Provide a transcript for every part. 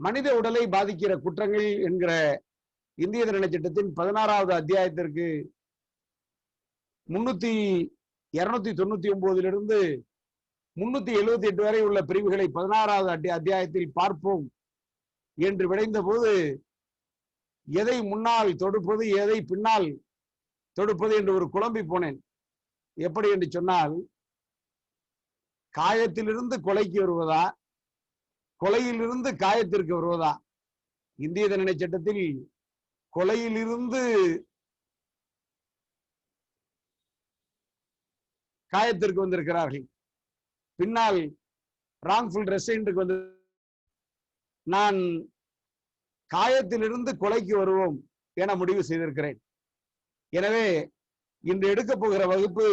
மனித உடலை பாதிக்கிற குற்றங்கள் என்கிற இந்திய தண்டனை சட்டத்தின் 16வது அத்தியாயத்திற்கு 299 378 வரை உள்ள பிரிவுகளை 16வது அத்தியாயத்தில் பார்ப்போம் என்று விளைந்த போது எதை முன்னால் தொடுப்பது எதை பின்னால் தொடுப்பது என்று ஒரு குழம்பி போனேன். எப்படி என்று சொன்னால், காயத்திலிருந்து கொலைக்கு வருவதா, கொலையிலிருந்து காயத்திற்கு வருவதா? இந்திய தண்டனை சட்டத்தில் கொலையிலிருந்து காயத்திற்கு வந்திருக்கிறார்கள், பின்னால் ராங்ஃபுல் ரெஸ்ட்ரெயின்ட்க்கு வந்து நான் காயத்திலிருந்து கொலைக்கு வருவோம் என முடிவு செய்திருக்கிறேன். எனவே இன்று எடுக்க போகிற வகுப்பு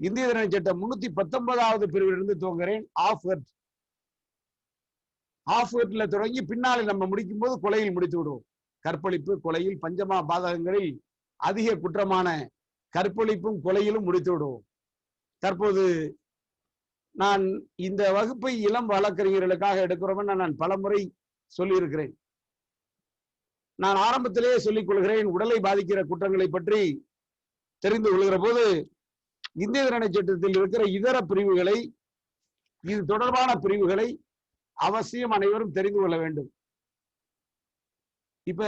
இந்திய தண்டனை சட்டம் 319வது பிரிவிலிருந்து துவங்குகிறேன். ஆஃப் ஹர்ட்ல தொடங்கி பின்னாலே நம்ம முடிக்கும் போது கொலையில் முடித்து விடுவோம். கற்பழிப்பு, கொலையில், பஞ்சமா பாதகங்களில் அதிக குற்றமான கற்பழிப்பும் கொலையிலும் முடித்து விடுவோம். தற்போது நான் இந்த வகுப்பை இளம் வழக்கறிஞர்களுக்காக எடுக்கிறோம் நான் பலமுறை சொல்லியிருக்கிறேன். நான் ஆரம்பத்திலேயே சொல்லிக் கொள்கிறேன், உடலை பாதிக்கிற குற்றங்களை பற்றி தெரிந்து கொள்கிற போது இந்திய தண்டனை சட்டத்தில் இருக்கிற இதர பிரிவுகளை, இது தொடர்பான பிரிவுகளை அவசியம் அனைவரும் தெரிந்து கொள்ள வேண்டும். இப்ப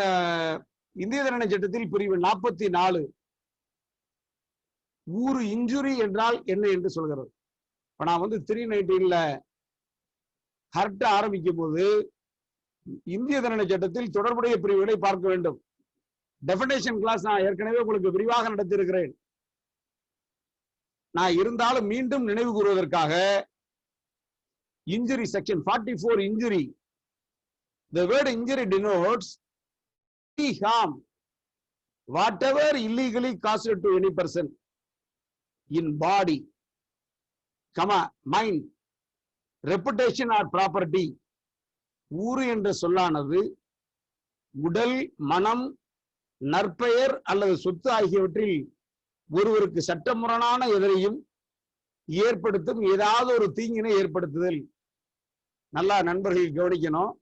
இந்திய தண்டனை சட்டத்தில் பிரிவு 44 ஊறு இன்ஜுரி என்றால் என்ன என்று சொல்கிறது. இப்ப நான் 319ல ஹர்ட் ஆரம்பிக்கும் போது இந்திய தண்டனை சட்டத்தில் தொடர்புடைய பிரிவுகளை பார்க்க வேண்டும். டெஃபினேஷன் கிளாஸ் நான் ஏற்கனவே உங்களுக்கு விரிவாக நடத்தியிருக்கிறேன். நான் இருந்தாலும் மீண்டும் நினைவு கூறுவதற்காக injury section 44 injury, the word injury denotes any harm whatever illegally caused to any person in body, mind, reputation or property. ஊறு என்ற சொல்லானது உடல், மனம், நற்பெயர் அல்லது சொத்து ஆகியவற்றில் ஒருவருக்கு சட்டமுரணான எதிரையும் ஏற்படுத்தும் ஏதாவது ஒரு தீங்கினை ஏற்படுத்துதல். நல்லா நண்பர்கள் கவனிக்கணும்,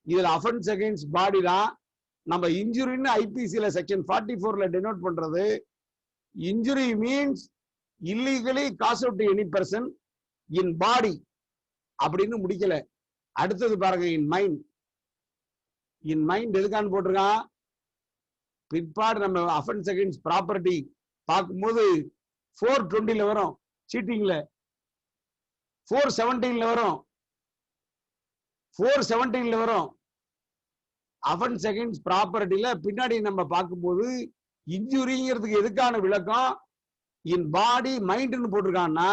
இதுல அஃபென்ஸ் அகைன்ஸ்ட் பாடி தான். நம்ம இன்ஜுரின்னு ஐபிசில செக்ஷன் 44ல டினோட் பண்றது. Injury means illegally cause to any person in body அப்படின்னு முடிக்கல. அடுத்தது பாருங்க, இன் மைண்ட் எதுக்கான்னு போட்டிருக்கான். பிற்பாடு நம்ம அஃபென்ஸ் அகைன்ஸ்ட் ப்ராப்பர்ட்டி பார்க்கும்போது 420ல வரும், சீட்டிங்ல 417ல வரும், 417ல வரும். அஃபென்ஸ் அகைன்ஸ்ட் ப்ராப்பர்ட்டில பின்னாடி நம்ம பார்க்கும்போது இன்ஜுரிங்கிறதுக்கு எதுக்கான விளக்கம் இன் பாடி மைண்ட்னு போட்டிருக்கான்னா,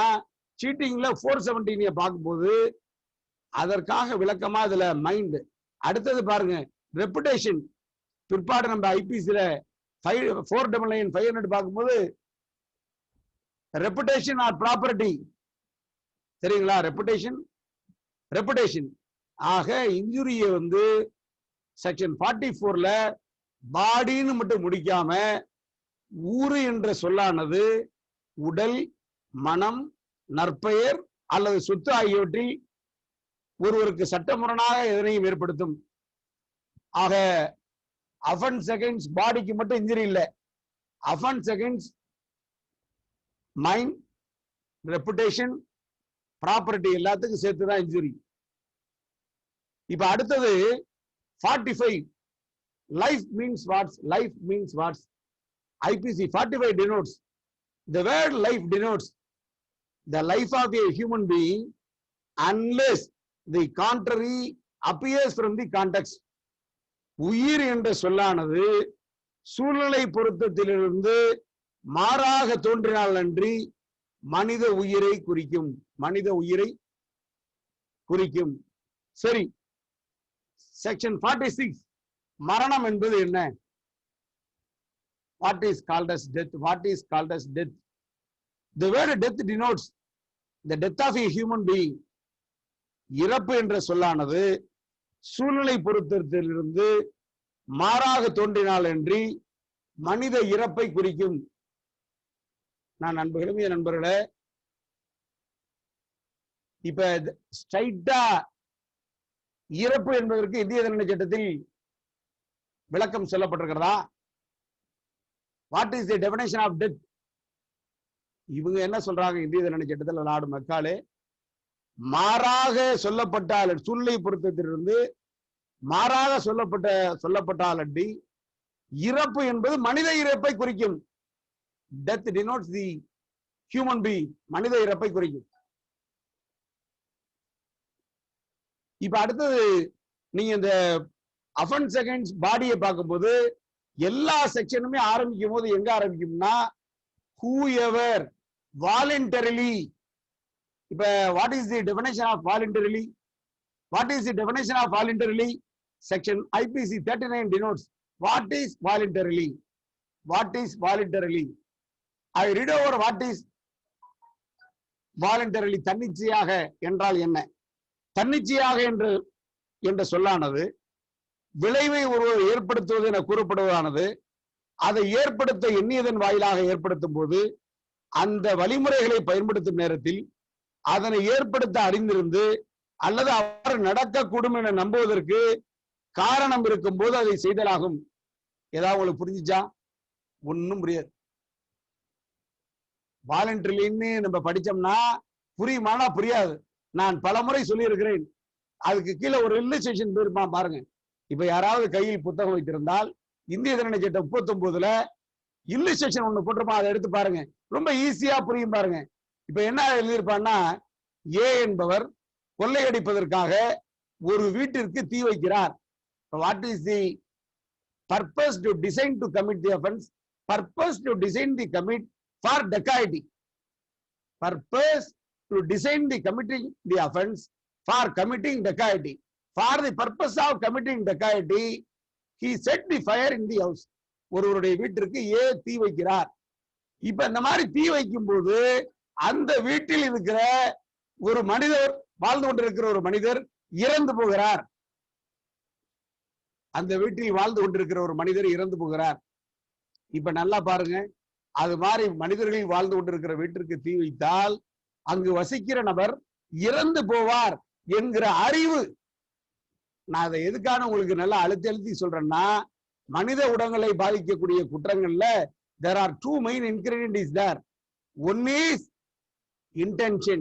சீட்டிங்ல 417 பார்க்கும்போது அதற்காக விளக்கமா இதுல மைண்ட். அடுத்தது பாருங்க, ரெப்புடேஷன். பிற்பாடு நம்ம ஐபிசில 499 பார்க்கும்போது ரெப்புடேஷன் ஆர் ப்ராப்பர்ட்டி, சரிங்களா? ரெப்புடேஷன். ஆக இன்ஜுரியை செக்ஷன் 44ல பாடின்னு மட்டும் முடிக்காம ஊறு என்ற சொல்லானது உடல், மனம், நற்பெயர் அல்லது சொத்து ஆகியவற்றில் ஒருவருக்கு சட்டமுரணாக எதனையும் ஏற்படுத்தும். ஆக அஃபென்ஸ் அகைன்ஸ்ட் பாடிக்கு மட்டும் இன்ஜுரி இல்லை, offence against mind, reputation, property எல்லாத்துக்கும் சேர்த்துதான் இன்ஜுரி. இப்ப அடுத்தது 45 life means what's. IPC 45 denotes, the word life denotes the life of a human being unless the contrary appears from the context. உயிர் என்ற சொல்லானது சூழ்நிலை பொருத்தத்திலிருந்து மாறாக தோன்றினால் அன்றி மனித உயிரை குறிக்கும். சரி, செக்ஷன் 46 மரணம் என்பது என்ன? What is called as death? The word death denotes the death of a human being. இறப்பு என்ற சொல்லானது சூழ்நிலை பொருத்தத்திலிருந்து மாறாக தோன்றினால் அன்றி மனித இறப்பை குறிக்கும். நான் நண்பர்களே, இப்ப ஸ்ட்ரைட்டா இறப்பு என்பதற்கு இந்திய தண்டனை சட்டத்தில் விளக்கம் சொல்லப்பட்டிருக்கிறதா? What is the definition of death? இவங்க என்ன சொல்றாங்க? இந்திய தண்டனை சட்டத்தில் நாடு மக்களே, மாறாக சொல்லப்பட்டால் சூழ்நிலை பொருத்தத்திலிருந்து மாறாக சொல்லப்பட்டால் அடி இறப்பு என்பது மனித இறப்பை குறிக்கும். Death denotes the human being, மனித இறப்பை குறிக்கும். இப்ப அடுத்தது நீங்க இந்த அஃபென்ஸ் அகைன்ஸ்ட் பாடியை பார்க்கும்போது எல்லா செக்ஷனுமே ஆரம்பிக்கும் போது எங்க ஆரம்பிக்கும்னா whoever voluntarily. இப்ப what is the definition of voluntarily? What is the definition of voluntarily? Section IPC 39 denotes what is voluntarily. What is voluntarily? I read over what is voluntarily. தன்னிச்சையாக என்றால் என்ன? தன்னிச்சையாக என்ற சொல்லானது விளைவை ஒருவர் ஏற்படுத்துவது என கூறப்படுவதானது அதை ஏற்படுத்த எண்ணியதன் வாயிலாக ஏற்படுத்தும் போது அந்த வழிமுறைகளை பயன்படுத்தும் நேரத்தில் அதனை ஏற்படுத்த அறிந்திருந்து அல்லது அவ்வாறு நடக்கக்கூடும் என நம்புவதற்கு காரணம் இருக்கும் போது அதை செய்தலாகும். ஏதாவது உங்களுக்கு புரிஞ்சுச்சா? ஒன்னும் புரியாது. வாலண்டரிலின்னு நம்ம படிச்சோம்னா புரியுமானா புரியாது. நான் பலமுறை சொல்லி இருக்கிறேன். அதுக்கு கீழே ஒரு இல்லஸ்ட்ரேஷன் போயிருப்பான் பாருங்க. இப்ப யாராவது கையில் புத்தகம் வைத்திருந்தால் இந்திய தண்டனை சட்டம் 39ல இல்லஸ்ட்ரேஷன் ஒண்ணு போட்டிருப்பான், அதை எடுத்து பாருங்க. ரொம்ப ஈஸியா புரியும் பாருங்க. இப்ப என்ன எழுதியிருப்பான்னா, ஏ என்பவர் கொள்ளையடிப்பதற்காக ஒரு வீட்டிற்கு தீ வைக்கிறார். What is the purpose to design to commit the offense? Purpose to design the commit for dacoity. Purpose to design the committing the offense for committing dacoity. For the purpose of committing dacoity, he set the fire in the house. ஒருவருடைய வீட்டிற்கு ஏ தீ வைக்கிறார். இப்ப இந்த மாதிரி தீ வைக்கும் போது அந்த வீட்டில் இருக்கிற ஒரு மனிதர், வாழ்ந்து கொண்டிருக்கிற ஒரு மனிதர் இறந்து போகிறார். அந்த வீட்டில் வாழ்ந்து கொண்டிருக்கிற ஒரு மனிதர் இறந்து போகிறார். இப்ப நல்லா பாருங்க, அது மாதிரி மனிதர்கள் வாழ்ந்து கொண்டிருக்கிற வீட்டிற்கு தீ வைத்தால் அங்கு வசிக்கிற நபர் இறந்து போவார் என்கிற அறிவு. நான் அதை எதுக்கான உங்களுக்கு நல்லா அழுத்தி சொல்றேன்னா, மனித உடல்களை பாதிக்கக்கூடிய குற்றங்கள்ல there are two main ingredients is there. One is intention.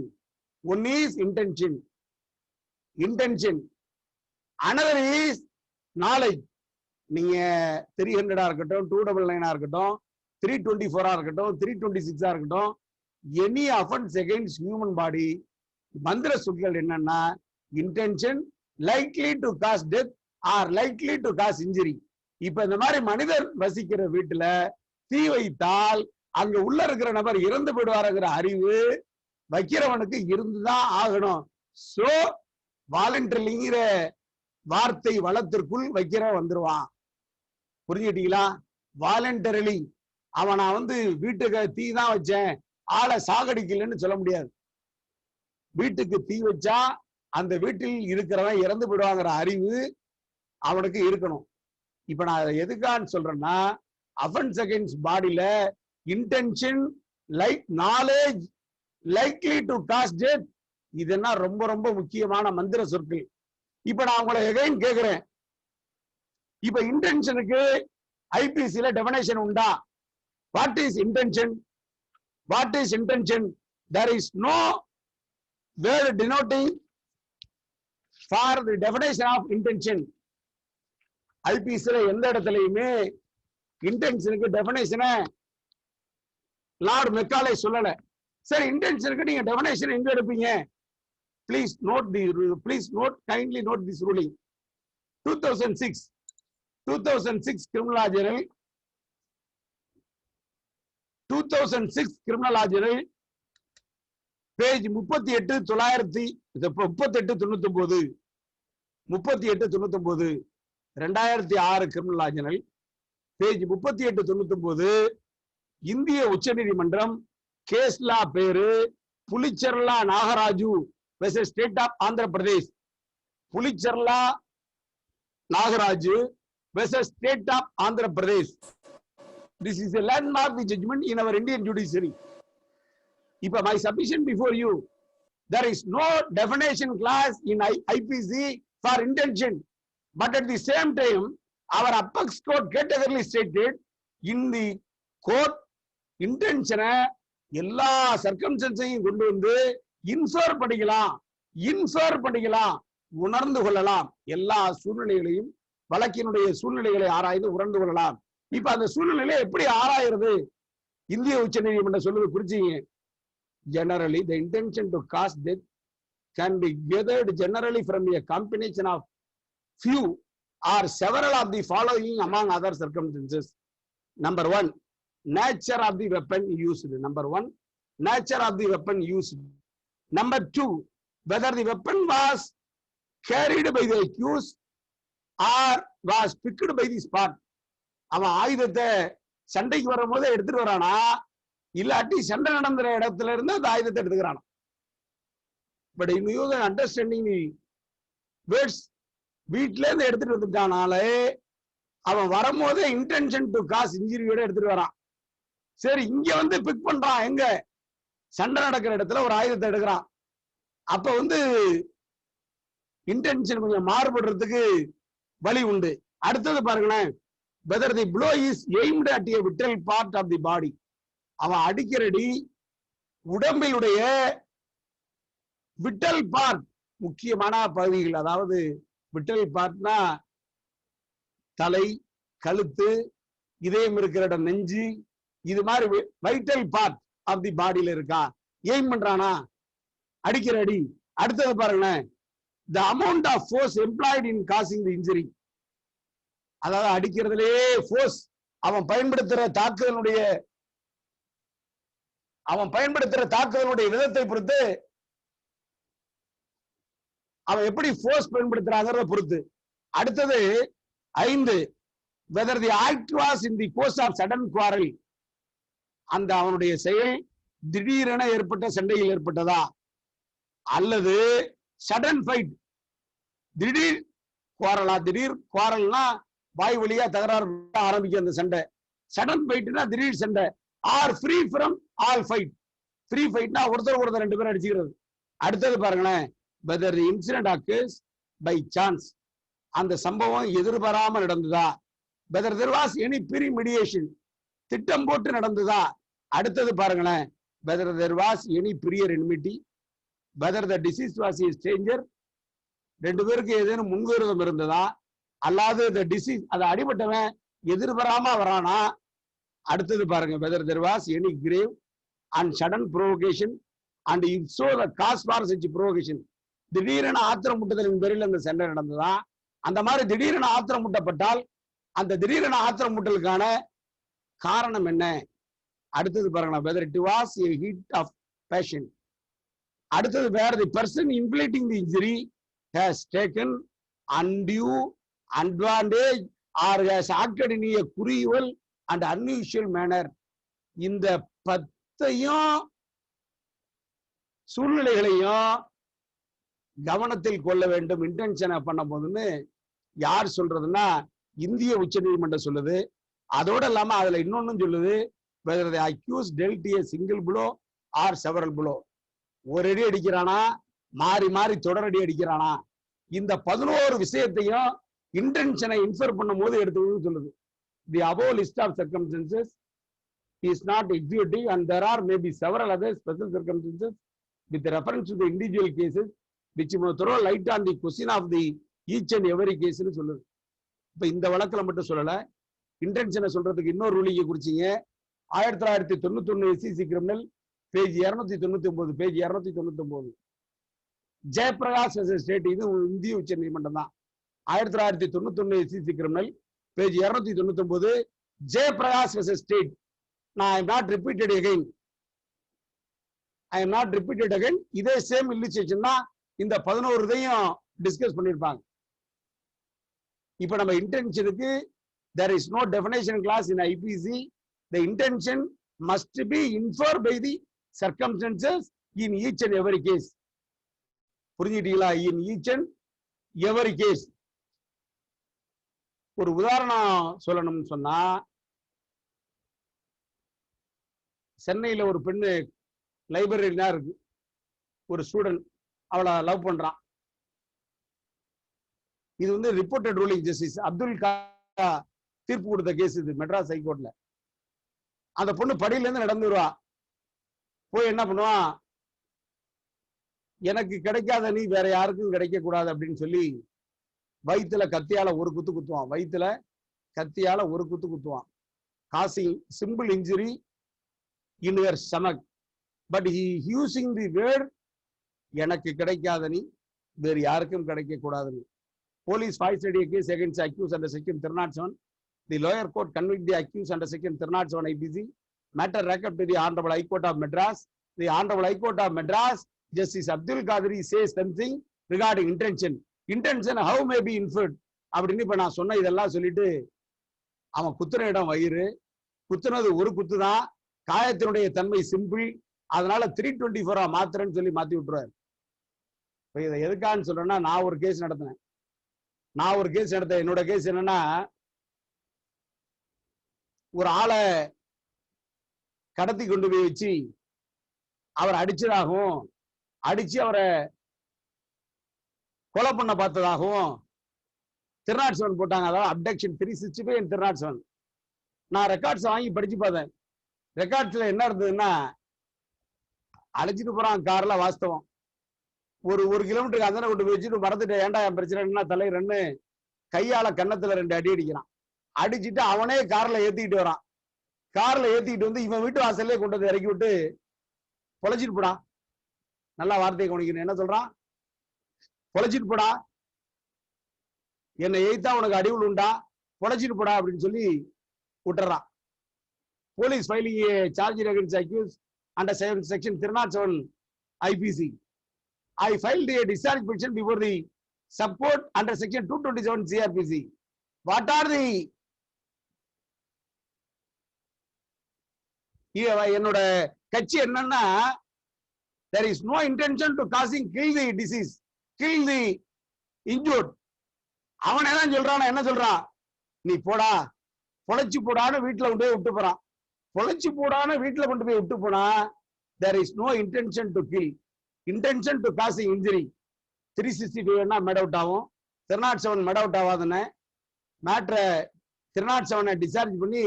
One is intention. Another is knowledge. நீங்க 300 இருக்கட்டும், 299 இருக்கட்டும், 324 இருக்கட்டும், 326 இருக்கட்டும், any offense against human body, மந்திர சொற்கள் என்னன்னா intention, likely to cause death or likely to cause injury. இப்ப இந்த மாதிரி மனிதர் வசிக்கிற வீட்டுல தீ வைத்தால் அங்க உள்ள இருக்கிற நபர் இறந்து போயிடுவாருங்கிற அறிவு வைக்கிறவனுக்கு இருந்துதான் ஆகணும். சோ வாலண்டரிங்கிற வார்த்தை வளத்திற்குள் வைக்கிற வந்துருவான். புரிஞ்சுட்டீங்களா? வாலண்டரிலி அவன் நான் வீட்டுக்கு தீ தான் வச்சேன், ஆளை சாகடிக்கலன்னு சொல்ல முடியாது. வீட்டுக்கு தீ வச்சா அந்த வீட்டில் இருக்கிறவன் இறந்து போயிடுவாங்கிற அறிவு அவனுக்கு இருக்கணும். இப்ப நான் அதை எதுக்கான்னு சொல்றேன்னா, அஃபென்ஸ் அகைன்ஸ்ட் பாடியில intention, like knowledge, likely to cos death, இதெல்லாம் ரொம்ப ரொம்ப முக்கியமான மந்திர சொற்கள். இப்ப நான் உங்களை எகைன் கேட்கிறேன், இப்ப இன்டென்ஷனுக்கு ஐபிசில டெஃபினேஷன் உண்டா? What is intention? What is intention? There is no word denoting for the definition of intention. ஐபிசில எந்த இடத்துலயுமே இன்டென்ஷனுக்கு டெஃபினேஷனை லார்ட் மெக்காலே சொல்லல. சரி, இன்டென்ஷனுக்கு நீங்க டெஃபினேஷன் எங்க எடுப்பீங்க? Please note, kindly note this ruling. 2006 criminal law journal, 2006 criminal law journal, page 3899, 2006 criminal law journal, page 3899, இந்திய உச்சநீதிமன்றம் கேஸ் லா பேரு புலிச்சர்லா Nagaraju versus State of Andhra Pradesh. புலிச்சர்லா Nagaraju versus State of Andhra Pradesh. This is a landmark judgment in our Indian judiciary. If my submission before you, there is no definition clause in IPC for intention. But at the same time, our apex court categorically stated in the court intention எல்லா சர்க்கம்ஸ்டன்ஸையும் கொண்டு வந்து infer பண்ணிக்கலாம், உணர்ந்து கொள்ளலாம். எல்லா சூழ்நிலைகளையும் வழக்கினுடைய சூழ்நிலைகளை ஆராய்ந்து உணர்ந்து கொள்ளலாம். இப்ப அந்த சூழ்நிலையை எப்படி ஆராயிறது? இந்திய உச்ச நீதிமன்றம் சொல்லுவது குறிச்சிங்க. Generally, the intention to cause death can be gathered generally from a combination of few or several of the following among other circumstances. Number one, nature of the weapon used. Number one, nature of the weapon used. Number two, whether the weapon was carried by the accused or was picked by the spot. அவன் ஆயுதத்தை சண்டைக்கு வரும்போது எடுத்துட்டு வரானா, இல்லாட்டி சண்டை நடந்துற இடத்துல இருந்து அந்த ஆயுதத்தை எடுத்துக்கிறானா. பட் இன்னும் அண்டர்ஸ்டாண்டிங் வேர்ட்ஸ் வீட்டுல இருந்து எடுத்துட்டு வந்துட்டானாலே அவன் வரும்போதே இன்டென்ஷன் டு காஸ் இன்ஜுரியோட எடுத்துட்டு வரான். சரி, இங்க வந்து பிக் பண்றான், எங்க சண்டை நடக்கிற இடத்துல ஒரு ஆயுதத்தை எடுக்கிறான். அப்ப இன்டென்ஷன் கொஞ்சம் மாறுபடுறதுக்கு வழி உண்டு. அடுத்தது பாருங்களேன், whether the blow is aimed at a vital part of the body. அவன் அடிக்கிறடி உடம்பினுடைய விட்டல் பார்ட், முக்கியமான பகுதிகள். அதாவது விட்டல் பார்ட்னா தலை, கழுத்து, இதயம் இருக்கிற இடம், நெஞ்சு, இது மாதிரி வைட்டல் பார்ட் ஆஃப் தி பாடியில இருக்கா, எய்ம் பண்றானா, அடிக்கிற அடி. அடுத்தது பாருங்களேன், the amount of force employed in causing the injury. அதாவது அடிக்கிறதுலேயே ஃபோர்ஸ், அவன் பயன்படுத்துற தாக்குதலுடைய விதத்தை பொறுத்து, அவன் எப்படி ஃபோர்ஸ் பயன்படுத்துறாங்கிறத பொறுத்து. அடுத்தது 5, whether the act was in the course of sudden quarrel. அந்த அவனுடைய செயல் திடீரென ஏற்பட்ட சண்டையில் ஏற்பட்டதா, அல்லது சடன் ஃபைட், திடீர் குவாரலா. திடீர் குவாரல்னா வாய் வழியா தகராறு ஆரம்பிக்கும் அந்த சண்டை. சடன் ஃபைட்னா திடீர் சண்டை. Or free from all fight. Free ஃபைட்னா ஒருத்தர் 2 பேரும் அடிச்சுக்கிறது. அடுத்தது பாருங்களேன், whether the incident occurs by chance. அந்த சம்பவம் எதிர்பாராம நடந்ததா. whether there was any premeditation. திட்டம் போட்டு நடந்ததா. அடுத்தது பாருங்களேன், whether there was any prior enmity. whether the deceased was a stranger. 2 பேருக்கு ஏதேனும் முன்விரோதம் இருந்ததா, அல்லாது the deceased, அது அடிபட்டவன் எதிர்பாராம வரானா. அடுத்தது பாருங்க, whether there was any grave and sudden provocation and if so the cause for such provocation. திடீரென ஆத்திரமுட்டுதலின் பேரில் அந்த சண்டை நடந்ததா. அந்த மாதிரி திடீரென ஆத்திரமுட்டப்பட்டால் அந்த திடீரென ஆத்திரமுட்டலுக்கான காரணம் என்ன. அடுத்தது பாருங்களா, whether it was a heat of passion. அடுத்தது, where the person inflicting the injury has taken undue advantage or has acted in a cruel and unusual manner. இந்த 10 சூழ்நிலைகளையும் கவனத்தில் கொள்ள வேண்டும் இன்டென்ஷனை பண்ண போதுன்னு யார் சொல்றதுன்னா இந்திய உச்ச நீதிமன்றம் சொல்லுது. அதோட இல்லாம அதுல இன்னொன்னும் சொல்லுது, whether the accused dealt a single blow or several blow. ஒரு அடி அடிக்கிறானா, மாறி மாறி தொடரடி அடிக்கிறானா. இந்த 11 விஷயத்தையும் இன்டென்ஷனை இன்ஃபர் பண்ணும் போது எடுத்து சொல்லுது. The above list of circumstances is not executive and there are maybe several other special circumstances with reference to the individual cases which may throw light on the question of the each and every case னு சொல்லுது. இப்ப இந்த வழக்குல மட்டும் சொல்லல, இன்டென்ஷனை சொல்றதுக்கு இன்னொரு ரூலிங்கை குறிச்சிங்க. 1991 SCC criminal page 299, page 299. Jayaprakash state, இது இந்திய உச்ச நீதிமன்றம் தான். 1991 SCC criminal page 299, Jayaprakash state. நான் I am not repeated again. இதே சேம் இல்லிஸ்ட்ரேஷன் தான் இந்த 11 இதையும் டிஸ்கஸ் பண்ணிருப்பாங்க. இப்ப நம்ம இன்டென்ஷனுக்கு there is no definition clause in IPC. The intention must be inferred by the circumstances in each and every case. புரிஞ்சுட்டீங்களா? in each and every case. ஒரு உதாரணம் சொல்லணும்னு சொன்னா, சென்னையில ஒரு பெண்ணு லைப்ரரியா இருக்கு, ஒரு ஸ்டூடெண்ட் அவளை லவ் பண்றான். இது வந்து ரிப்போர்ட்டட் ரூலிங் ஜஸ்டிஸ் அப்துல் தீர்ப்பு கொடுத்த கேஸ் இது மெட்ராஸ் ஹைகோர்ட்ல. அந்த பொண்ணு படியில இருந்து நடந்து வருவா, போய் என்ன பண்ணுவான், எனக்கு கிடைக்காத நீ வேற யாருக்கும் கிடைக்க கூடாது அப்படின்னு சொல்லி வயிற்றுல கத்தியால ஒரு குத்து குத்துவான். வயிற்றுல கத்தியால ஒரு குத்து குத்துவான். Causing simple injury in your stomach, but he using the word எனக்கு கிடைக்காத நீ வேறு யாருக்கும் கிடைக்க கூடாது. Police filed a case against the accused under Section 307. The lower court convicted the accused under Section 307 IPC. Matter referred to the Honorable High Court of Madras. The Honorable High Court of Madras, Justice Abdul Qadri says something regarding intention. Intention how may be inferred? அப்படின்னு இப்ப நான் சொன்ன இதெல்லாம் சொல்லிட்டு அவன் குத்துற இடம் வயிறு, குத்துனது ஒரு குத்து தான், காயத்தினுடைய தன்மை சிம்பிள், அதனால 324 மாத்திரன்னு சொல்லி மாத்தி விட்டுருவாரு. இப்ப இதை எதுக்கான்னு சொல்றேன்னா, நான் ஒரு கேஸ் நடத்தினேன். என்னோட கேஸ் என்னன்னா, ஒரு ஆளை கடத்தி கொண்டு போய் வச்சு அவர் அடிச்சதாகவும், அடிச்சு அவரை கொலை பண்ண பார்த்ததாகவும் 307 போட்டாங்க. அதாவது அப்டக்ஷன் 365 and 307. நான் ரெக்கார்ட்ஸ் வாங்கி படிச்சு பார்த்தேன். ரெக்கார்ட்ஸ்ல என்ன இருந்ததுன்னா, அழைச்சிட்டு போறான் கார்ல, வாஸ்தவம் ஒரு கிலோமீட்டருக்கு அந்தனை கொண்டு போய் வச்சுட்டு மறந்துட்டு ஏன்டா என் பிரச்சனைன்னா தலைவர்னு கையால கன்னத்துல 2 அடி அடிக்கிறான். அடிச்சுட்டு அவனே கார்ல ஏத்திக்கிட்டு வரான். கார்ல ஏத்திக்கிட்டு வந்து இவன் வீட்டு வாசல்லே கொண்டு வந்து இறக்கி விட்டு பொழைச்சிட்டு போடா, நல்லா வார்த்தையை கவனிக்கணும், என்ன சொல்றான், பொழைச்சிட்டு போடா, என்னை எய்த்தா உனக்கு அடிவுள் உண்டா, பொழைச்சிட்டு போடா அப்படின்னு சொல்லி விட்டுறான். Police filing charge against accused under section 307 IPC. I filed a discharge petition before the subcourt under section 227 CRPC. What are the என்னோட கட்சி என்னன்னா, there is no intention to causing kill the disease, kill the injured. அவன் என்ன சொல்றான், நீ போடா, பொழைச்சு போடான்னு வீட்டுல கொண்டு போய் விட்டு போறான். பொழைச்சு போடான்னு வீட்டுல கொண்டு போய் விட்டு போனா, there is no intention to kill, intention to causing injury. 365 made out ஆகும், 307 மேட் அவுட் ஆகாதுன்னு மேட்ரை 307 டிஸ்சார்ஜ் பண்ணி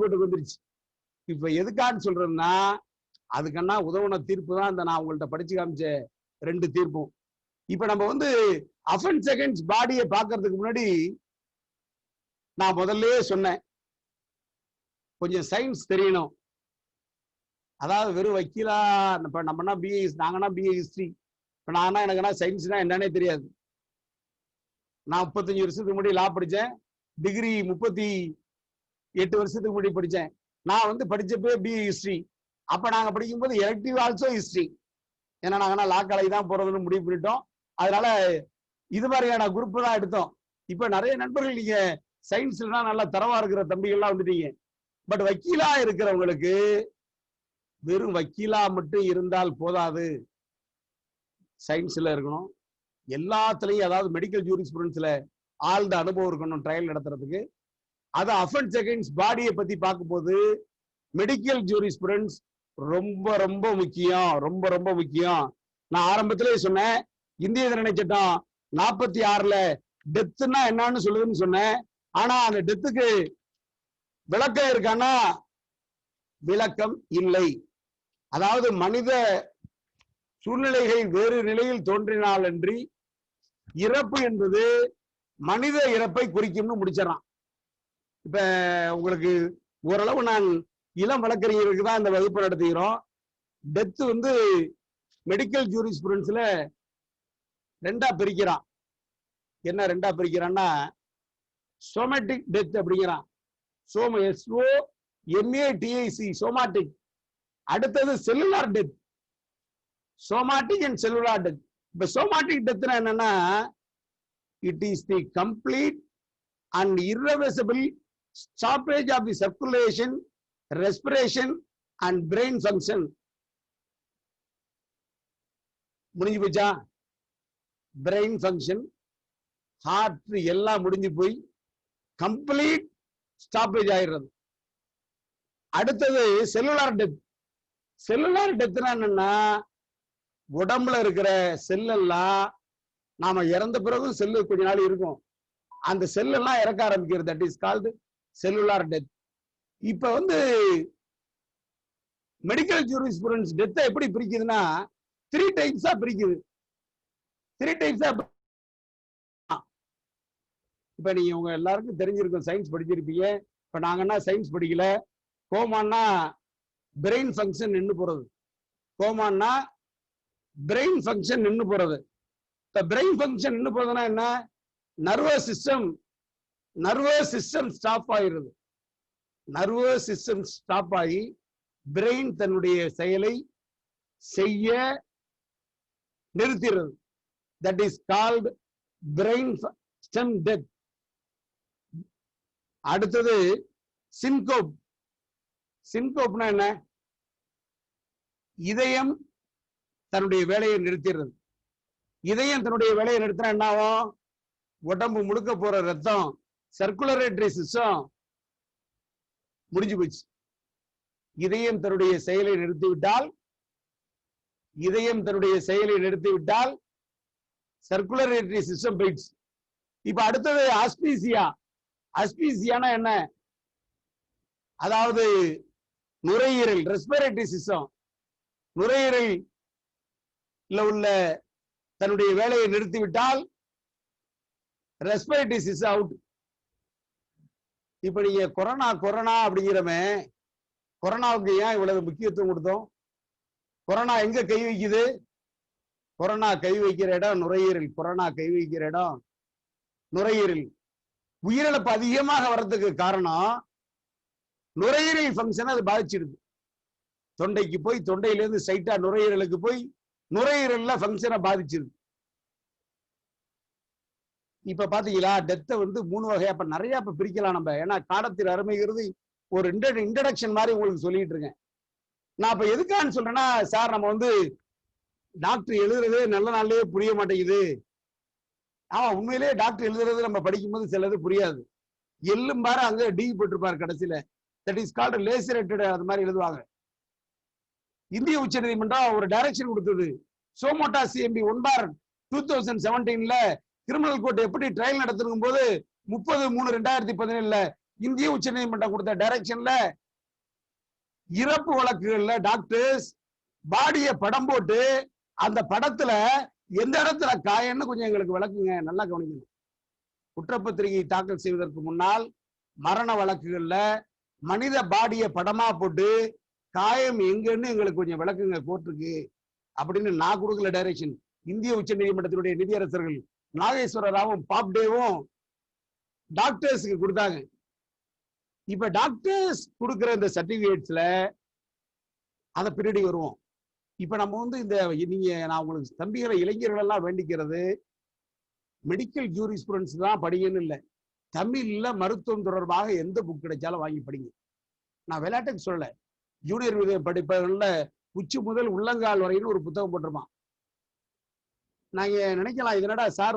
போட்டு வந்துருச்சு. இப்ப எதுக்கான்னு சொல்றேன்னா, அதுக்கன்னா உதவுன தீர்ப்பு தான் இந்த நான் உங்கள்ட்ட படிச்சு காமிச்ச 2 தீர்ப்பும். இப்ப நம்ம வந்து அஃபென்ஸ் அகைன்ஸ்ட் பாடியை பார்க்கறதுக்கு முன்னாடி நான் முதல்ல சொன்னேன், கொஞ்சம் சயின்ஸ் தெரியணும். அதாவது வெறும் வக்கீலா, இப்ப நம்மனா பிஏ, நாங்கன்னா பிஏ ஹிஸ்டரி, இப்ப நானா எனக்குன்னா சயின்ஸ்னா என்னன்னே தெரியாது. நான் 35 வருஷத்துக்கு முன்னாடி லா படிச்சேன், டிகிரி 38 வருஷத்துக்கு முன்னாடி படிச்சேன். நான் வந்து படிச்சப்பே பிஏ ஹிஸ்டரி. அப்ப நாங்க படிக்கும்போது எலக்டிவ் ஆல்சோ ஹிஸ்டரி, ஏன்னா நாங்கன்னா லா காலேஜ் தான் போறதுன்னு முடிவு பண்ணிட்டோம். அதனால இது மாதிரியான குரூப் தான் எடுத்தோம். இப்ப நிறைய நண்பர்கள் நீங்க சயின்ஸ்ல நல்லா தரவா இருக்கிற தம்பிகள்லாம் வந்துட்டீங்க. பட் வக்கீலா இருக்கிறவங்களுக்கு வெறும் வக்கீலா மட்டும் இருந்தால் போதாது, சயின்ஸ்ல இருக்கணும், எல்லாத்துலயும், அதாவது மெடிக்கல் ஜூரிஸ்ப்ருடன்ஸ்ல ஆழ்ந்த அனுபவம் இருக்கணும் ட்ரையல் நடத்துறதுக்கு. அது அஃபென்ஸ் அகைன்ஸ்ட் பாடியை பத்தி பார்க்கும்போது மெடிக்கல் ஜூரிஸ்ப்ருடன்ஸ் ரொம்ப ரொம்ப முக்கியம், ரொம்ப ரொம்ப முக்கியம். நான் ஆரம்பத்திலே சொன்னேன், இந்திய தண்டனை சட்டம் 46ல டெத்துன்னா என்னன்னு சொல்லுதுன்னு சொன்னேன். ஆனா அந்த டெத்துக்கு விளக்கம் இருக்கான்னா விளக்கம் இல்லை. அதாவது மனித சூழ்நிலைகள் வேறு நிலையில் தோன்றினால் அன்றி இறப்பு என்பது மனித இறப்பை குறிக்கும்னு முடிச்சிடறான். இப்ப உங்களுக்கு ஓரளவு நான் இளம் வழக்கறிஞருக்கு தான் இந்த வகுப்பு நடத்துகிறோம். டெத் வந்து மெடிக்கல் ஜூரிஸ்ப்ருடன்ஸ்ல 2ஆ பிரிக்கிறான். என்ன 2ஆ பிரிக்கிறான்னா, சோமேட்டிக் டெத் அப்படிங்கிறான். SOMATIC somatic. அடுத்தது cellular death, somatic and cellular death. இப்ப சோமாட்டிக் டெத்னா என்னன்னா, it is the complete and irreversible stoppage of the circulation, respiration and brain function. முடிஞ்சு போச்சா? பிரெயின் ஃபங்க்ஷன், ஹார்ட் எல்லாம் முடிஞ்சு போய் கம்ப்ளீட் ஸ்டாப்பேஜ் ஆயிடுறது. அடுத்தது செல்லுலார் டெத். செல்லுலார் டெத்னா என்னன்னா, உடம்புல இருக்கிற செல்லெல்லாம் நாம இறந்த பிறகும் செல்லு கொஞ்ச நாள் இருக்கும். அந்த செல்லெல்லாம் இறக்க ஆரம்பிக்கிறது. That is called cellular death. இப்ப மெடிக்கல் ஜூரிஸ்ப்ருடன்ஸ் டெத்தை எப்படி பிரிக்குதுன்னா 3 டைப்ஸா பிரிக்குது. 3 டைப்ஸா. இப்ப நீங்க உங்க எல்லாருக்கும் தெரிஞ்சிருக்கும், சயின்ஸ் படிச்சிருப்பீங்க. இப்ப நாங்கன்னா சயின்ஸ் படிக்கல. கோமான்னா பிரெயின் ஃபங்க்ஷன் நின்று போறது. கோமான்னா பிரெயின் ஃபங்க்ஷன் நின்று போறது. பிரெயின் ஃபங்க்ஷன் நின்று போறதுன்னா என்ன? நர்வஸ் சிஸ்டம் ஸ்டாப் ஆகிறது. நர்வஸ் சிஸ்டம் ஸ்டாப் ஆகி பிரெயின் தன்னுடைய செயலை செய்ய நிறுத்துகிறது. That is called brain stem death. அடுத்தது சின்கோப். சின்கோப்னா என்ன? இதயம் தன்னுடைய வேலையை நிறுத்திடுறது. இதயம் தன்னுடைய வேலையை நிறுத்தினா என்ன ஆகும்? உடம்பு முழுக்க போற ரத்தம், சர்க்குலரேட்டரி சிஸ்டம் முடிஞ்சு போச்சு. இதயம் தன்னுடைய செயலை நிறுத்திவிட்டால் சர்க்குலரேட்டரி சிஸ்டம் போயிடுச்சு. இப்ப அடுத்தது அஸ்பீசியா. அஸ்பீசியானா என்ன? அதாவது நுரையீரல், ரெஸ்பிரேட்டரி சிஸ்டம், நுரையீரல் உள்ள தன்னுடைய வேலையை நிறுத்திவிட்டால் ரெஸ்பிரேட்டரி சிஸ்டம் அவுட். இப்ப நீங்க கொரோனா அப்படிங்கிறமே, கொரோனாவுக்கு ஏன் இவ்வளவு முக்கியத்துவம் கொடுத்தோம்? கொரோனா எங்க கை வைக்குது? கொரோனா கை வைக்கிற இடம் நுரையீரல். கொரோனா கை வைக்கிற இடம் நுரையீரல். உயிரிழப்பு அதிகமாக வர்றதுக்கு காரணம் நுரையீரல் ஃபங்க்ஷன் அது பாதிச்சிடுது. தொண்டைக்கு போய், தொண்டையிலிருந்து ஸ்ட்ரைட்டா நுரையீரலுக்கு போய் நுரையீரல்ல ஃபங்க்ஷனை பாதிச்சிருது. இப்ப பாத்தீங்களா, டெத்தை 3 வகையா இப்ப நிறைய பிரிக்கலாம் நம்ம. ஏன்னா காலத்தில் அருமைகிறது ஒரு இன்ட்ரடக்ஷன் மாதிரி உங்களுக்கு சொல்லிட்டு இருக்கேன். நான் இப்ப எதுக்கான்னு சொல்றேன்னா, சார் நம்ம டாக்டர் எழுதுறது நல்ல நாள்லயே புரிய மாட்டேங்குது. ஆமா, உண்மையிலேயே டாக்டர் எழுதுறது நம்ம படிக்கும்போது சிலது புரியாது. எல்லும் பாரு அங்க டி போட்டிருப்பாரு கடைசியில. That is called lacerated. அது மாதிரி எழுதுவாங்க. இந்திய உச்ச நீதிமன்றம் ஒரு டைரக்ஷன் கொடுத்தது. சோமோட்டா சிஎம்பி 1/2017 கிரிமினல் கோர்ட் எப்படி ட்ரையல் நடத்திருக்கும் போது 30/3/2017 இந்திய உச்ச நீதிமன்றம் கொடுத்த டைரக்ஷன்ல இறப்பு வழக்குகள்ல டாக்டர்ஸ் பாடிய படம் போட்டு அந்த படத்துல எந்த இடத்துல காயம்னு கொஞ்சம் எங்களுக்கு விளக்குங்க, நல்லா கவனிக்கணும். குற்றப்பத்திரிகை தாக்கல் செய்வதற்கு முன்னால் மரண வழக்குகள்ல மனித பாடிய படமா போட்டு காயம் எங்கன்னு எங்களுக்கு கொஞ்சம் விளக்குங்க கோர்ட்டுக்கு அப்படின்னு நான் கொடுக்கல டைரக்ஷன். இந்திய உச்ச நீதிமன்றத்தினுடைய நிதியரசர்கள் நாகேஸ்வர ராவும் பாப்டேவும் டாக்டர்ஸுக்கு கொடுத்தாங்க. இப்ப டாக்டர்ஸ் கொடுக்கிற இந்த சர்டிபிகேட்ஸ்ல அதை பின்னாடி வருவோம். இப்ப நம்ம நான் உங்களுக்கு தம்பிகிற இளைஞர்கள் எல்லாம் வேண்டிக்கிறது, மெடிக்கல் ஜூரிஸ்ப்ருடன்ஸ் தான் படிக்கணும் இல்லை. தமிழ்ல மருத்துவம் தொடர்பாக எந்த புக் கிடைச்சாலும் வாங்கி படிங்க. நான் விளையாட்டுக்கு சொல்லல. ஜூனியர் படிப்பவர்கள உச்சி முதல் உள்ளங்கால் வரைன்னு ஒரு புத்தகம் போட்டிருப்பான். நாங்க நினைக்கலாம், இதனடா சார்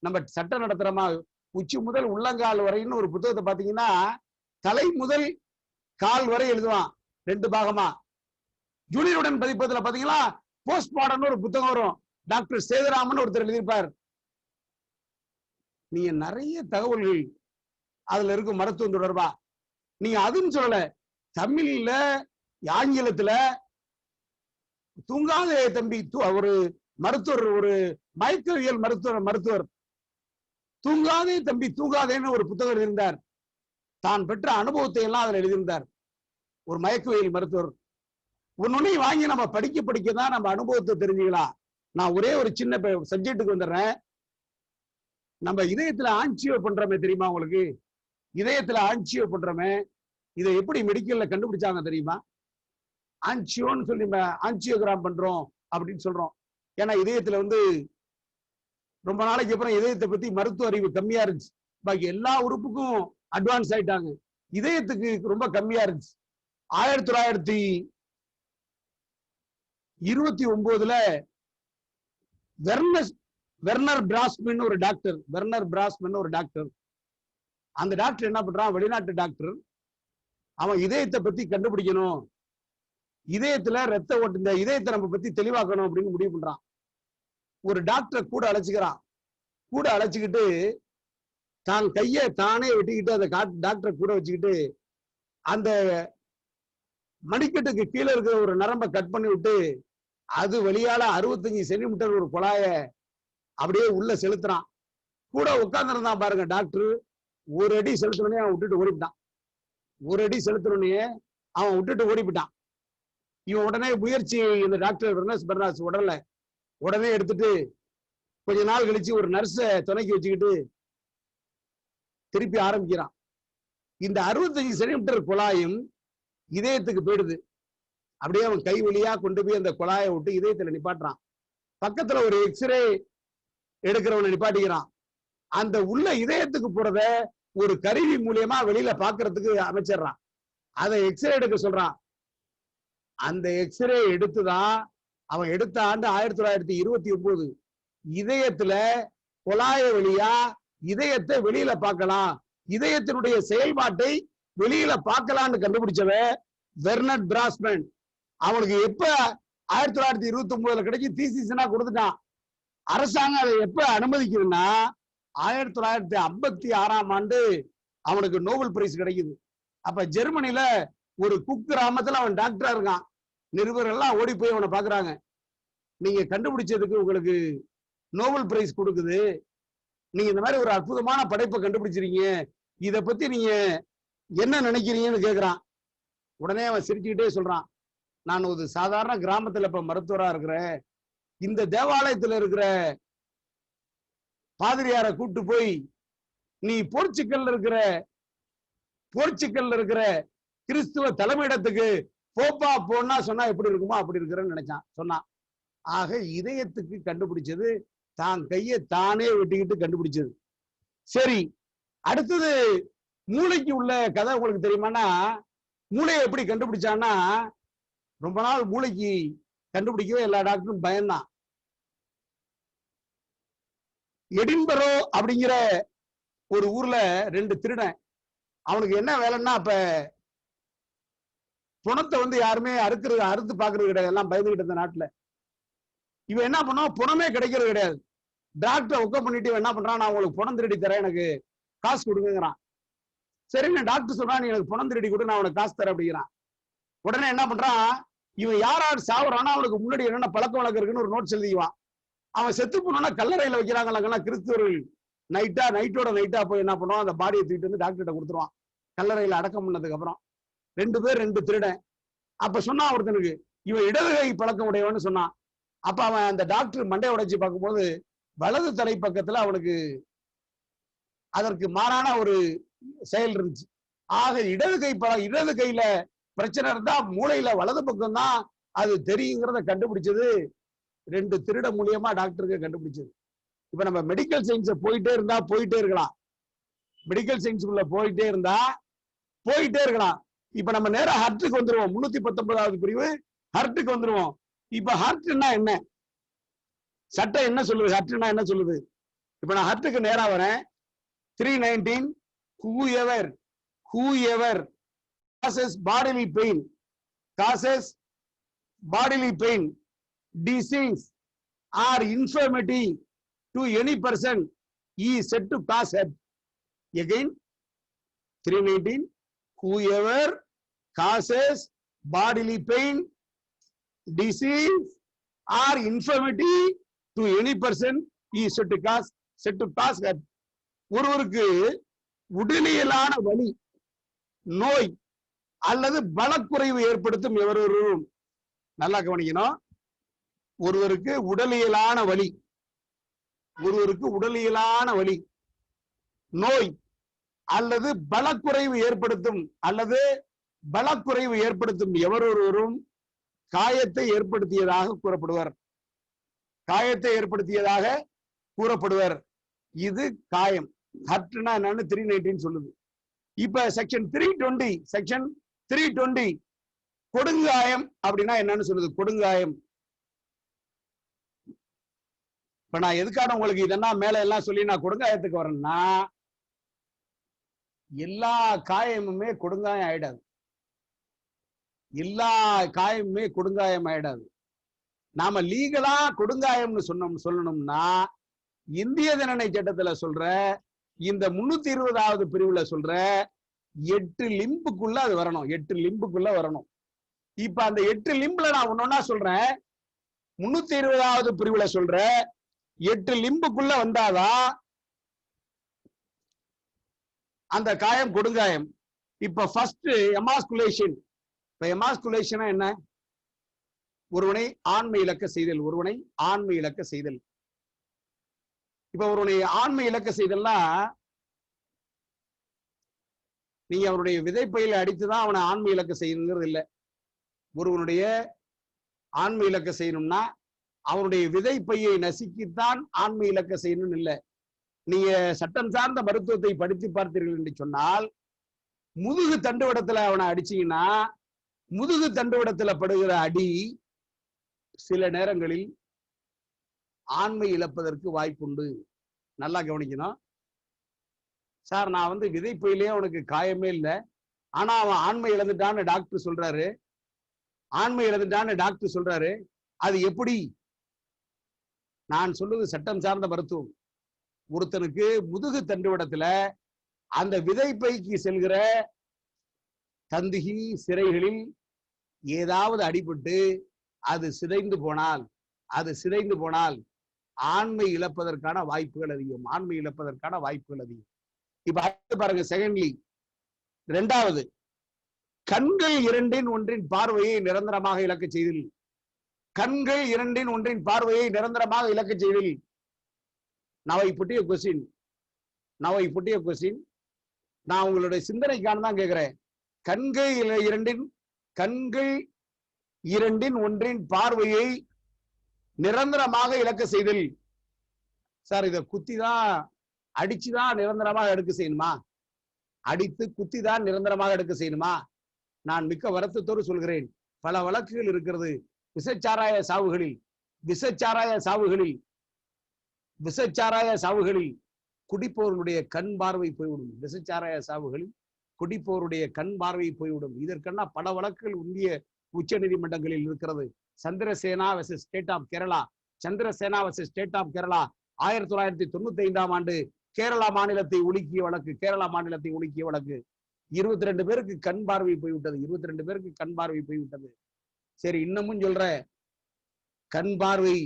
நம்ம சட்டம் நடத்துறோமா? உச்சி முதல் உள்ளங்கால் வரைன்னு ஒரு புத்தகத்தை பாத்தீங்கன்னா தலை முதல் கால் வரை எழுதுவான் 2 பாகமா. ஜூனியருடன் பதிப்பதுல பாத்தீங்கன்னா போஸ்ட் மாடர்ன் ஒரு புத்தகம் வரும். டாக்டர் சேதுராமன் ஒருத்தர் எழுதியிருப்பார். நீங்க நிறைய தகவல்கள் அதுல இருக்கும் மருத்துவம் தொடர்பா. நீங்க அதுன்னு சொல்லல, தமிழ்ல ஆங்கிலத்துல தூங்காதே தம்பி ஒரு மருத்துவர், ஒரு மயக்கவியல் மருத்துவர் தூங்காதே தம்பி தூங்காதேன்னு ஒரு புத்தகம் எழுதியிருந்தார். தான் பெற்ற அனுபவத்தை எல்லாம் அதுல எழுதியிருந்தார். ஒரு மயக்கவியல் மருத்துவர். ஒன்னொன்னு வாங்கி நம்ம படிக்க தான் நம்ம அனுபவத்தை தெரிஞ்சுக்கலாம். நான் ஒரே ஒரு சின்ன சப்ஜெக்டுக்கு வந்துடுறேன். நம்ம இதயத்துல ஆஞ்சியோ பண்றோமே தெரியுமா உங்களுக்கு? இதயத்துல ஆஞ்சியோ பண்றோமே, இதை எப்படி மெடிக்கல்ல கண்டுபிடிச்சாங்க தெரியுமா? ஆஞ்சியோன்னு சொல்லி ஆஞ்சியோகிராம் பண்றோம் அப்படின்னு சொல்றோம். ஏன்னா இதயத்துல ரொம்ப நாளைக்கு அப்புறம் இதயத்தை பத்தி மருத்துவ அறிவு கம்மியா இருந்துச்சு. பாக்கி எல்லா உறுப்புக்கும் அட்வான்ஸ் ஆயிட்டாங்க, இதயத்துக்கு ரொம்ப கம்மியா இருந்துச்சு. 1929 வெர்னர் பிராஸ்மன் ஒரு டாக்டர், அந்த டாக்டர் என்ன பண்றான்? வெளிநாட்டு டாக்டர். அவன் இதயத்தை பத்தி கண்டுபிடிக்கணும், இதயத்துல ரத்த ஓட்டு, இந்த இதயத்தை நம்ம பத்தி தெளிவாக்கணும் அப்படின்னு முடிவு பண்றான். ஒரு டாக்டரை கூட அழைச்சிக்கிறான். கூட அழைச்சிக்கிட்டு தான் கையை தானே வெட்டிக்கிட்டு அந்த டாக்டரை கூட வச்சுக்கிட்டு அந்த மணிக்கட்டுக்கு கீழே இருக்கிற ஒரு நரம்பை கட் பண்ணி விட்டு அது வழியால 65 சென்டிமீட்டர் ஒரு குழாய அப்படியே உள்ள செலுத்துறான். கூட உட்கார்ந்துருந்தான் பாருங்க டாக்டர். ஒரு அடி செலுத்தணுன்னே அவன் விட்டுட்டு ஓடிவிட்டான். ஒரு அடி செலுத்தணுன்னே அவன் விட்டுட்டு ஓடிவிட்டான். இவன் உடனே முயற்சி இந்த டாக்டர் பெர்னாஸ் பெர்னாஸ் உடனே எடுத்துட்டு கொஞ்ச நாள் கழிச்சு ஒரு நர்ஸை துணைக்கி வச்சுக்கிட்டு திருப்பி ஆரம்பிக்கிறான். இந்த 65 சென்டிமீட்டர் குழாயும் இதயத்துக்கு போயிடுது. அப்படியே அவன் கை வழியா கொண்டு போய் அந்த குழாயை விட்டு இதயத்துல நிப்பாட்டுறான். பக்கத்துல ஒரு எக்ஸ்ரே எடுக்கிறவனை நிப்பாட்டிக்கிறான். அந்த உள்ள இதயத்துக்கு போறத ஒரு கருவி மூலியமா வெளியில பாக்குறதுக்கு அமைச்சிடறான். அதை எக்ஸ்ரே எடுக்க சொல்றான். அந்த எக்ஸ்ரே எடுத்துதான் அவன் எடுத்த ஆண்டு 1929. இதயத்துல குழாய வழியா இதயத்தை வெளியில பார்க்கலாம், இதயத்தினுடைய செயல்பாட்டை வெளியில பார்க்கலான்னு கண்டுபிடிச்சவன் வெர்னட் பிராஸ்மேன். அவனுக்கு எப்ப 1929 கிடைச்சி தீசிஸ்னா கொடுத்துட்டான். அரசாங்கம் அதை எப்ப அனுமதிக்குதுன்னா 1956 அவனுக்கு நோபல் பிரைஸ் கிடைக்குது. அப்ப ஜெர்மனில ஒரு குக் கிராமத்துல அவன் டாக்டரா இருக்கான். நிருபர்கள் எல்லாம் ஓடி போய் அவனை பாக்குறாங்க. நீங்க கண்டுபிடிச்சதுக்கு உங்களுக்கு நோபல் பிரைஸ் கொடுக்குது, நீங்க இந்த மாதிரி ஒரு அற்புதமான படைப்பை கண்டுபிடிச்சிருக்கீங்க, இத பத்தி நீங்க என்ன நினைக்கிறீங்கன்னு கேக்குறான். உடனே அவன் சிரிச்சுக்கிட்டே சொல்றான், நான் ஒரு சாதாரண கிராமத்துல இப்ப மருத்துவரா இருக்கிறேன். இந்த தேவாலயத்துல இருக்கிற பாதிரியாரை கூட்டு போய் நீ போர்ச்சுக்கல்ல இருக்கிற கிறிஸ்துவ தலைமையிடத்துக்கு போப்பா போனா சொன்னா எப்படி இருக்குமோ அப்படி இருக்கிறேன்னு நினைச்சான் சொன்னான். ஆக இதயத்துக்கு கண்டுபிடிச்சது தான் கையை தானே வெட்டிக்கிட்டு கண்டுபிடிச்சது. சரி, அடுத்தது மூளைக்கு உள்ள கதை உங்களுக்கு தெரியுமானா, மூளையை எப்படி கண்டுபிடிச்சான்னா, ரொம்ப நாள் மூளைக்கு கண்டுபிடிக்கவே எல்லா டாக்டரும் பயந்தான். எடின்பரோ அப்படிங்கிற ஒரு ஊர்ல 2 திருடன். அவனுக்கு என்ன வேலைன்னா, அப்ப புணத்தை யாருமே அறுத்து பாக்குறது கிடையாது, எல்லாம் பயந்துகிட்டு இருந்த நாட்டுல. இவன் என்ன பண்ணுவான், புணமே கிடைக்கிறது கிடையாது. டாக்டரை ஒக்க பண்ணிட்டு இவன் என்ன பண்றான், நான் உங்களுக்கு புணம் திருடி தரேன், எனக்கு காசு கொடுங்கிறான். சரிங்க, டாக்டர் சொல்றான், நீ எனக்கு புணம் திருடி கொடு, நான் உனக்கு காசு தரேன் அப்படிங்கிறான். உடனே என்ன பண்றான், இவன் யார் சாவுறானா அவனுக்கு முன்னாடி என்னென்ன பழக்க வழக்கம் இருக்குன்னு ஒரு நோட்ஸ் எழுதிக்குவான். அவன் செத்து போனோம்னா கல்லறையில வைக்கிறாங்களா கிறிஸ்துவர்கள், நைட்டோட நைட்டா போய் என்ன பண்ணுவான், அந்த பாடியை தூக்கிட்டு வந்து டாக்டர்கிட்ட கொடுத்துருவான். கல்லறையில அடக்கம் பண்ணதுக்கு அப்புறம் 2 பேர் 2 திருடன். அப்ப சொன்னான் ஒருத்தனுக்கு, இவன் இடதுகை பழக்கம் உடையவன்னு சொன்னான். அப்ப அவன் அந்த டாக்டர் மண்டையை உடைச்சு பார்க்கும்போது வலது தலை பக்கத்துல அவனுக்கு அதற்கு மாறான ஒரு செயல் இருந்துச்சு. ஆக இடது கையில பிரச்சனை இருந்தா மூளையில வலது பக்கம் தான் அது தெரியுங்கிறத கண்டுபிடிச்சது 2 திருட மூலியமா டாக்டருக்கு கண்டுபிடிச்சது. இப்ப நம்ம மெடிக்கல் சயின்ஸை போயிட்டே இருக்கலாம். மெடிக்கல் சயின்ஸுக்குள்ள போயிட்டே இருக்கலாம். இப்ப நம்ம நேரம் ஹார்ட்டுக்கு வந்துருவோம். 319வது பிரிவு ஹார்ட்டுக்கு வந்துருவோம். இப்ப ஹார்ட்னா என்ன, சட்டம் என்ன சொல்லுது, ஹார்ட்னா என்ன சொல்லுது? இப்ப நான் ஹார்ட்டுக்கு நேரா வரேன். 319 whoever causes bodily pain, disease or infirmity to any person is said to cause death. Again 319 whoever causes bodily pain, disease or infirmity to any person is said to cause death. ஒருவருக்கு உடலியலான வலி, நோய் அல்லது பலக்குறைவு ஏற்படுத்தும் எவரொருவரும், நல்லா கவனிக்கணும், ஒருவருக்கு உடலியலான வலி, நோய் அல்லது பலக்குறைவு ஏற்படுத்தும் எவரொருவரும் காயத்தை ஏற்படுத்தியதாக கூறப்படுவர். இது காயம். ஹர்ட்னா என்னன்னு 319 சொல்லுது. இப்ப செக்ஷன் 320 கொடுங்காயம் அப்படின்னா என்னன்னு சொல்லுது. கொடுங்காயம், இப்ப நான் எதுக்காக உங்களுக்கு இதெல்லாம் மேல எல்லாம் சொல்லி நான் கொடுங்காயத்துக்கு வரேன்னா, எல்லா காயமுமே கொடுங்காயம் ஆயிடாது. நாம லீகலா கொடுங்காயம்னு சொல்லணும்னா இந்திய தண்டனை சட்டத்துல சொல்ற இந்த 320வது பிரிவுல சொல்ற 8 லிம்புக்குள்ள அது வரணும். 8 லிம்புக்குள்ள வரணும். இப்ப அந்த 8 லிம்புல நான் ஒன்னொன்னா சொல்றேன். 320வது பிரிவுல சொல்ற 8 லிம்புக்குள்ள வந்தாதான் அந்த காயம் கொடுங்காயம். இப்ப ஃபர்ஸ்ட் எமாஸ்குலேஷன். இப்ப எமாஸ்குலேஷனா என்ன? ஒருவனை ஆண்மை இழக்க செய்தல். ஒருவனை ஆண்மை இழக்க செய்தல். இப்ப ஒருவனை ஆண்மை இழக்க செய்தல்னா நீங்க அவருடைய விதைப்பையில அடித்துதான் அவனை ஆண்மை இழக்க செய்யணுங்கிறது இல்லை. ஒருவனுடைய ஆண்மை இழக்க செய்யணும்னா அவனுடைய விதைப்பையை நசுக்கித்தான் ஆண்மை இழக்க செய்யணும்னு இல்லை. நீங்க சட்டம் சார்ந்த மருத்துவத்தை படித்து பார்த்தீர்கள் என்று சொன்னால், முதுகு தண்டுவடத்துல அவனை அடிச்சீங்கன்னா முதுகு தண்டுவடத்துல படுகிற அடி சில நேரங்களில் ஆண்மை இழப்பதற்கு வாய்ப்புண்டு. நல்லா கவனிக்கணும். சார், நான் விதைப்பையிலேயே அவனுக்கு காயமே இல்லை, ஆனா அவன் ஆண்மை இழந்துட்டான்னு டாக்டர் சொல்றாரு. ஆண்மை இழந்துட்டான்னு டாக்டர் சொல்றாரு. அது எப்படி? நான் சொல்லுவது சட்டம் சார்ந்த மருத்துவம். ஒருத்தனுக்கு முதுகு தண்டுவடத்துல அந்த விதைப்பைக்கு செல்கிற தந்துகி சிரைகளில் ஏதாவது அடிபட்டு அது சிதைந்து போனால் ஆண்மை இழப்பதற்கான வாய்ப்புகள் அதிகம். ஆண்மை இழப்பதற்கான வாய்ப்புகள் அதிகம். இப்ப அடுத்து பாருங்க. செகண்ட்லி, இரண்டாவது, கண்கள் இரண்டின் ஒன்றின் பார்வையை நிரந்தரமாக இழக்க செய்தல். கண்கள் இரண்டின் ஒன்றின் பார்வையை நிரந்தரமாக இழக்க செய்தல். Now I put you a question. நான் உங்களுடைய சிந்தனைக்கான தான் கேட்கிறேன். கண்கள் இரண்டின் ஒன்றின் பார்வையை நிரந்தரமாக இழக்க செய்தல். சார், இதை குத்திதான் அடிச்சுதான் நிரந்தரமாக எடுக்க செய்யணுமா? அடித்து குத்திதான் நிரந்தரமாக எடுக்க செய்யணுமா? நான் மிக்க வருத்தத்தோடு சொல்கிறேன், பல வழக்குகள் இருக்கிறது. விஷச்சாராய சாவுகளில் குடிப்போருடைய கண் பார்வை போய்விடும். விஷச்சாராய சாவுகளில் குடிப்போருடைய கண் பார்வை போய்விடும். இதற்கெல்லாம் பல வழக்குகள் இந்திய உச்ச நீதிமன்றங்களில் இருக்கிறது. Chandrasena versus state of Kerala. 1995 ஆண்டு கேரளா மாநிலத்தை ஒடுக்கிய வழக்கு. 22 பேருக்கு கண் பார்வை போய்விட்டது. சரி, இன்னமும் சொல்ற, கண் பார்வை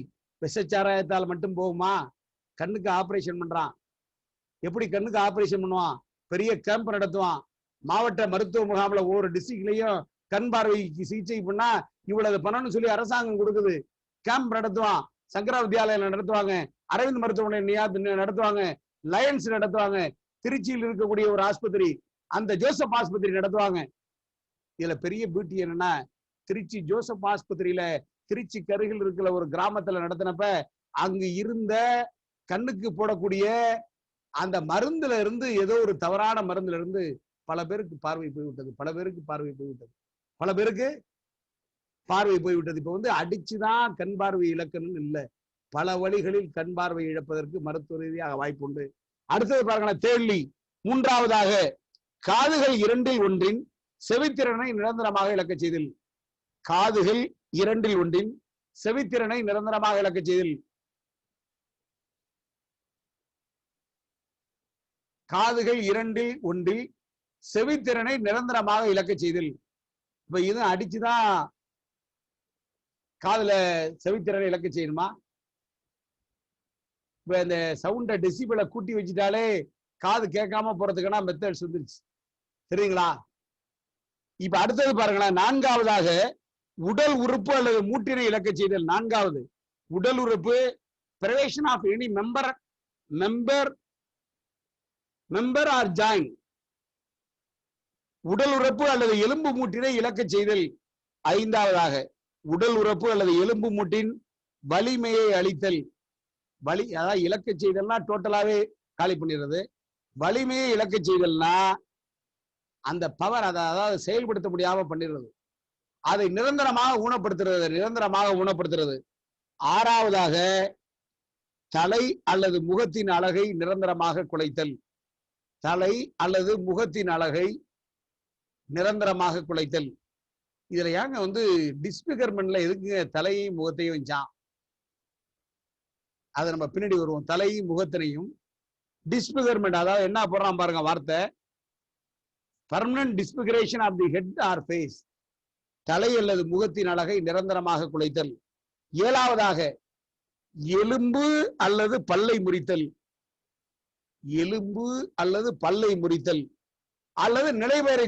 விஷச்சாராயத்தால் மட்டும் போகுமா? கண்ணுக்கு ஆபரேஷன் பண்றான். எப்படி கண்ணுக்கு ஆபரேஷன் பண்ணுவான்? பெரிய கேம்ப் நடத்துவான். மாவட்ட மருத்துவ முகாம்ல ஒவ்வொரு டிஸ்ட்ரிக்ட்லயும் கண் பார்வைக்கு சிகிச்சை பண்ணா இவ்வளவு பணம்னு சொல்லி அரசாங்கம் கொடுக்குது. கேம்ப் நடத்துவான். சங்கரா வித்யாலயம் நடத்துவாங்க, அரவிந்த் மருத்துவமனை நடத்துவாங்க, லயன்ஸ் நடத்துவாங்க, திருச்சியில் இருக்கக்கூடிய ஒரு ஆஸ்பத்திரி, அந்த ஜோசப் ஆஸ்பத்திரி நடத்துவாங்க. இதுல பெரிய பியூட்டி என்னன்னா, திருச்சி ஜோசப் ஆஸ்பத்திரியில திருச்சிக்கு அருகில் இருக்கிற ஒரு கிராமத்துல நடத்தினப்ப அங்கு இருந்த கண்ணுக்கு போடக்கூடிய அந்த மருந்துல இருந்து, ஏதோ ஒரு தவறான மருந்துல இருந்து பல பேருக்கு பார்வை போய்விட்டது. இப்ப அடிச்சுதான் கண் பார்வை இழக்கணும்னு இல்லை, பல வழிகளில் கண் பார்வை இழப்பதற்கு மருத்துவ ரீதியாக வாய்ப்பு உண்டு. அடுத்தது பாருங்களேன், தேர்லி. மூன்றாவதாக, காதுகள் இரண்டில் ஒன்றின் செவித்திறனை நிரந்தரமாக இழக்க செய்தல். காதுகள் இரண்டில் ஒன்றின் செவித்திறனை நிரந்தரமாக இழக்க செய்தல். காதுகள் இரண்டில் ஒன்றில் செவித்திறனை நிரந்தரமாக இழக்க செய்தல். இப்ப இது அடிச்சுதான் காதுல செவித்திறனை இழக்க செய்யணுமா? இப்ப இந்த சவுண்ட டெசிபிளை கூட்டி வச்சுட்டாலே காது கேட்காம போறதுக்கான மெத்தட்ஸ் வந்துருச்சு, தெரியுங்களா? இப்ப அடுத்தது பாருங்களேன், நான்காவதாக, உடல் உறுப்பு அல்லது மூட்டினை இழக்க செய்தல். நான்காவது, உடல் உறுப்பு, privation of any member or joint. உடல் உறுப்பு அல்லது எலும்பு மூட்டினை இழக்க செய்தல். ஐந்தாவதாக, உடல் உறுப்பு அல்லது எலும்பு மூட்டின் வலிமையை அளித்தல். அதாவது இழக்க செய்தல்னா டோட்டலாவே காலி பண்ணிடுறது. வலிமையை இழக்க செய்தல்னா அந்த பவர், அதாவது செயல்படுத்த முடியாம பண்ணிடுறது. அதை நிரந்தரமாக ஊனப்படுத்துறது. ஆறாவதாக, தலை அல்லது முகத்தின் அழகை நிரந்தரமாக குலைத்தல். இதுல ஏங்க டிஸ்பிகர்மெண்ட்ல எதுக்குங்க தலையையும் முகத்தையும் வச்சான்? அதை நம்ம பின்னாடி வருவோம். தலையும் முகத்தினையும் டிஸ்பிகர்மெண்ட், அதாவது என்ன போடுறான் பாருங்க வார்த்தை, permanent disfiguration of the head or face, தலை அல்லது முகத்தின் அழகை நிரந்தரமாக குலைத்தல். 7வதாக எலும்பு அல்லது பல்லை முறித்தல், எலும்பு அல்லது பல்லை முறித்தல் அல்லது நிலைபெயரை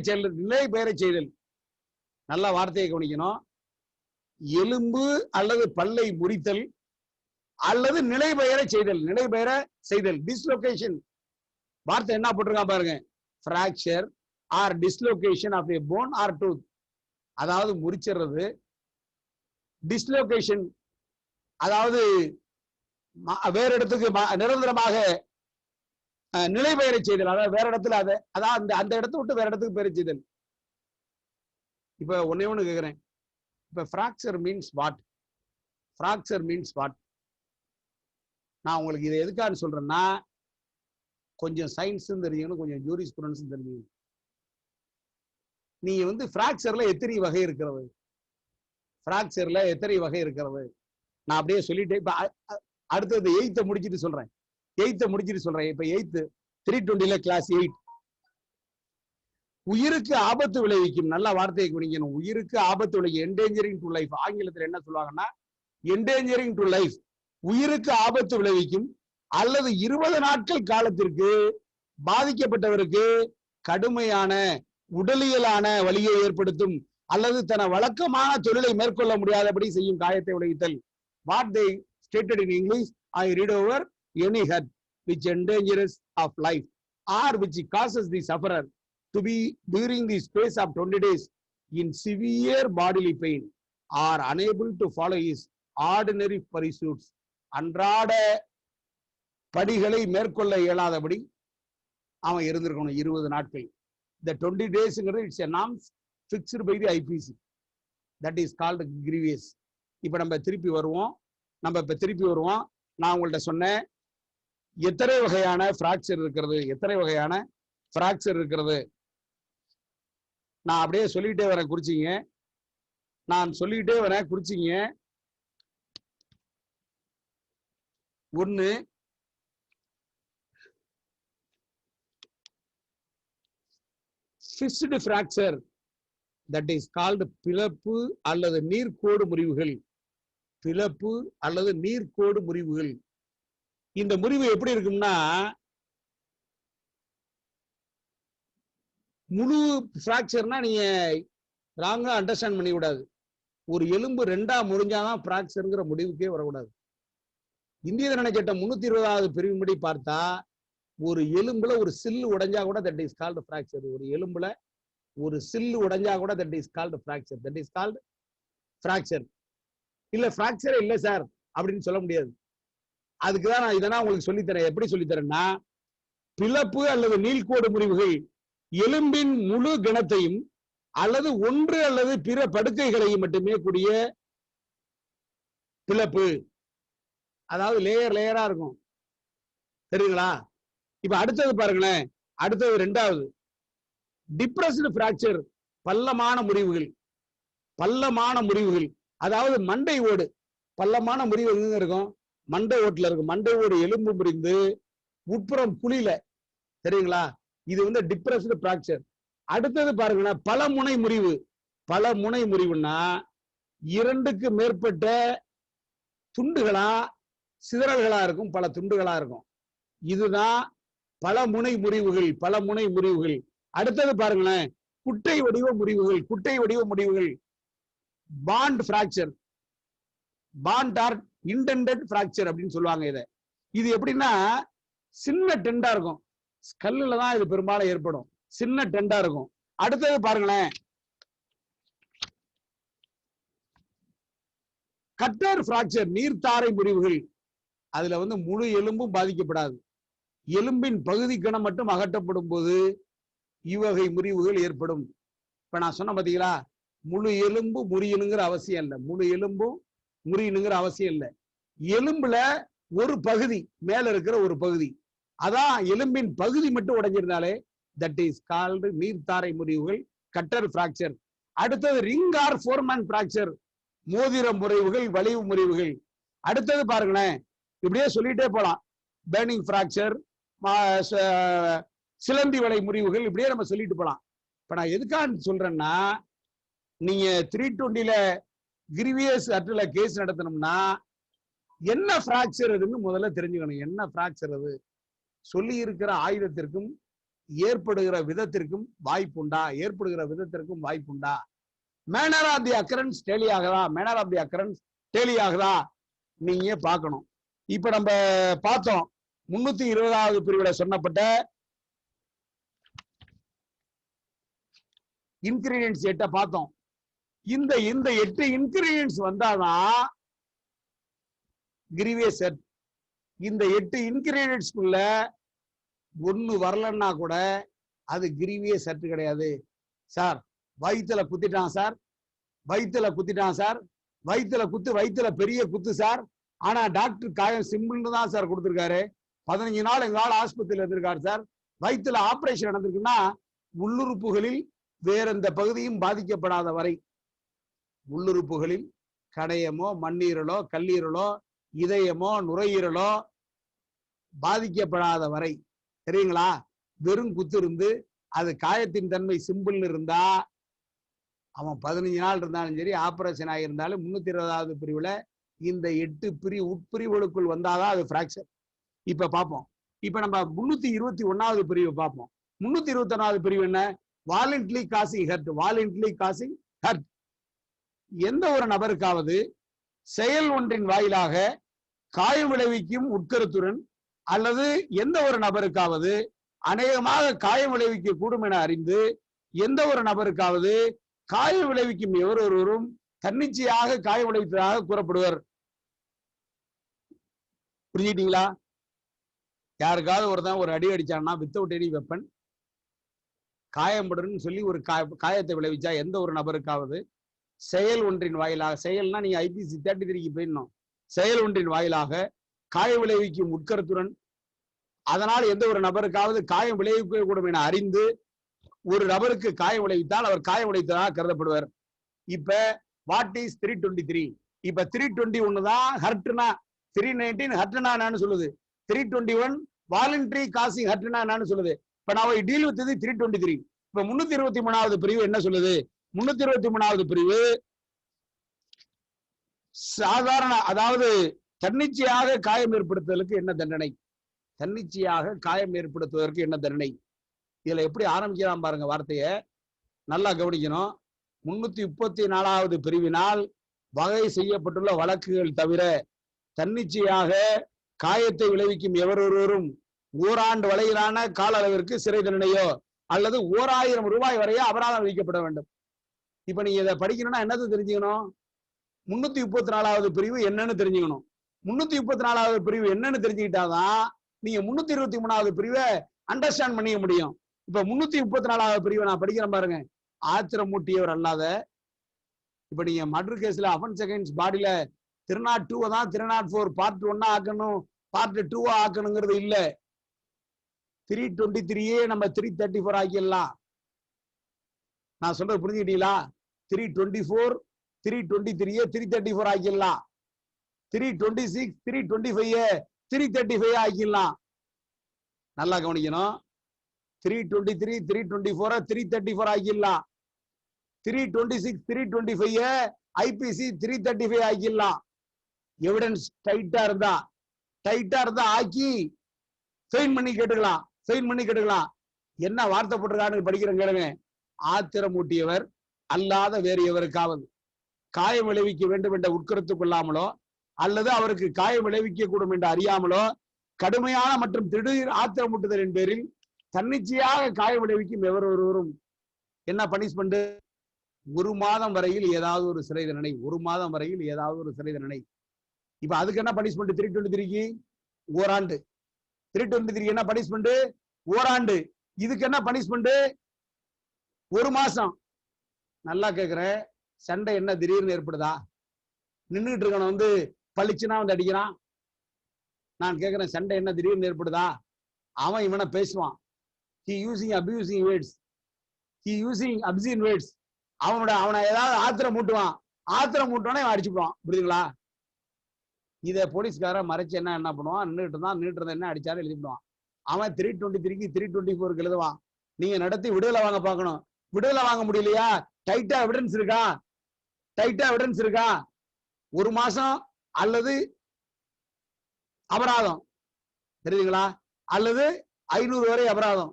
செய்தல். நல்ல வார்த்தையை கவனிக்கணும். எலும்பு அல்லது பல்லை முறித்தல் அல்லது நிலைபெயரை செய்தல். டிஸ்லோகேஷன் வார்த்தை என்ன போட்டிருக்கான் பாருங்க, fracture or dislocation of a bone or tooth, அதாவது முறிச்சிடுறது. டிஸ்லோகேஷன் அதாவது வேற இடத்துக்கு நிரந்தரமாக நிலைபெயரை செய்தல், அதாவது வேற இடத்துல அதாவது அந்த இடத்தை விட்டு வேற இடத்துக்கு பெயரை செய்தல். இப்ப ஒண்ணு கேக்குறேன், இப்ப fracture means what? Fracture means what? நான் உங்களுக்கு இதை எதுக்காக சொல்றேன்னா, கொஞ்சம் சயின்ஸும் தெரிஞ்சுக்கணும், கொஞ்சம் ஜூரிஸ்ப்ருடன்ஸும் தெரிஞ்சுக்கணும். நீங்க பிராக்சர்ல எத்தனை வகை இருக்கிறது, பிராக்சர்ல எத்தனை வகை இருக்கிறது நான் அப்படியே சொல்லிட்டேன். இப்ப அடுத்தது 8th முடிச்சிட்டு சொல்றேன். இப்ப 8th 320ல கிளாஸ் 8 உயிருக்கு ஆபத்து விளைவிக்கும். நல்ல வார்த்தையை குறிக்கணும். உயிருக்கு ஆபத்து விளைவிக்கும், என்டேஞ்சரிங் டு லைஃப். ஆங்கிலத்தில் என்ன சொல்லுவாங்கன்னா என்டேஞ்சரிங் டு லைஃப், உயிருக்கு ஆபத்து விளைவிக்கும் அல்லது 20 நாட்கள் காலத்திற்கு பாதிக்கப்பட்டவருக்கு கடுமையான உடலியலான வலியை ஏற்படுத்தும் அல்லது தன வழக்கமான தொழிலை மேற்கொள்ள முடியாதபடி செய்யும் காயத்தை விளைவித்தல். What they stated in English, I read over any hurt which endangers of life or which causes the sufferer to be during the space of 20 days in severe bodily pain or unable to follow his ordinary pursuits. அன்றாட படிகளை மேற்கொள்ள இயலாதபடி அவன் இருந்திருக்கணும் 20 நாட்கள். இந்த 20 daysங்கிறது it's a norm fixed by the IPC, that is called grievous. இப்ப நம்ம திருப்பி வருவோம். நான் உங்கள்ட்ட சொன்னேன் எத்தனை வகையான பிராக்சர் இருக்கிறது, நான் அப்படியே சொல்லிட்டே வரேன், குறிச்சிங்க. 1 fissure fracture, that is called பிளப்பு அல்லது நீர்க்கோடு முறிவுகள். இந்த முறிவு எப்படி இருக்கும்னா, முழு பிராக்சர்னா நீங்க ராங்கா அண்டர்ஸ்டாண்ட் பண்ணி விடாது. ஒரு எலும்பு 2ஆ முறிஞ்சாதான் பிராக்சர்ங்கிற முடிவுக்கே வரக்கூடாது. இந்திய தண்டனை சட்டம் 320வது பிரிவின்படி பார்த்தா ஒரு எலும்புல ஒரு சில்லு உடைஞ்சா கூட தட் இஸ் கால்டு பிராக்சர். ஒரு எலும்புல ஒரு சில்லு உடைஞ்சா கூட தட் இஸ் கால்டு பிராக்சர். இல்ல பிராக்சரே இல்ல சார் அப்படின்னு சொல்ல முடியாது. அதுக்குதான் நான் இதெல்லாம் உங்களுக்கு சொல்லித்தரேன். எப்படி சொல்லித்தரேன்னா, பிளப்பு அல்லது நீள்கோடு முறிவுகள் எலும்பின் முழு கணத்தையும் அல்லது ஒன்று அல்லது பிற படுக்கைகளையும் மட்டுமே கூடிய பிளப்பு, அதாவது லேயரா இருக்கும். தெரியுங்களா? இப்ப அடுத்தது பாருங்களேன். அடுத்தது 2வது டிப்ரஸ்டு பிராக்சர், பள்ளமான முறிவுகள். அதாவது மண்டை ஓடு, பள்ளமான முறிவு எங்க இருக்கும்? மண்டை ஓட்டுல இருக்கும். மண்டை ஓடு எலும்பு முறிந்து உட்புறம் குழியில. தெரியுங்களா? இது டிப்ரஸ்டு பிராக்சர். அடுத்தது பாருங்கன்னா பலமுனை முறிவுன்னா 2க்கு மேற்பட்ட துண்டுகளா சிதறல்களா இருக்கும், பல துண்டுகளா இருக்கும். இதுதான் பலமுனை முறிவுகள். அடுத்தது பாருங்களேன் குட்டை வடிவ முடிவுகள். Bond fracture, bond or intended fracture அப்படின்னு சொல்லுவாங்க. இது எப்படின்னா சின்ன டெண்டா இருக்கும். ஸ்கல்லுல தான் இது பெரும்பாலும் ஏற்படும். சின்ன டெண்டா இருக்கும். அடுத்தது பாருங்களேன் கட்டர் பிராக்சர், நீர்த்தாரை முறிவுகள். அதுல முழு எலும்பும் பாதிக்கப்படாது. எலும்பின் பகுதி கணம் மட்டும் அகற்றப்படும் போது இவ்வகை முறிவுகள் ஏற்படும். இப்ப நான் சொன்ன பாத்தீங்களா, முழு எலும்பு முறியணுங்கிற அவசியம் இல்லை. எலும்புல ஒரு பகுதி, மேல இருக்கிற ஒரு பகுதி, அதான் எலும்பின் பகுதி மட்டும் உடைஞ்சிருந்தாலே தட் இஸ் கால்டு நீர்த்தாரை முறிவுகள், கட்டர் பிராக்சர். அடுத்தது ரிங் ஆர் ஃபோர்மேன் பிராக்சர், மோதிர முறிவுகள், வளைவு முறிவுகள். அடுத்தது பாருங்களேன் இப்படியே சொல்லிட்டே போலாம். பேர்னிங் பிராக்சர், சிலந்தி வலை முறிவுகள், இப்படியே நம்ம சொல்லிட்டு போலாம். இப்ப நான் எதுக்காக சொல்றேன்னா, நீங்க 320ல கிரிவியஸ் அட்ல கேஸ் நடத்தணும்னா என்ன பிராக்சர் அதுன்னு முதல்ல தெரிஞ்சுக்கணும். என்ன பிராக்சர் அது, சொல்லி இருக்கிற ஆயுதத்திற்கும் ஏற்படுகிற விதத்திற்கும் வாய்ப்புண்டா, ஏற்படுகிற விதத்திற்கும் வாய்ப்புண்டா, manner of the occurrence tally ஆகுதா, manner of the occurrence tally ஆகுதா, நீங்க பார்க்கணும். இப்ப நம்ம பார்த்தோம் 320வது பிரிவுல சொன்னப்பட்ட இன்கிரீடியன்ஸ் 8 பார்த்தோம். இந்த 8 இன்கிரீடியன்ஸ் வந்தாதான் கிரிவியஸ் செட். இந்த 8 இன்கிரீடியன்ஸ்க்குள்ள ஒண்ணு வரலன்னா கூட அது கிரிவியஸ் செட் கிடையாது. சார் வயிற்றுல குத்திட்டான் சார், வயிற்றுல குத்திட்டான் சார், வயிற்றுல குத்து, வயிற்றுல பெரிய குத்து சார், ஆனா டாக்டர் காயம் சிம்பிள்னு தான் சார் கொடுத்துருக்காரு, 15 நாள் எங்கால ஆஸ்பத்திரியில் இருந்திருக்காரு சார், வயிற்றுல ஆபரேஷன் நடந்திருக்குன்னா உள்ளுறுப்புகளில் வேற எந்த பகுதியும் பாதிக்கப்படாத வரை, உள்ளுறுப்புகளில் கணையமோ மண்ணீரலோ கல்லீரலோ இதயமோ நுரையீரலோ பாதிக்கப்படாத வரை, தெரியுங்களா, வெறும் குத்து இருந்து அது காயத்தின் தன்மை சிம்பிள்னு இருந்தா அவன் 15 நாள் இருந்தாலும் சரி, ஆபரேஷன் ஆகியிருந்தாலும் 320வது பிரிவுல இந்த 8 உட்பிரிவுகளுக்குள் வந்தாதான் அது பிராக்சர். இப்ப பார்ப்போம். இப்ப நம்ம 321வது பிரிவு பார்ப்போம். 321வது பிரிவு என்ன? Voluntary causing hurt. Voluntary causing hurt. எந்த ஒரு நபருக்காவது செயல் ஒன்றின் வாயிலாக காயம் விளைவிக்கும் உட்கருத்துடன் அல்லது எந்த ஒரு நபருக்காவது அநேகமாக காயம் விளைவிக்க கூடும் என அறிந்து எந்த ஒரு நபருக்காவது காயம் விளைவிக்கும் எவரொருவரும் தன்னிச்சையாக காயம் விளைவித்ததாக கூறப்படுவர். புரிஞ்சுக்கிட்டீங்களா? யாருக்காவது ஒருத்தன் ஒரு அடி அடிச்சான்னா வித்தவுட் எனி வெப்பன் காயம்படுன்னு சொல்லி ஒரு காயத்தை விளைவிச்சா எந்த ஒரு நபருக்காவது செயல் ஒன்றின் வாயிலாக, செயல்னா நீங்க IPC 33க்கு போயிடணும், செயல் ஒன்றின் வாயிலாக காய விளைவிக்கும் உட்கருத்துடன் அதனால் எந்த ஒரு நபருக்காவது காயம் விளைவிக்க கூடும் என அறிந்து ஒரு நபருக்கு காயம் விளைவித்தால் அவர் காயம் விளைவித்ததாக கருதப்படுவார். இப்ப வாட் இஸ் 323? இப்ப 321 தான் ஹர்ட்னா, 319 ஹர்ட்னா என்னன்னு சொல்லுது, 321 வாலண்டரி காசிங் ஹர்ட்னா என்னன்னு சொல்லுது. இப்ப நான் டீல் வித் 323. இப்ப 323வது பிரிவு என்ன சொல்லுது? 323வது பிரிவு சாதாரண, அதாவது தன்னிச்சையாக காயம் ஏற்படுத்துவதற்கு என்ன தண்டனை, தன்னிச்சையாக காயம் ஏற்படுத்துவதற்கு என்ன தண்டனை. இதுல எப்படி ஆரம்பிக்கலாம் பாருங்க, வார்த்தைய நல்லா கவனிக்கணும். 334வது பிரிவினால் வகை செய்யப்பட்டுள்ள வழக்குகள் தவிர தன்னிச்சையாக காயத்தை விளைவிக்கும் எவரொருவரும் ஓராண்டு வரையிலான கால அளவிற்கு சிறை தண்டனையோ அல்லது 1000 ரூபாய் வரையோ அபராதம் விதிக்கப்பட வேண்டும். இப்ப நீங்க இதை படிக்கணும்னா என்னது தெரிஞ்சுக்கணும்? 334வது பிரிவு என்னன்னு தெரிஞ்சுக்கணும். 334வது பிரிவு என்னன்னு தெரிஞ்சுக்கிட்டாதான் நீங்க 323வது பிரிவை அண்டர்ஸ்டாண்ட் பண்ணிக்க முடியும். இப்ப 334வது பிரிவை நான் படிக்கிறேன் பாருங்க. ஆத்திரமூட்டியவர் அல்லாத, இப்ப நீங்க மர்டர் கேஸ்ல அஃபென்ஸ் அகைன்ஸ்ட் பாடியில 302 தான் 304 பார்ட் 1 ஆக்கணும், பார்ட் 2 ஆக்கணுங்கிறது இல்ல. 323 நம்ம 334 ஆக்கிடலாம். நான் சொல்றது புரிஞ்சுக்கிட்டீங்களா? 324 323 334 ஆக்கிடலாம். 326 325 335 ஆக்கிடலாம். நல்லா கவனிக்கணும். 323 324 334 ஆக்கிடலாம். 326 325 IPC 335 ஆக்கிடலாம். எவிடன்ஸ் டைட்டா இருந்தா ஆக்கி சைன் பண்ணி கேட்டுக்கலாம், சைன் பண்ணி கேட்டுக்கலாம். என்ன வார்த்தை போட்டிருக்கான்னு படிக்கிறேன் கேளுங்க. ஆத்திரமூட்டியவர் அல்லாத வேறு எவருக்காவது காயம் விளைவிக்க வேண்டும் என்ற உட்கருத்துக் கொள்ளாமலோ அல்லது அவருக்கு காயம் விளைவிக்க கூடும் என்று அறியாமலோ கடுமையான மற்றும் திடீர் ஆத்திரமூட்டுதலின் பேரில் தன்னிச்சையாக காயம் விளைவிக்கும் எவரொருவரும் என்ன பனிஷ்மெண்ட்? 1 மாதம் வரையில் ஏதாவது ஒரு சிறை தண்டனை. 1 மாதம் வரையில் ஏதாவது ஒரு சிறை தண்டனை. இப்ப அதுக்கு என்ன பனிஷ்மெண்ட்? 323க்கு ஓராண்டு. 323 என்ன பனிஷ்மெண்ட்? ஓராண்டு. இதுக்கு என்ன பனிஷ்மெண்ட்? 1 மாசம். நல்லா கேக்குறேன், சண்டை என்ன திடீர்னு ஏற்படுதா? நின்றுட்டு இருக்கணும் வந்து பளிச்சுனா வந்து அடிக்கிறான். நான் கேட்கிறேன், சண்டை என்ன திடீர்னு ஏற்படுதா? அவன் இவனை பேசுவான். he using abusing words, he using obscene words. அவனை ஏதாவது ஆத்திரம் மூட்டுவான், ஆத்திரம் மூட்டோன்னே அவன் அடிச்சுப்பான். புரியுதுங்களா? இதை போலீஸ்காரன் மறைச்சு என்ன பண்ணுவான், நின்றுட்டு என்ன அடிச்சாலும் எழுதிடுவான். அவன் 323க்கு 324க்கு எழுதுவான். நீங்க நடத்தி விடுதலை வாங்க பார்க்கணும். விடுதலை வாங்க முடியலையா? டைட்டா எவிடன்ஸ் இருக்கா? 1 மாசம் அல்லது அபராதம், தெரியுதுங்களா? அல்லது 500 வரை அபராதம்.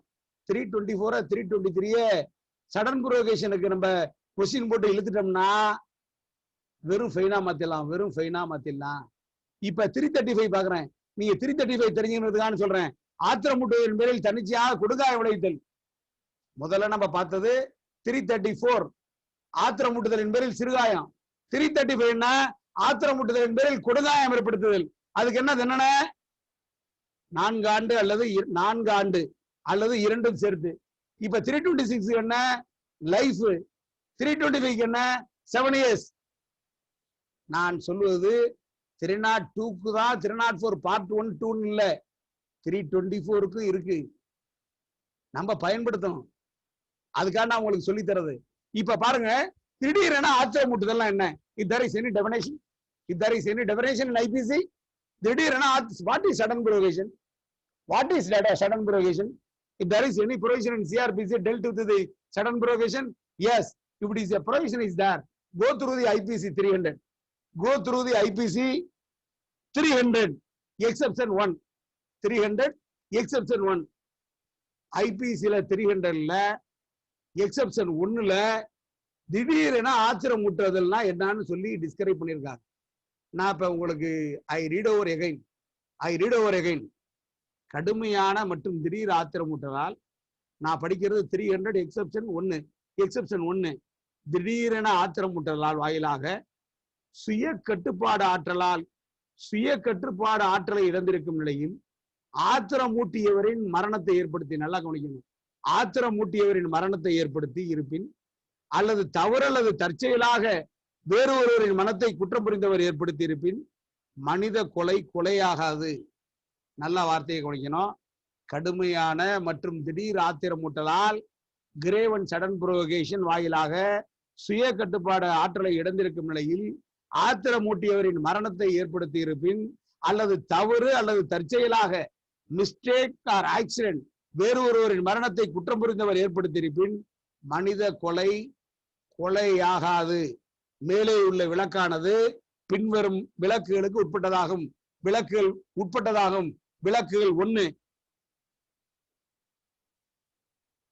324 323 சடன் புரோகேஷனுக்கு நம்ம கொஸ்டின் போட்டு இழுத்துட்டோம்னா வெறும் ஃபைனா மாத்திடலாம். இப்ப 335 பாக்குறேன். நீங்க 335 தெரிஞ்சுக்கிறதுக்கான சொல்றேன். ஆத்திரமூட்டுவதன் பேரில் தன்னிச்சையாக கொடுங்காய விளைவித்தல். முதல்ல நம்ம பார்த்தது 334 ஆத்திரமூட்டுதலின் பேரில் சிறுகாயம். 335 என்ன? ஆத்திரமூட்டுதலின் பேரில் கொடுங்காயம் ஏற்படுத்துதல். அதுக்கு என்ன தண்டனை? 4 ஆண்டு அல்லது 2 சேர்த்து. இப்ப 326 என்ன? லைஃப். 325 என்ன? 7 years. நான் சொல்வது 302க்கு தான் 304 பார்ட் 1, 2 இல்ல, 324க்கு இருக்கு. நம்ம பயன்படுத்தணும். அதுக்காக நான் உங்களுக்கு சொல்லி தரது. இப்ப பாருங்க, திடீரென ஆத்திரமூட்டுதல் என்ன? If there is any definition in IPC, திடீரென what is sudden prorogation? If there is any provision in CRPC dealt with the sudden prorogation, yes. If it is a provision is there, go through the IPC 300. Exception 1. 300 exception 1. IPC 300ல exception 1ல திடீரென ஆத்திரம் ஊட்டுறதுன்னா என்னன்னு சொல்லி describe பண்ணியிருக்காங்க. நான் இப்ப உங்களுக்கு ஐ read over again. கடுமையான மற்றும் திடீர் ஆத்திரம் ஊட்டதால் நான் படிக்கிறது 300 எக்ஸெப்ஷன் 1. திடீரென ஆத்திரம் ஊட்டுதலால் வாயிலாக சுய கட்டுப்பாடு ஆற்றலை இழந்திருக்கும் நிலையில் ஆத்திரமூட்டியவரின் மரணத்தை ஏற்படுத்தி, நல்லா கவனிக்கணும், ஆத்திரமூட்டியவரின் மரணத்தை ஏற்படுத்தி இருப்பின் அல்லது தவறு அல்லது தற்செயலாக வேறு ஒருவரின் மனத்தை குற்றம் புரிந்தவர் ஏற்படுத்தி இருப்பின் மனித கொலையாகாது. நல்ல வார்த்தையை கவனிக்கணும். கடுமையான மற்றும் திடீர் ஆத்திரமூட்டலால் கிரேவன் சடன் புரோகேஷன் வாயிலாக சுய கட்டுப்பாடு ஆற்றலை இழந்திருக்கும் நிலையில் ஆத்திரமூட்டியவரின் மரணத்தை ஏற்படுத்தி இருப்பின் அல்லது தவறு அல்லது தற்செயலாக மிஸ்டேக் ஆர் ஆக்சிடென்ட் வேறு ஒருவரின் மரணத்தை குற்றம் புரிந்தவர் ஏற்படுத்தியிருப்பின் மனித கொலையாகாது. மேலே உள்ள விளக்கானது பின்வரும் விளக்குகளுக்கு உட்பட்டதாகும். விளக்குகள் 1,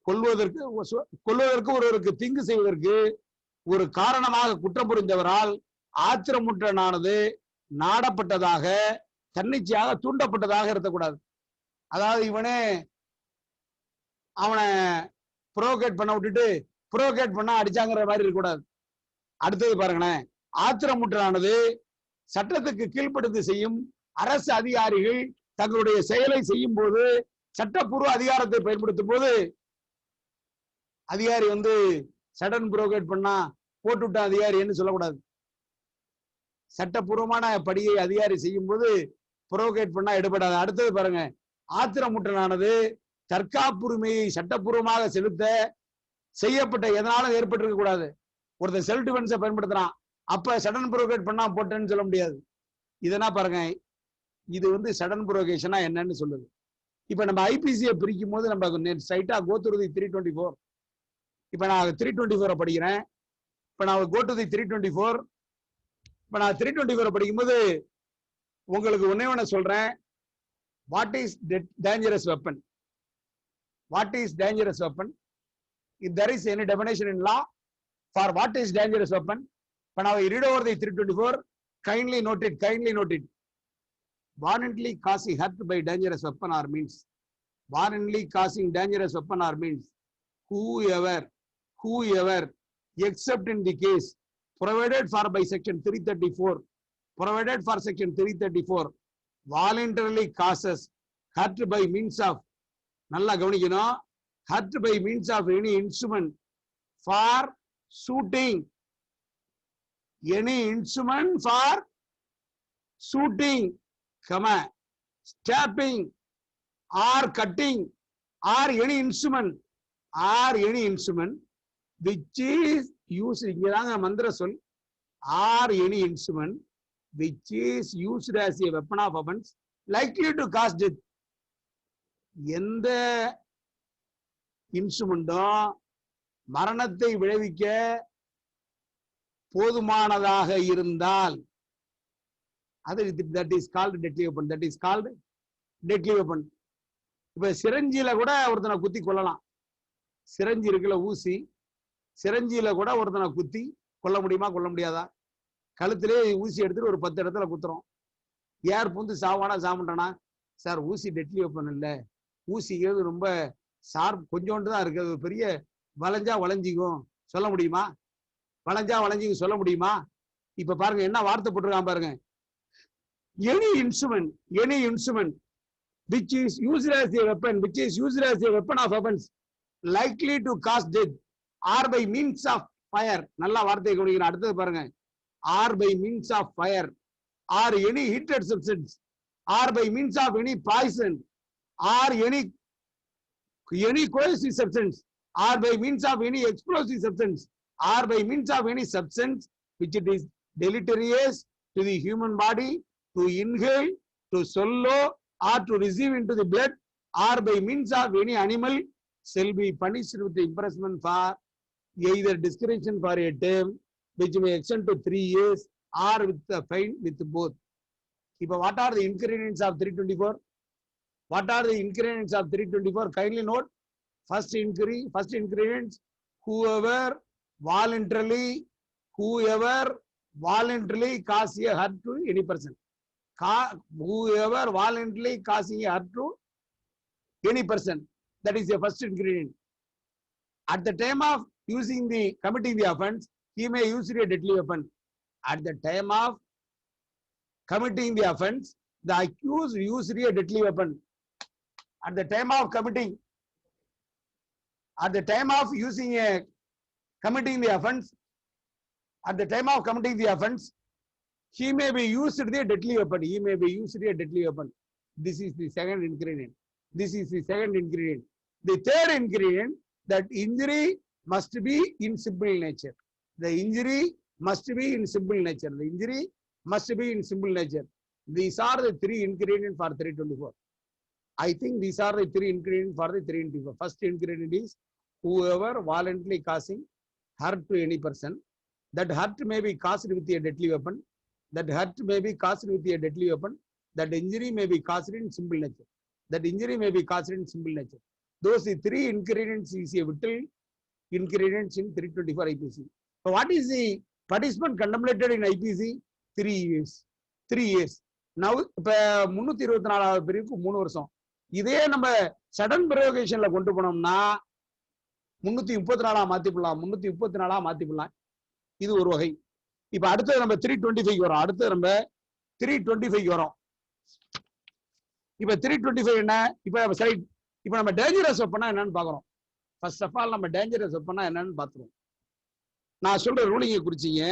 கொல்வதற்கு ஒருவருக்கு தீங்கு செய்வதற்கு ஒரு காரணமாக குற்றம் புரிந்தவரால் ஆத்திரமுற்றனானது நாடப்பட்டதாக, தன்னிச்சையாக தூண்டப்பட்டதாக இருக்கக்கூடாது. அதாவது அவனை புரோகேட் பண்ண விட்டுட்டு புரோகேட் பண்ணா அடிச்சாங்கிற மாதிரி இருக்கக்கூடாது. அடுத்தது பாருங்களேன், ஆத்திரமுற்றனானது சட்டத்துக்கு கீழ்ப்படுத்தி செய்யும் அரசு அதிகாரிகள் தங்களுடைய செயலை செய்யும் போது சட்டப்பூர்வ அதிகாரத்தை பயன்படுத்தும் போது அதிகாரி சடன் புரோகேட் பண்ணா போட்டுவிட்ட அதிகாரின்னு சொல்லக்கூடாது. சட்டப்பூர்வமான படியை அதிகாரி செய்யும் போது புரோகேட் பண்ணா எடுபடாது. அடுத்தது பாருங்க, ஆத்திரமுற்றனானது தற்காப்புரிமையை சட்டப்பூர்வமாக செலுத்த செய்யப்பட்ட எதனாலும் ஏற்பட்டிருக்க கூடாது. ஒருத்தர் செல்ஃப் டிஃபென்ஸை பயன்படுத்துறான், அப்ப சடன் புரோகேட் பண்ணா போட்டேன்னு சொல்ல முடியாது. இதெல்லாம் பாருங்க, இது சடன் புரோகேஷனா என்னன்னு சொல்லுது. இப்ப நம்ம ஐபிசியை பிரிக்கும் போது நம்ம ஸ்ட்ரைட்டா கோ த்ரூ தி 324. இப்ப நான் 324 படிக்கிறேன். இப்ப நான் கோ டு தி 324. இப்ப நான் 324 படிக்கும்போது உங்களுக்கு ஒண்ணே சொல்றேன். What is dangerous weapon? If there is any definition in law for what is dangerous weapon, but now I read over the 324. Kindly note it. Violently causing hurt by dangerous weapon or means. Whoever, except in the case provided for section 334, voluntarily causes hurt by means of, நல்லா கவனிக்கணும், hurt by means of any instrument for shooting, stabbing or cutting or any instrument which is used, இங்கதாங்க மந்திர சொல், or any instrument which is used as a weapon of offense likely to cause death. எந்த இன்ஸ்ட்ருமெண்ட்டும் மரணத்தை விளைவிக்க போதுமானதாக இருந்தால் அது that is called deadly weapon. That is called deadly weapon. இப்ப சிரஞ்சியில கூட ஒருத்தனை குத்தி கொள்ளலாம். சிரஞ்சி இருக்குல்ல, ஊசி, சிரஞ்சியில கூட ஒருத்தனை குத்தி கொல்ல முடியுமா, கொல்ல முடியாதா? கழுத்திலே ஊசி எடுத்துட்டு ஒரு 10 இடத்துல குத்துறோம். யார் புந்து சாவானா சாமுட்டானா? சார் ஊசி டெட்லி வெப்பன் இல்ல, ஊசிங்கிறது ரொம்ப ஷார்ப், கொஞ்சோண்டு தான் இருக்கு, அது பெரிய வளைஞ்சா வளைஞ்சிக்கும் சொல்ல முடியுமா? வளைஞ்சா வளைஞ்சிக்கும் சொல்ல முடியுமா? இப்ப பாருங்க என்ன வார்த்தை போட்டிருக்கான் பாருங்க. any instrument which is used as a weapon, which is used as a weapon of offense likely to cause death or by means of fire. நல்லா வார்த்தையை கவனிக்கணும். அடுத்தது பாருங்க, or by means of fire or any heated substance or by means of any poison or any corrosive substance or by means of any explosive substance or by means of any substance which it is deleterious to the human body to inhale, to swallow or to receive into the blood or by means of any animal shall be punished with the imprisonment for either discretion for a term which may extend to 3 years or with the fine with both. Now, what are the ingredients of 324? What are the ingredients of 324? Kindly note. First ingredients, whoever voluntarily cause a hurt to any person. Whoever voluntarily causing a hurt to any person, that is the first ingredient. At the time of committing the offense, he may use a deadly weapon. At the time of committing the offense, the accused used a deadly weapon. At the time of committing the offense, at the time of committing the offense, he may be used a deadly weapon. He may be used a deadly weapon. This is the second ingredient. The third ingredient, that injury must be in simple nature. The injury must be in simple nature. These are the 3 ingredients for 324. I think these are the 3 ingredients for the 324. First ingredient is whoever voluntarily causing hurt to any person. That hurt may be caused with a deadly weapon. That injury may be caused in simple nature. Those 3 ingredients is a vital ingredients in 324 IPC. So what is the punishment contemplated in IPC? 3 years. Now, இப்ப 324வது பிரிவுக்கு 3 வருஷம். இதே நம்ம sudden பிரயோகேஷன்ல கொண்டு போனோம்னா 334 மாத்திக்கலாம். இது ஒரு வகை. இப்ப அடுத்து நம்ம 325 வரோம். இப்ப 325 என்ன? இப்ப நம்ம டேஞ்சரஸ் வெப்பனா என்னன்னு பாக்குறோம். ஃபர்ஸ்ட் ஆஃப் ஆல் நம்ம டேஞ்சரஸ் வெப்பனா என்னன்னு பாத்துறோம். நான் சொல்ற ரூலிங்கை குறிச்சிங்க.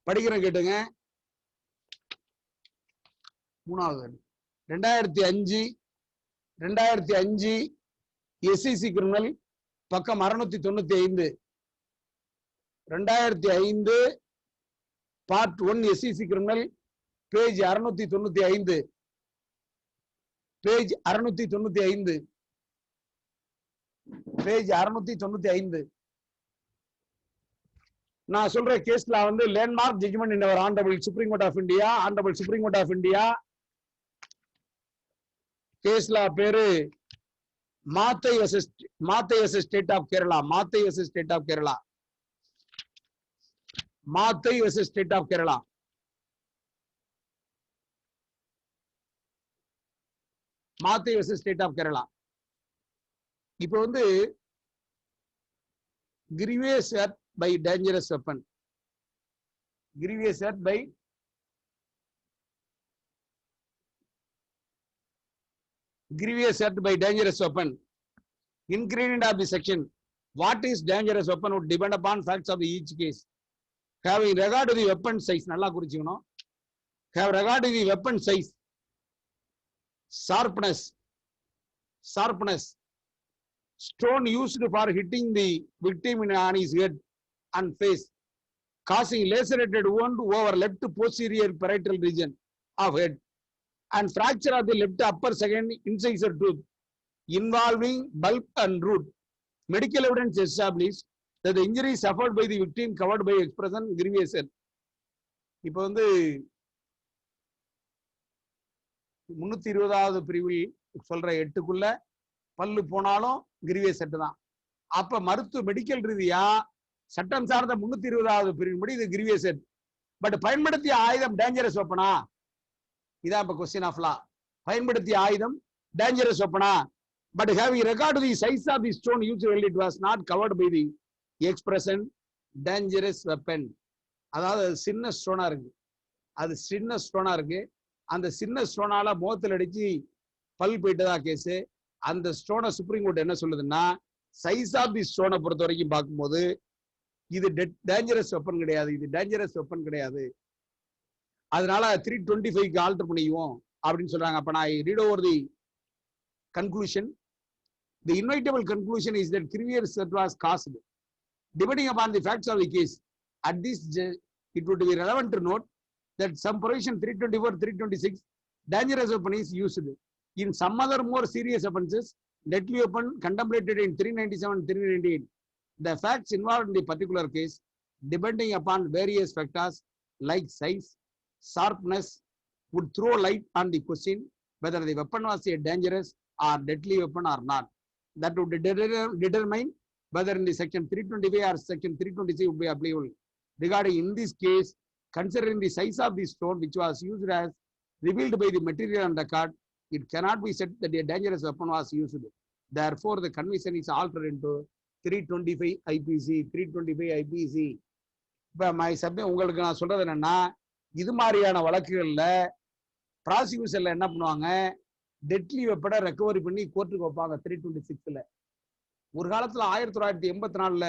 படிக்கிறேன் கேட்டுங்க. 3வது 2005 SEC கிரிமினல் பக்கம் 695. 2005 part 1 SEC criminal page 695. Page 695. நான் சொல்ற கேஸ்ல வந்து landmark judgment in our honourable supreme court of India கேஸ்ல பேரு Mathai versus state of Kerala. Mathai versus state of Kerala. இப்ப வந்து grievous hurt by dangerous weapon. Ingredient of the section. What is dangerous weapon would depend upon facts of each case. Having regard to the weapon size, நல்லா குறிச்சுக்கணும். Have regard to the weapon size, sharpness, stone used for hitting the victim on his head and face, causing lacerated wound over left posterior parietal region of head and fracture of the left upper second incisor tooth involving bulb and root. Medical evidence established that the injury suffered by the victim covered by expression grievous. இப்போ வந்து 320வது பிரிவில் சொல்ற 8க்குள்ள பல்லு போனாலும் grievous set தான். அப்ப மருத்துவ medical ரீதியா சட்டம் சார்ந்த 320வது பிரிவின்படி இது கிரீவியஸ் செட். பட் பயன்படுத்திய ஆயுதம் டேஞ்சரஸ் வெப்பனா? இதான் இப்ப கொஸ்டின் ஆஃப் லா. பயன்படுத்திய ஆயுதம் டேஞ்சரஸ் வெப்பனா? But having regard to the size of the stone used, it was not covered by the expression dangerous weapon. அதாவது சின்ன ஸ்டோனா இருக்கு, அது சின்ன ஸ்டோனா இருக்கு, அந்த சின்ன ஸ்டோனால முகத்தில் அடிச்சு பல் போயிட்டதா கேஸ். அந்த ஸ்டோனை சுப்ரீம் கோர்ட் என்ன சொல்லுதுன்னா, சைஸ் ஆஃப் தி ஸ்டோனை பொறுத்த வரைக்கும் பார்க்கும்போது இது டேஞ்சரஸ் வெப்பன் கிடையாது, இது டேஞ்சரஸ் வெப்பன் கிடையாது, அதனால 325க்கு ஆல்டர் பண்ணிக்குவோம் அப்படின்னு சொல்றாங்க. அப்ப நான் read over the conclusion. The inevitable conclusion is that grievous hurt was caused. Depending upon the facts of the case, at this it would be relevant to note that some provision 324, 326 dangerous weapon is used. In some other more serious offenses, deadly weapon contemplated in 397, 398. The facts involved in the particular case, depending upon various factors like size, sharpness, would throw light on the question whether the weapon was a dangerous or deadly weapon or not. That would determine whether in the section 325 or section 326 would be applicable. Regarding in this case, considering the size of the stone which was used as revealed by the material on record, it cannot be said that a dangerous weapon was used. Therefore, the conviction is altered into 325 IPC. 325 IPC. இப்ப உங்களுக்கு நான் சொல்றது என்னன்னா, இது மாதிரியான வழக்குகள்ல ப்ராசிக்யூஷன்ல என்ன பண்ணுவாங்க, deadly வெப்பனை recovery பண்ணி கோர்ட்டுக்கு வைப்பாங்க 326ல. ஒரு காலத்துல 1984ல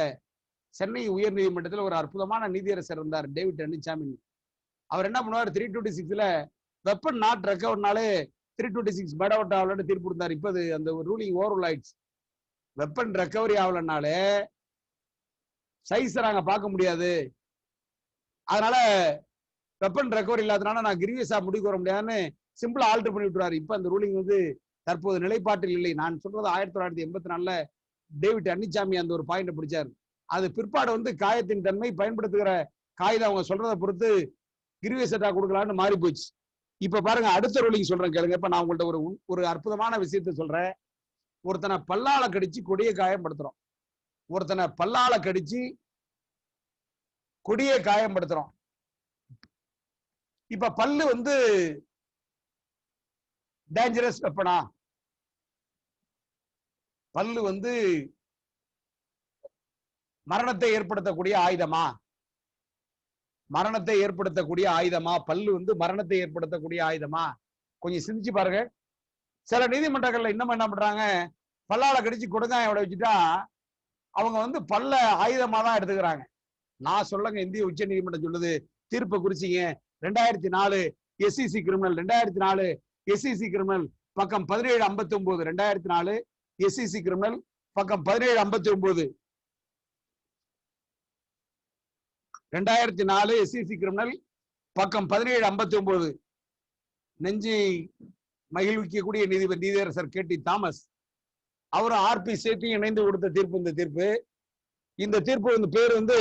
சென்னை உயர் நீதிமன்றத்தில் ஒரு அற்புதமான நீதியரசர் இருந்தார், டேவிட் அன்னிச்சாமி. அவர் என்ன பண்ணுவார், 326ல வெப்பன் நாட் ரெக்கவர்னாலே 326 பட் அவுட் ஆகலன்னு தீர்ப்பு இருந்தார். இப்ப அந்த ரூலிங் ஓவர் ஆயிடுச்சு. வெப்பன் ரெக்கவரி ஆகலனாலே சைஸ் நாங்க பார்க்க முடியாது, அதனால வெப்பன் ரெக்கவரி இல்லாதனால நான் கிரீவியஸா முடிவு வர முடியாதுன்னு சிம்பிளா ஆல்டர் பண்ணி விட்டுறாரு. இப்ப அந்த ரூலிங் வந்து தற்போது நிலைப்பாட்டில் இல்லை. நான் சொல்றது 1984ல டேவிட் அன்னிச்சாமி அந்த ஒரு பாயிண்ட் பிடிச்சாரு. அது பிற்பாடு வந்து காயத்தின் தன்மை, பயன்படுத்துகிற காகிதம் அவங்க சொல்றதை பொறுத்து கிரீவியஸா கொடுக்கலான்னு மாறி போச்சு. இப்ப பாருங்க, அடுத்த ரூலிங் சொல்றேன் கேளுங்க. இப்ப நான் உங்கள்ட்ட ஒரு அற்புதமான விஷயத்த சொல்றேன். ஒருத்தனை பல்லால கடிச்சு கொடிய காயப்படுத்துறோம், ஒருத்தனை பல்லால கடிச்சு கொடிய காயப்படுத்துறோம். இப்ப பல்லு வந்து டேஞ்சரஸ் வெப்பனா? பல்லு வந்து மரணத்தை ஏற்படுத்தக்கூடிய ஆயுதமா? மரணத்தை ஏற்படுத்தக்கூடிய ஆயுதமா? பல்லு வந்து மரணத்தை ஏற்படுத்தக்கூடிய ஆயுதமா? கொஞ்சம் சிந்திச்சு பாருங்க. சில நீதிமன்றங்கள்ல இன்னும் என்ன பண்றாங்க, பல்லால கடிச்சு கொடுங்காயோட வச்சுட்டா அவங்க வந்து பல்ல ஆயுதமா தான் எடுத்துக்கிறாங்க. நான் சொல்லுங்க, இந்திய உச்ச நீதிமன்றம் சொல்லுது, தீர்ப்பை குறிச்சிங்க. 2004 SEC கிரிமினல், 2004 SEC கிரிமினல் பக்கம் 1759, 2004 SEC கிரிமினல் பக்கம் 1759, 2004 SEC கிரிமினல் பக்கம் 1759. நெஞ்சு மகிழ்விக்கக்கூடிய நீதியரசர் KT தாமஸ் அவரும் RP சேத்தியும் இணைந்து கொடுத்த தீர்ப்பு இந்த தீர்ப்பு. இந்த தீர்ப்பு வந்து பேர் வந்து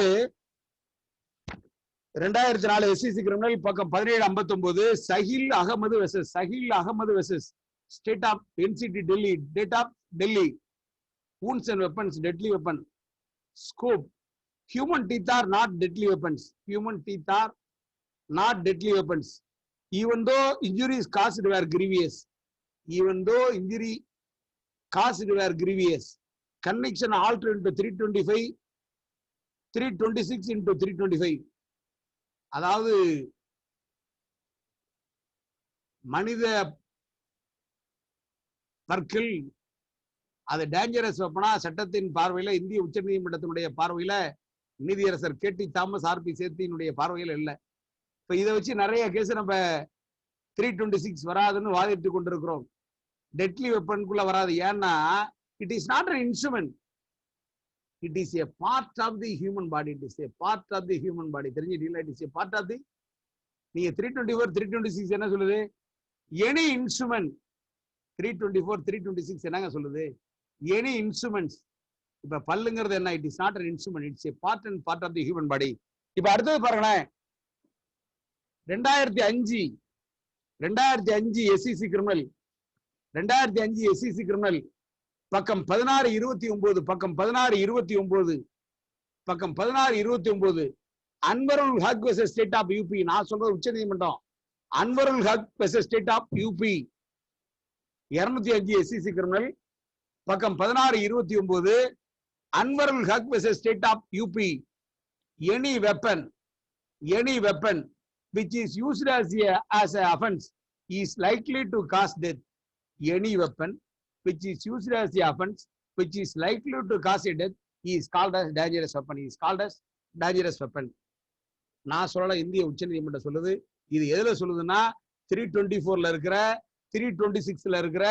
2004 SEC கிரிமினல் பக்கம் 1759 Sahil Ahmed versus Sahil Ahmed versus state of NCT Delhi, state of Delhi, wounds and weapons, deadly weapon, scope. Human teeth are not deadly weapons. Human teeth are not deadly weapons. Even though injuries caused were grievous. Even though injury caused were grievous. Conviction altered into 325, 326 into 325. அதாவது மனித பற்கள் அது dangerous வெப்பனா சட்டத்தின் பார்வையில, இந்திய உச்ச நீதிமன்றத்தினுடைய பார்வையில, நீதியரசர் KT தாமஸ் RP சேத்தியினுடைய பார்வையில இல்லை. இப்ப இதை வச்சு நிறைய கேஸ் நம்ம 326 வராதுன்னு வாதிட்டு கொண்டிருக்கிறோம். டெட்லி வெப்பனுக்குள்ள வராது. ஏன்னா it is not an instrument. It is a part of the human body. It is a part of the human body. தெரிஞ்சிட்டீங்களா? It is a part of the. நீங்க 324 326 என்ன சொல்லுது? Any instrument 324 326 என்னங்க சொல்லுது? Any instruments. இப்ப பல்லுங்கிறது என்ன? It is not an instrument. It's a part and part of the human body. இப்ப அடுத்தது பாருங்களேன். 2005 SEC கிரிமினல் 2005 SEC கிரிமினல் பக்கம் 1629 பக்கம் 1629 பக்கம் 1629 Anwarul Haq versus state of UP. நான் சொல்றது உச்ச நீதிமன்றம். Anwarul Haq versus state of UP 205 SEC criminal பக்கம் 1629 Anwarul Haq versus state of UP. Any weapon which is used as an offense is likely to cause death. Any weapon which is used as the offense which is likely to cause a death is called as dangerous weapon. Is called as dangerous weapon. நான் சொல்லல, இந்திய உச்சநீதிமன்றம் சொல்லுது. இது எதுல சொல்லுதுன்னா 324ல இருக்கிற 326ல இருக்கிற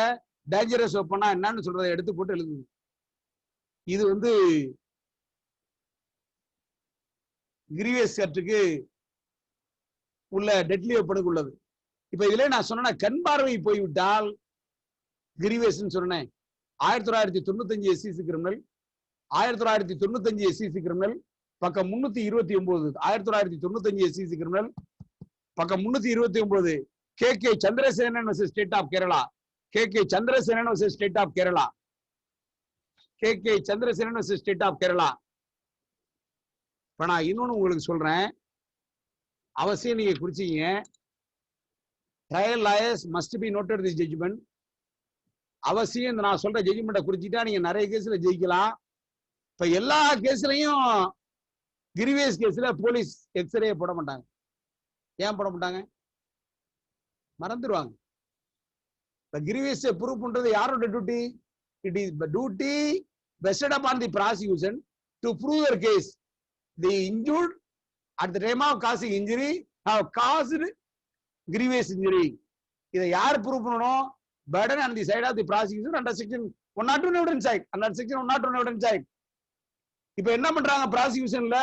டேஞ்சரஸ் வெப்பனா என்னன்னு சொல்றதை எடுத்து போட்டு எழுதுது. இது வந்து கிரீவியஸ் கட்டுக்கு உள்ள டெட்லி வெப்பனுக்கு உள்ளது. இப்ப இதுல நான் சொன்ன கண் பார்வை போய்விட்டால் கிரீவியஸ் சொன்னேன். 1995 SEC கிரிமினல் 1995 SEC கிரிமினல் பக்கம் 329 1995 SEC கிரிமினல் பக்கம் 329 KK Chandrasenan versus state of Kerala. KK Chandrasenan versus state of Kerala. KK Chandrasenan versus state of Kerala. இப்ப நான் இன்னொன்னு உங்களுக்கு சொல்றேன், அவசியம் நீங்க குறிச்சீங்க. Trial lawyers must be noted the judgment. அவசியம் இந்த நான் சொல்ற ஜட்ஜ்மெண்ட்டை குறிச்சிட்டா நீங்க நிறைய கேஸ்ல ஜெயிக்கலாம். இப்ப எல்லா கேஸ்லயும் கிரீவியஸ் கேஸ்ல போலீஸ் எக்ஸ்ரே போட மாட்டாங்க. ஏன் போட மாட்டாங்க? மறந்துடுவாங்க. இப்ப கிரீவியஸ் ப்ரூவ் பண்றது யாரோட duty? It is the duty vested upon the prosecution to prove their case. The injured at the time of causing injury have caused grievous injury. இதை யார் ப்ரூவ் பண்ணணும்? burden on the side of the prosecution under section 102 evidence act. Under section 102 evidence act. இப்ப என்ன பண்றாங்க? ப்ராசிக்யூஷன்ல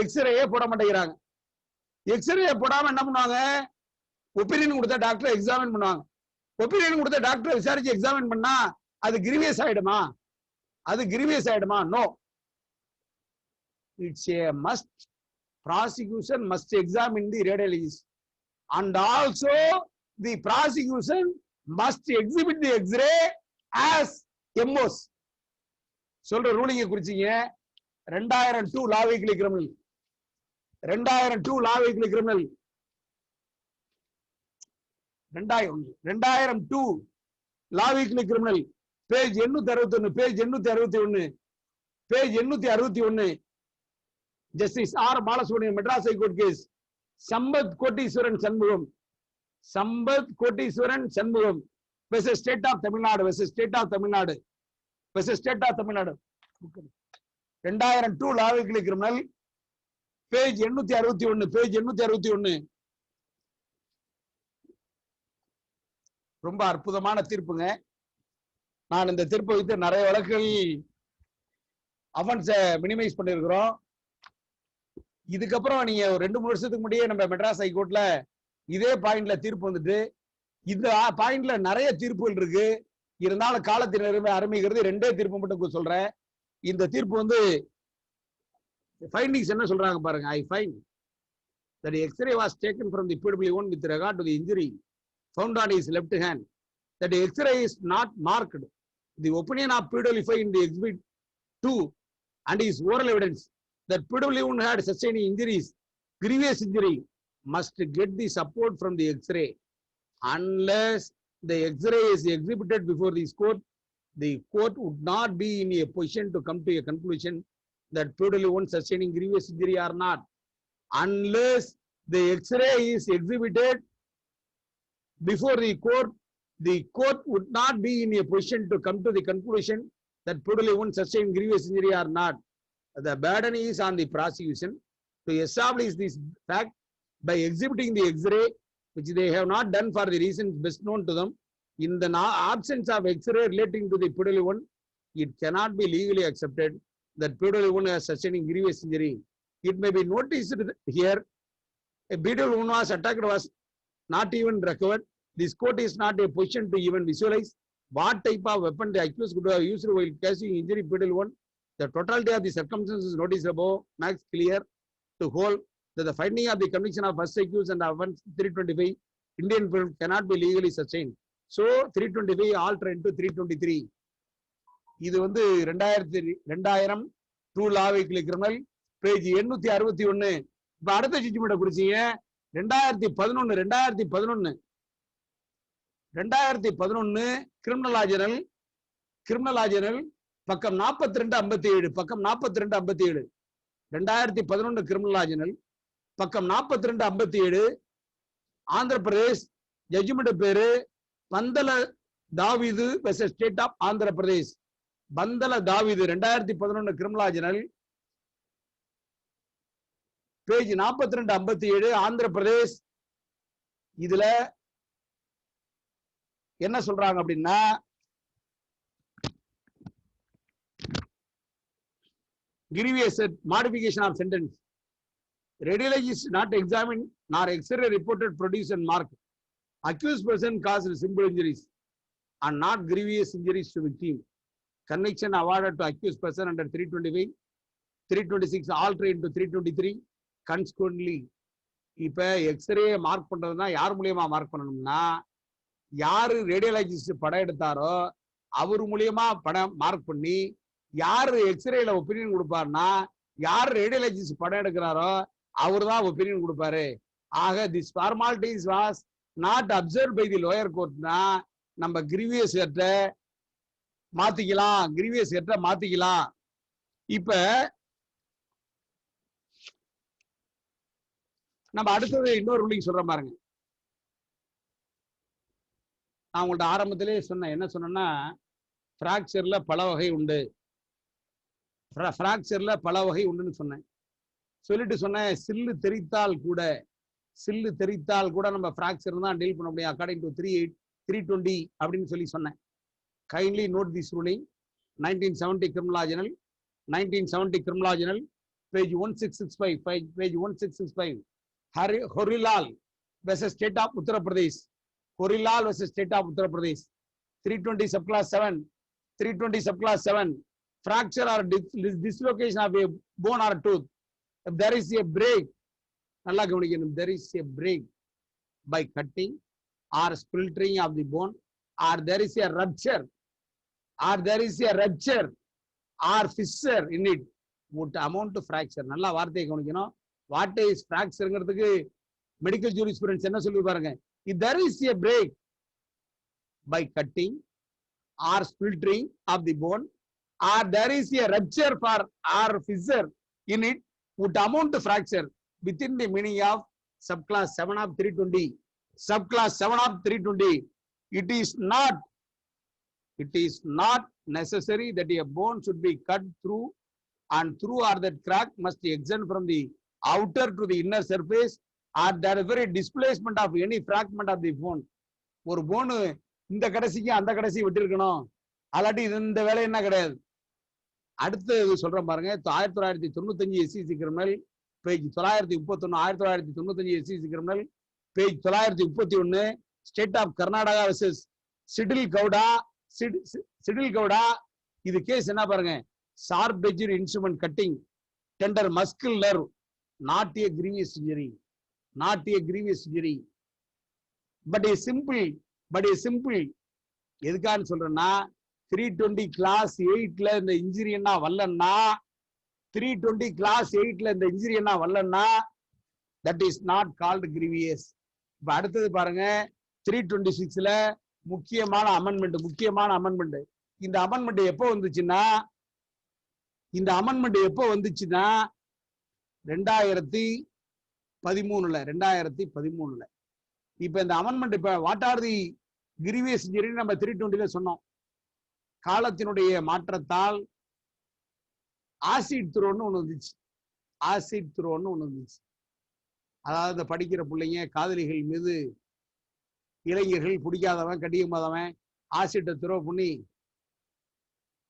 எக்ஸ்ரேயே போட மாட்டேங்கிறாங்க. X ray போடாம என்ன பண்ணுவாங்க? ஒப்பீனியன் கொடுத்த டாக்டர் எக்ஸாமின் பண்ணுவாங்க. ஒப்பீனியன் கொடுத்த டாக்டர் விசாரிச்சு எக்ஸாமின் பண்ணா அது கிரீவியஸ் ஆயிடுமா? அது கிரீவியஸ் ஆயிடுமா? No. It's a must. Prosecution must examine the radiologist, and also the prosecution must exhibit the X-ray as MOS. சொல்ற ரூலிங்க குறிச்சிங்க. 2002 law weekly criminal 2002 law weekly criminal 2002 law weekly criminal page 861 page 861 page 861 justice R Balasubramaniam Madras high court case Sampath Kotteeswaran Shanmugam 2002 law weekly criminal page 861 ரொம்ப அற்புதமான தீர்ப்புங்க. நான் இந்த தீர்ப்பை வைத்து நிறைய வழக்குகள் அஃபென்ஸை மினிமைஸ் பண்ணிருக்கிறோம். இதுக்கப்புறம் நீங்க 2-3 வருஷத்துக்கு முன்னாடியே நம்ம மெட்ராஸ் ஹைகோர்ட்ல இதே பாயிண்ட்ல தீர்ப்பு வந்துட்டு, இந்த பாயிண்ட்ல நிறைய தீர்ப்புகள் இருக்கு. இருந்தாலும் காலத்தின் அருமைங்கிறது 2 தீர்ப்பு மட்டும் சொல்றேன். இந்த தீர்ப்பு வந்து ஃபைண்டிங்ஸ் என்ன சொல்றாங்க பாருங்க. I find that the X-ray was taken from the PW1 with regard to the injury found on his left hand. That the X-ray is not marked. The opinion of PW5 in the exhibit 2 and his oral evidence that PW1 had sustained injuries, grievous injury, must get the support from the X-ray. Unless the X-ray is exhibited before this court, the court would not be in a position to come to a conclusion that PW1 sustaining grievous injury or not. Unless the X-ray is exhibited before the court would not be in a position to come to the conclusion that PW1 sustained grievous injury or not. The burden is on the prosecution to establish this fact by exhibiting the X-ray, which they have not done for the reasons best known to them. In the absence of X-ray relating to the PW1, it cannot be legally accepted that Pedal wound has sustaining grievous injury. It may be noticed here a Pedal wound was attacked was not even recovered. This court is not a position to even visualize what type of weapon the accused could have used while causing injury Pedal wound. The totality of the circumstances noticed above makes clear to hold that the finding of the conviction of first accused and offense 325 Indian Penal cannot be legally sustained. So 325 alter into 323. இது வந்து 2000 two லாவிக்லி criminal page 861. இப்ப அடுத்த ஜட்ஜ்மெண்ட்டை குறிச்சீங்க 2011 criminal ஆஜரல் பக்கம் 4257 2011 criminal ஆஜரல் பக்கம் 4257 Andhra Pradesh judgement பேரு Pandala Daveedu versus state of Andhra Pradesh. Pandala Daveedu 2011 criminal ஆஜரல் page 4257 Andhra Pradesh. இதுல என்ன சொல்றாங்க அப்படின்னா grievous modification of sentence. Radiology is not examined nor X-ray reported produced and marked. Accused person caused simple injuries and not grievous injuries to victim. Conviction awarded to accused person under 325, 326 alter into 323. Consequently, இப்ப x ray mark பண்றதுன்னா யார் மூலியமா mark பண்ணணும்னா யாரு radiologist படம் எடுத்தாரோ அவர் மூலியமா படம் mark பண்ணி யாரு எக்ஸ்ரேல ஒப்பீனியன் கொடுப்பாருன்னா யார் ரேடியாலஜிஸ்ட் படம் எடுக்கிறாரோ அவர் தான் ஒப்பீனியன் கொடுப்பாரு. ஆக this formalities was not observe by the lower கோர்ட்னா நம்ம கிரீவியஸ் மாத்திக்கலாம். இப்ப நம்ம அடுத்தது இன்னொரு ரூலிங் சொல்ற பாருங்க. நான் உங்கள்ட்ட ஆரம்பத்திலே சொன்னேன், என்ன சொன்னேன்னா பிராக்சர்ல பல வகை உண்டுன்னு சொன்னேன். சொல்லிட்டு சொன்னேன் சில்லு தெரித்தால் கூட நம்ம பிராக்சர் தான் டீல் பண்ண முடியும் அக்கார்டிங் டு 320 அப்படின்னு சொல்லி சொன்னேன். Kindly note this ruling. 1970 criminal ஆஜனல் page 1665 Horilal versus state of Uttar Pradesh. 320 subclass 7 fracture or dislocation of a bone or tooth. If there is a break, நல்லா கவனிக்கணும், there is a break by cutting or splintering of the bone, or there is a rupture or fissure in it would amount to fracture. நல்லா வார்த்தையை கவனிக்கணும். What is ஃப்ராக்சர்ங்கிறதுக்கு medical ஜூரிஸ்பிரூடன்ஸ் என்ன சொல்லி பாருங்க. If there is a break by cutting or splintering of the bone, or there is a rupture or fissure in it would amount to fracture within the meaning of subclass 7 of 320. Subclass 7 of 320. It is not necessary that a bone should be cut through and through, or that crack must extend from the outer to the inner surface, or there is very displacement of any fragment of the bone. ஒரு போனு இந்த கடைசிக்கு அந்த கடைசி விட்டு இருக்கணும், அல்லாட்டி இந்த வேலை என்ன கிடையாது. அடுத்து சொல்றேன் பாருங்க. 1995 SCC criminal page 931. 1995 SCC criminal page 931 state of Karnataka versus Chidil Gowda. இது கேஸ் என்ன பாருங்க. Sharp edge instrument cutting tender muscle nerve, not a grievous injury, but a simple எதுக்கான்னு சொல்றேன்னா 320 கிளாஸ் 8ல இந்த இன்ஜுரி என்ன வரலன்னா 320 கிளாஸ் 8ல இந்த இன்ஜுரி என்ன வரலன்னா that is not called grievous. இப்ப அடுத்தது பாருங்க 326ல முக்கியமான அமெண்ட்மெண்ட். இந்த அமெண்ட்மெண்ட் எப்போ வந்துச்சுன்னா 2013ல. இப்ப இந்த அமெண்ட்மெண்ட் இப்ப what are the grievous injury நம்ம 320ல சொன்னோம். காலத்தினுடைய மாற்றத்தால் ஆசிட் த்ரோன்னு ஒண்ணு வந்துச்சு. அதாவது படிக்கிற பிள்ளைங்க காதலிகள் மீது இளைஞர்கள் பிடிக்காதவன் கடியமாதவன் ஆசிட்டை த்ரோ பண்ணி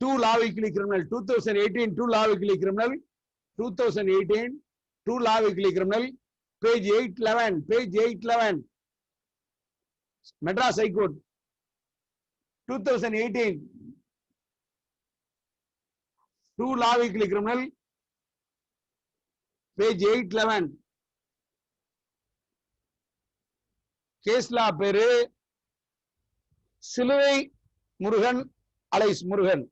2 law weekly criminal, 2018 2 law weekly criminal, 2018 2 law weekly criminal, page 811, Madras High Court, 2018 2 law weekly criminal, page 811, case law பேரு Siluvai Murugan alias Murugan,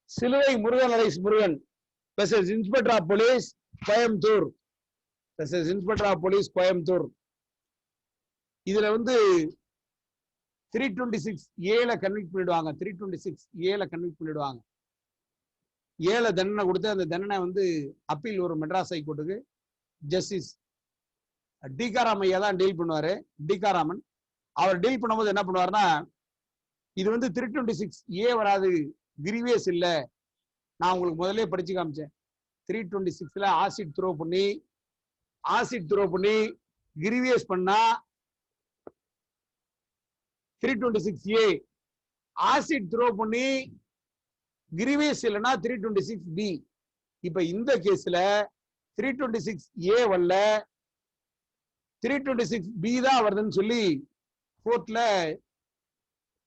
Siluvai Murugan alias Murugan versus inspector of police Coimbatore, versus inspector of police Coimbatore. இதுல வந்து 326A கன்விக்ட் பண்ணிடுவாங்க, 326A convict பண்ணிடுவாங்க. 7 தண்டனை கொடுத்து அந்த தண்டனை வந்து அப்பீல் ஒரு மெட்ராஸ் ஹைகோர்ட்டுக்கு ஜஸ்டிஸ் டிகாராம் ஐயா தான் டீல் பண்ணுவாரு. டிகாராமன் அவர் டீல் பண்ணும்போது என்ன பண்ணுவாருன்னா, இது வந்து 326A வராது, கிரிவேஸ் இல்ல. நான் உங்களுக்கு முதல்ல படிச்சு காமிச்சேன். 326ல ஆசிட் த்ரோ பண்ணி கிரிவேஸ் பண்ணா 326A, ஆசிட் த்ரோ பண்ணி கிரிவேஸ் இல்லைன்னா 326B. இப்ப இந்த கேஸ்ல 326A வரல, 326B தான் வருதுன்னு சொல்லி கோர்ட்ல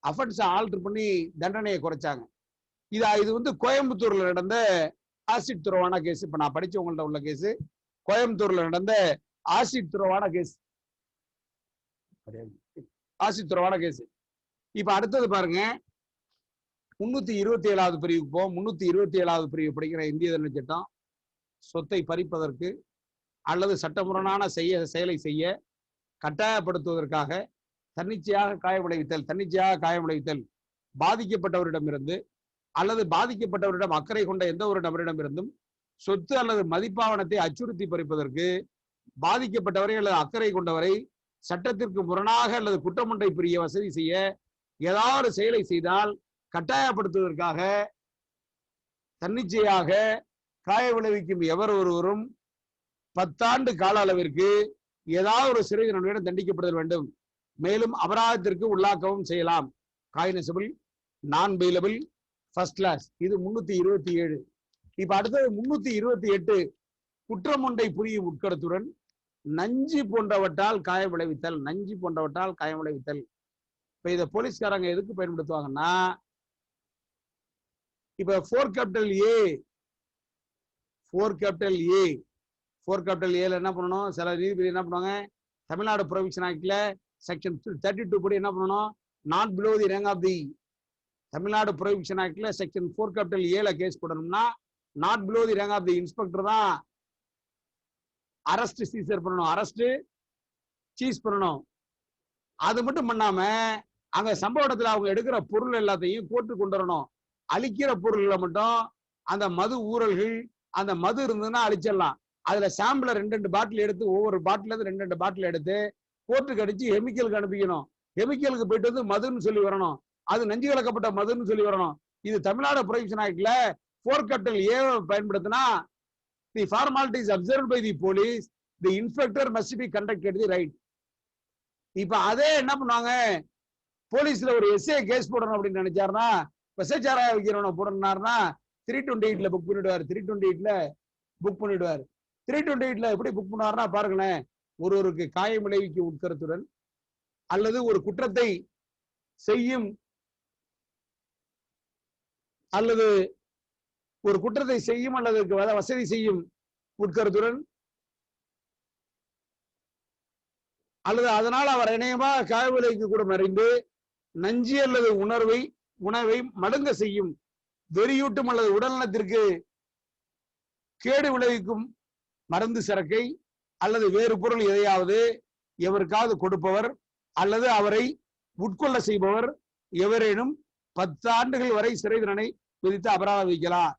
அஃபென்ஸ் ஆல்டர் பண்ணி தண்டனையை குறைச்சாங்க. இது வந்து கோயம்புத்தூர்ல நடந்த ஆசிட் துறவான கேஸ். இப்ப நான் படிச்சவங்கள்ட்ட உள்ள கேஸ் கோயம்புத்தூர்ல நடந்த ஆசிட் துறவான கேஸ், ஆசிட் துறவான கேஸ். இப்ப அடுத்தது பாருங்க, 327வது பிரிவுக்கு போவோம். 327வது பிரிவு படிக்கிற இந்திய தண்டனை சட்டம், சொத்தை பறிப்பதற்கு அல்லது சட்டமுரணான செயலை செய்ய கட்டாயப்படுத்துவதற்காக தன்னிச்சையாக காயம் விளைவித்தல் பாதிக்கப்பட்டவரிடமிருந்து அல்லது பாதிக்கப்பட்டவரிடம் அக்கறை கொண்ட எந்த ஒரு நபரிடமிருந்தும் சொத்து அல்லது மதிப்பாவனத்தை அச்சுறுத்தி பறிப்பதற்கு பாதிக்கப்பட்டவரை அல்லது அக்கறை கொண்டவரை சட்டத்திற்கு முரணாக அல்லது குற்றமொன்றை புரிய வசதி செய்ய ஏதாவது செயலை செய்தால் கட்டாயப்படுத்துவதற்காக தன்னிச்சையாக காய விளைவிக்கும் எவர் ஒருவரும் 10 ஆண்டு கால அளவிற்கு ஏதாவது ஒரு சிறை தண்டனையுடன் தண்டிக்கப்படுதல் வேண்டும். மேலும் அபராதத்திற்கு உள்ளாக்கவும் செய்யலாம். காயினசபிள், நான் பெயிலபிள், ஃபர்ஸ்ட் கிளாஸ். இது 327. இப்ப அடுத்தது 328, குற்றம் ஒன்றை புரியும் உட்கருத்துடன் நஞ்சு போன்றவற்றால் காயம் விளைவித்தல். இப்ப இதை போலீஸ்காரங்க எதுக்கு பயன்படுத்துவாங்கன்னா, இப்ப 4A என்ன பண்ணணும், சில நீதிபதி என்ன பண்ணுவாங்க, தமிழ்நாடு ப்ரொவிஷன் ஆக்ட்ல செக்ஷன் 32 படி என்ன பண்ணணும், not below the rank of the, Tamil Nadu provision ஆக்ட்ல செக்ஷன் 4A கேஸ் போடணும்னா not below the rank of the inspector தான் அரெஸ்ட் சீசர் பண்ணணும், அரெஸ்ட் சீஸ் பண்ணணும். அது மட்டும் பண்ணாம அங்க சம்பவ இடத்துல அவங்க எடுக்கிற பொருள் எல்லாத்தையும் கோர்ட்டு கொண்டு வரணும். அழிக்கிற பொருள்களை மட்டும், அந்த மது ஊழல்கள், அந்த மது இருந்ததுன்னா அழிச்சிடலாம். அதுல சாம்பிள 2 பாட்டில் எடுத்து, ஒவ்வொரு பாட்டில இருந்து 2 பாட்டில் எடுத்து கோர்ட்டுக்கு அடிச்சு கெமிக்கலுக்கு அனுப்பிக்கணும். கெமிக்கலுக்கு போயிட்டு வந்து மதுன்னு சொல்லி வரணும், அது நஞ்சு கலக்கப்பட்ட மதுன்னு சொல்லி வரணும். இது தமிழ்நாடு ப்ரொவிஷன் ஆக்ட்ல 4A பயன்படுத்தினா, the formalities observed by the police, the inspector must be conducted the right. இப்ப அதே என்ன பண்ணுவாங்க, போலீஸ்ல ஒரு எஸ்ஏ கேஸ் போடணும் அப்படின்னு நினைச்சாருன்னா, பெசச்சாரா வைக்கிறவனை போடணும்னா 328ல புக் பண்ணிடுவார். 328ல எப்படி புக் பண்ணுவாருன்னா பாருங்களேன், ஒருவருக்கு காயம் விளைவிக்கும் உட்கருத்துடன் அல்லது ஒரு குற்றத்தை செய்யும் அல்லது வசதி செய்யும் உட்கருத்துடன் அல்லது அதனால் அவர் இணையமாக காய விளைவிக்க கூட மறைந்து நஞ்சு அல்லது உணவை மழுங்க செய்யும், வெறியூட்டும் அல்லது உடல்நலத்திற்கு கேடு விளைவிக்கும் மருந்து சரக்கை அல்லது வேறு பொருள் எதையாவது எவருக்காவது கொடுப்பவர் அல்லது அவரை உட்கொள்ள செய்பவர் எவரேனும் 10 ஆண்டுகள் வரை சிறை தண்டனை விதித்து அபராதம் விதிக்கலாம்.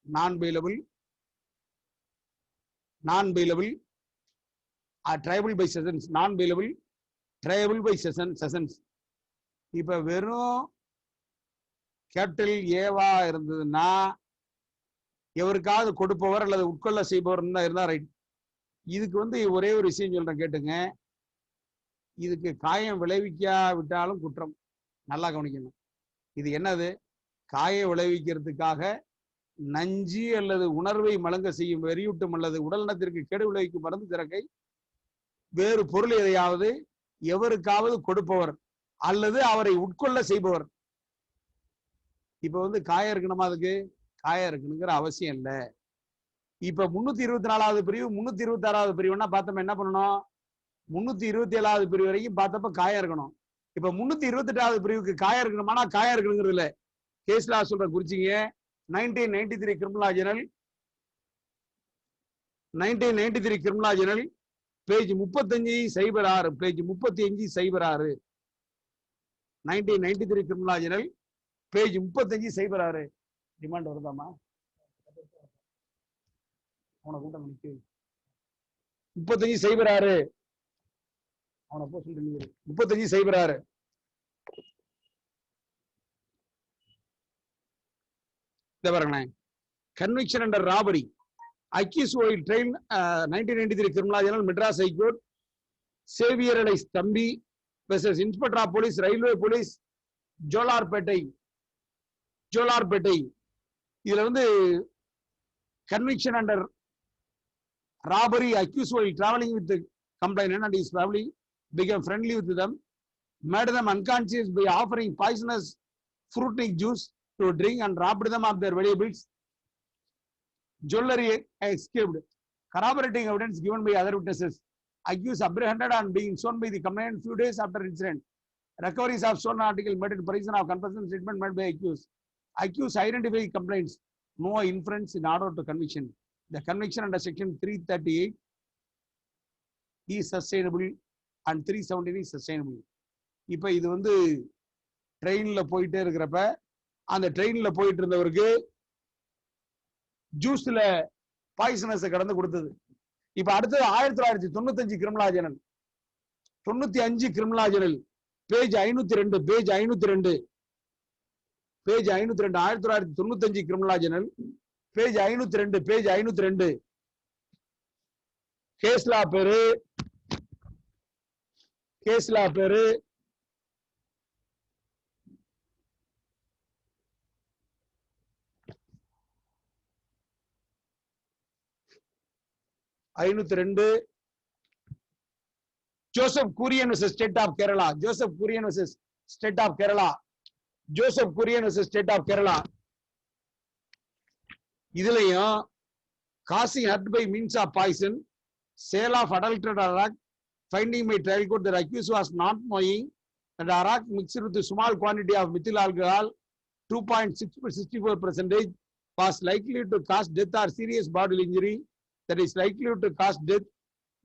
Non bailable, triable by sessions, non bailable, triable by sessions. இப்ப வெறும் கேபிட்டல் ஏவா இருந்ததுன்னா, எவருக்காவது கொடுப்பவர் அல்லது உட்கொள்ள செய்பவர் இருந்தா ரைட். இதுக்கு வந்து ஒரே ஒரு விஷயம் சொல்றேன் கேட்டுங்க, இதுக்கு காயம் விளைவிக்காவிட்டாலும் குற்றம். நல்லா கவனிக்கணும். இது என்னது, காய விளைவிக்கிறதுக்காக நஞ்சு அல்லது உணர்வை மலங்க செய்யும் வெறியூட்டும் அல்லது உடல்நலத்திற்கு கேடு விளைவிக்கும் மருந்து திறக்கை வேறு பொருள் எதையாவது எவருக்காவது கொடுப்பவர் அல்லது அவரை உட்கொள்ள செய்பவர். இப்ப வந்து காயம் இருக்கணுமா? அதுக்கு காயம் இருக்கணுங்கிற அவசியம் இல்லை. இப்ப 324வது பிரிவு 326வது பிரிவுன்னா பார்த்தோம் என்ன பண்ணணும்? 327வது பிரிவு வரைக்கும் பார்த்தப்ப காயம் இருக்கணும். இப்ப 328வது பிரிவுக்கு காயம் இருக்கணுமானா காயம் இருக்கணுங்கிறது இல்ல. கேஸ் லா சொல்ற குறிச்சிங்க. 1993 criminal journal 1993 criminal journal page 3506 page 3506 1993 criminal journal page 3506. Demand வருதாமா? அவனை கூட்டம் 3506 அவனை போ சொல்றீங்க. 3506 conviction under robbery. Accused while trial 1993 criminal general Madras High Court Xavier Alais Thambi versus Inspector of Police Railway Police Jolarpettai. இதுல வந்து conviction under robbery, accused while traveling with the complainant and his family became friendly with them, made them unconscious by offering poisonous fruitic juice to drink and robbed them of their valuables. Jewelry escaped. Corroborating evidence given by other witnesses. Accused apprehended and being shown by the complainant few days after incident. Recoveries of stolen article made in prison of confession statement made by accused. Accused identified complaints. No inference in order to conviction. The conviction under section 338 is sustainable and 317 is sustainable. இப்ப இது வந்து ட்ரெயின்ல போயிட்டே இருக்கிறப்ப அந்த ட்ரெயின்ல போயிட்டு இருந்தவருக்கு ஜூஸ்ல poisonous கடந்து கொடுத்தது. இப்ப அடுத்தது 1995 criminal general 95 criminal journal page 502 page 502 page 502 1995 criminal journal page 502 page 502 கேஸ்லா பேரு 502 Joseph Kurian versus State of Kerala. Joseph Kurian versus State of Kerala. Joseph Kurian versus State of Kerala. இதுலயும் causing hurt by means of poison, sale of adulterated arak, finding by trial court that accused was not knowing that arak mixed with a small quantity of methyl alcohol 2.64% was likely to cause death or serious bodily injury that is likely to cause death.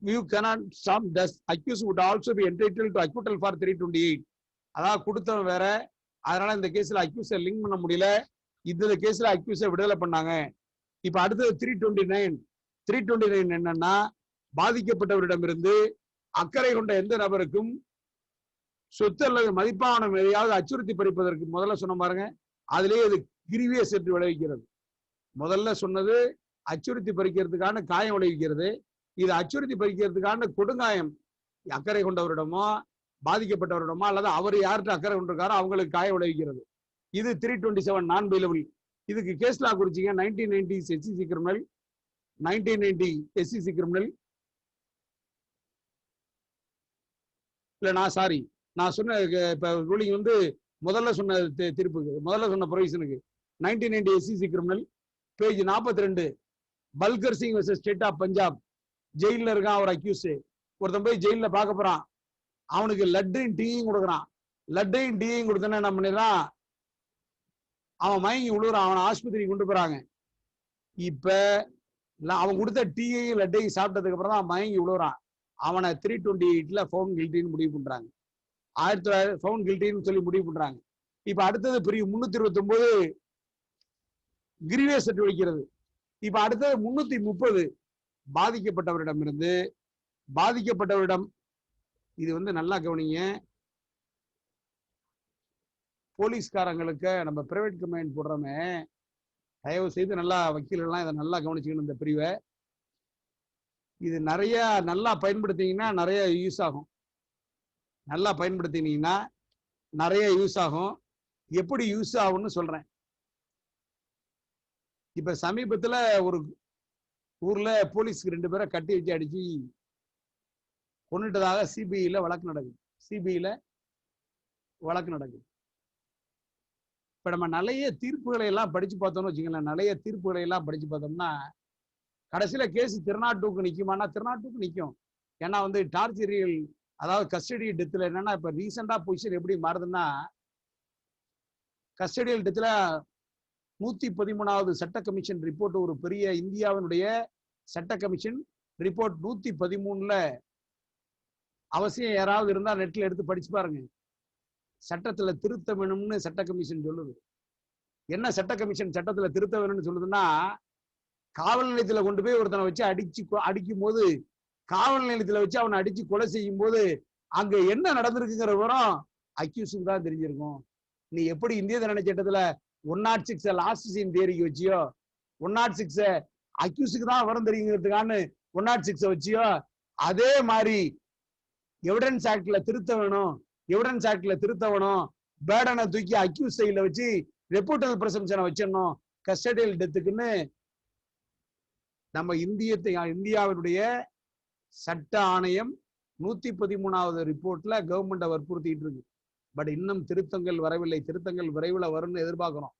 You cannot some thus accused would also be entitled to acquittal for 328. அதாவது கொடுத்தவன் வேற, அதனால இந்த கேஸ்ல அக்யூஸை link பண்ண முடியல. இந்த கேஸ்ல அக்யூஸை விடுதலை பண்ணாங்க. இப்ப அடுத்தது 329 என்னன்னா பாதிக்கப்பட்டவரிடமிருந்து அக்கறை கொண்ட எந்த நபருக்கும் சொத்து அல்லது மதிப்பான எதையாவது அச்சுறுத்தி பறிப்பதற்கு முதல்ல சொன்ன பாருங்க, அதுலயே இது கிரிவியை சென்று விளைவிக்கிறது. முதல்ல சொன்னது அச்சுறுத்தி பறிக்கிறதுக்கான காயம் விளைவிக்கிறது. இது அச்சுறுத்தி பறிக்கிறதுக்கான கொடுங்காயம் அக்கறை கொண்டவரிடமோ பாதிக்கப்பட்டவரிடமோ அல்லது அவர் யார்கிட்ட அக்கறை கொண்டிருக்காரோ அவங்களுக்கு காயம் விளைவிக்கிறது. இது 327 நான் பெயிலபிள். இதுக்கு கேஸ்லா குறிச்சிங்க. 1990 SEC கிரிமினல் 1990 SEC கிரிமினல் இல்ல நான் சொன்ன இப்ப ரூலிங் வந்து முதல்ல சொன்ன தீர்ப்புக்கு முதல்ல சொன்ன ப்ரொவிஷனுக்கு 1990 SEC criminal page 42 Balkar Singh versus state of Punjab. ஜெயில இருக்கான் ஒரு அக்யூஸ். ஒருத்தன் போய் ஜெயில பார்க்க போறான். அவனுக்கு லட்டையும் டீயும் கொடுக்குறான். லட்டையும் டீயும் கொடுத்தோன்னா என்ன பண்ணிடுறான், அவன் மயங்கி விழுறான். அவனை ஆஸ்பத்திரிக்கு கொண்டு போறாங்க. இப்ப அவன் கொடுத்த டீயையும் லட்டையும் சாப்பிட்டதுக்கு அப்புறம் தான் மயங்கி விழுறான். அவனை 328ல ஃபவுண்ட் கில்ட்டின்னு முடிவு பண்றாங்க. 1900 ஃபவுண்ட் கில்ட்டின்னு சொல்லி முடிவு பண்றாங்க. இப்ப அடுத்தது பிரிவு 329 கிரிவே செட்டு வைக்கிறது. இப்ப அடுத்தது 330 பாதிக்கப்பட்டவரிடம் இது வந்து நல்லா கவனிங்க. போலீஸ்காரங்களுக்கு நம்ம பிரைவேட் கம்ப்ளைண்ட் போடுறோமே, தயவு செய்து நல்லா வக்கீல் எல்லாம் இதை நல்லா கவனிச்சுக்கணும். இந்த பிரிவை இது நிறைய நல்லா பயன்படுத்தினீங்கன்னா நிறைய யூஸ் ஆகும். நல்லா பயன்படுத்தினீங்கன்னா நிறைய யூஸ் ஆகும். எப்படி யூஸ் ஆகும்னு சொல்றேன். இப்ப சமீபத்துல ஒரு ஊர்ல போலீஸ்க்கு 2 பேரை கட்டி வச்சு அடிச்சு கொண்டுட்டதாக சிபிஐல வழக்கு நடக்குது. சிபிஐல வழக்கு நடக்குது. இப்ப நம்ம நிறைய தீர்ப்புகளை எல்லாம் படிச்சு பார்த்தோம்னு வச்சுக்கலாம். நிறைய தீர்ப்புகளை எல்லாம் படிச்சு பார்த்தோம்னா கடைசியில கேஸ் திருநாட்டுக்கு நிக்குமானா திருநாட்டுக்கு நிக்கும். ஏன்னா டார்ச்சரியல், அதாவது கஸ்டடி டெத்ல என்னன்னா இப்ப ரீசெண்டா பொசிஷன் எப்படி மாறுதுன்னா, கஸ்டடியல் டெத்ல 113வது சட்ட கமிஷன் ரிப்போர்ட், ஒரு பெரிய இந்தியாவினுடைய சட்ட கமிஷன் ரிப்போர்ட் 113ல அவசியம் யாராவது இருந்தா நெட்ல எடுத்து படிச்சு பாருங்க. சட்டத்துல திருத்த வேணும்னு சட்ட கமிஷன் சொல்லுது. என்ன சட்ட கமிஷன் சட்டத்துல திருத்த வேணும்னு சொல்லுதுன்னா, காவல் நிலையத்துல கொண்டு போய் ஒருத்தனை வச்சு அடிக்கும் போது, காவல் நிலையத்துல வச்சு அவனை அடிச்சு கொலை செய்யும் போது அங்க என்ன நடந்திருக்குங்கிற விவரம் அக்யூஸுக்கு தான் தெரிஞ்சிருக்கும். நீ எப்படி இந்திய தண்டனை சட்டத்துல 106 லாஸ்ட் சீன் தியரிக்கு வச்சியோ, 106 அக்யூஸுக்கு தான் விவரம் தெரியுங்கிறதுக்கான 106 வச்சியோ, அதே மாதிரி எவிடன்ஸ் ஆக்ட்ல திருத்த வேணும். எவிடன்ஸ் ஆக்ட்ல திருத்த வேணும். பேர்டனை தூக்கி அக்யூஸ் சைட்ல வச்சு ரெப்யூட்டல் பிரசம்ஷனை வச்சிடணும் கஸ்டடியல் டெத்துக்குன்னு நம்ம இந்தியாவினுடைய சட்ட ஆணையம் 113வது ரிப்போர்ட்ல கவர்மெண்ட்டை வற்புறுத்திட்டு இருக்கு. பட் இன்னும் திருத்தங்கள் வரவில்லை. திருத்தங்கள் விரைவில் வரும்னு எதிர்பார்க்கிறோம்.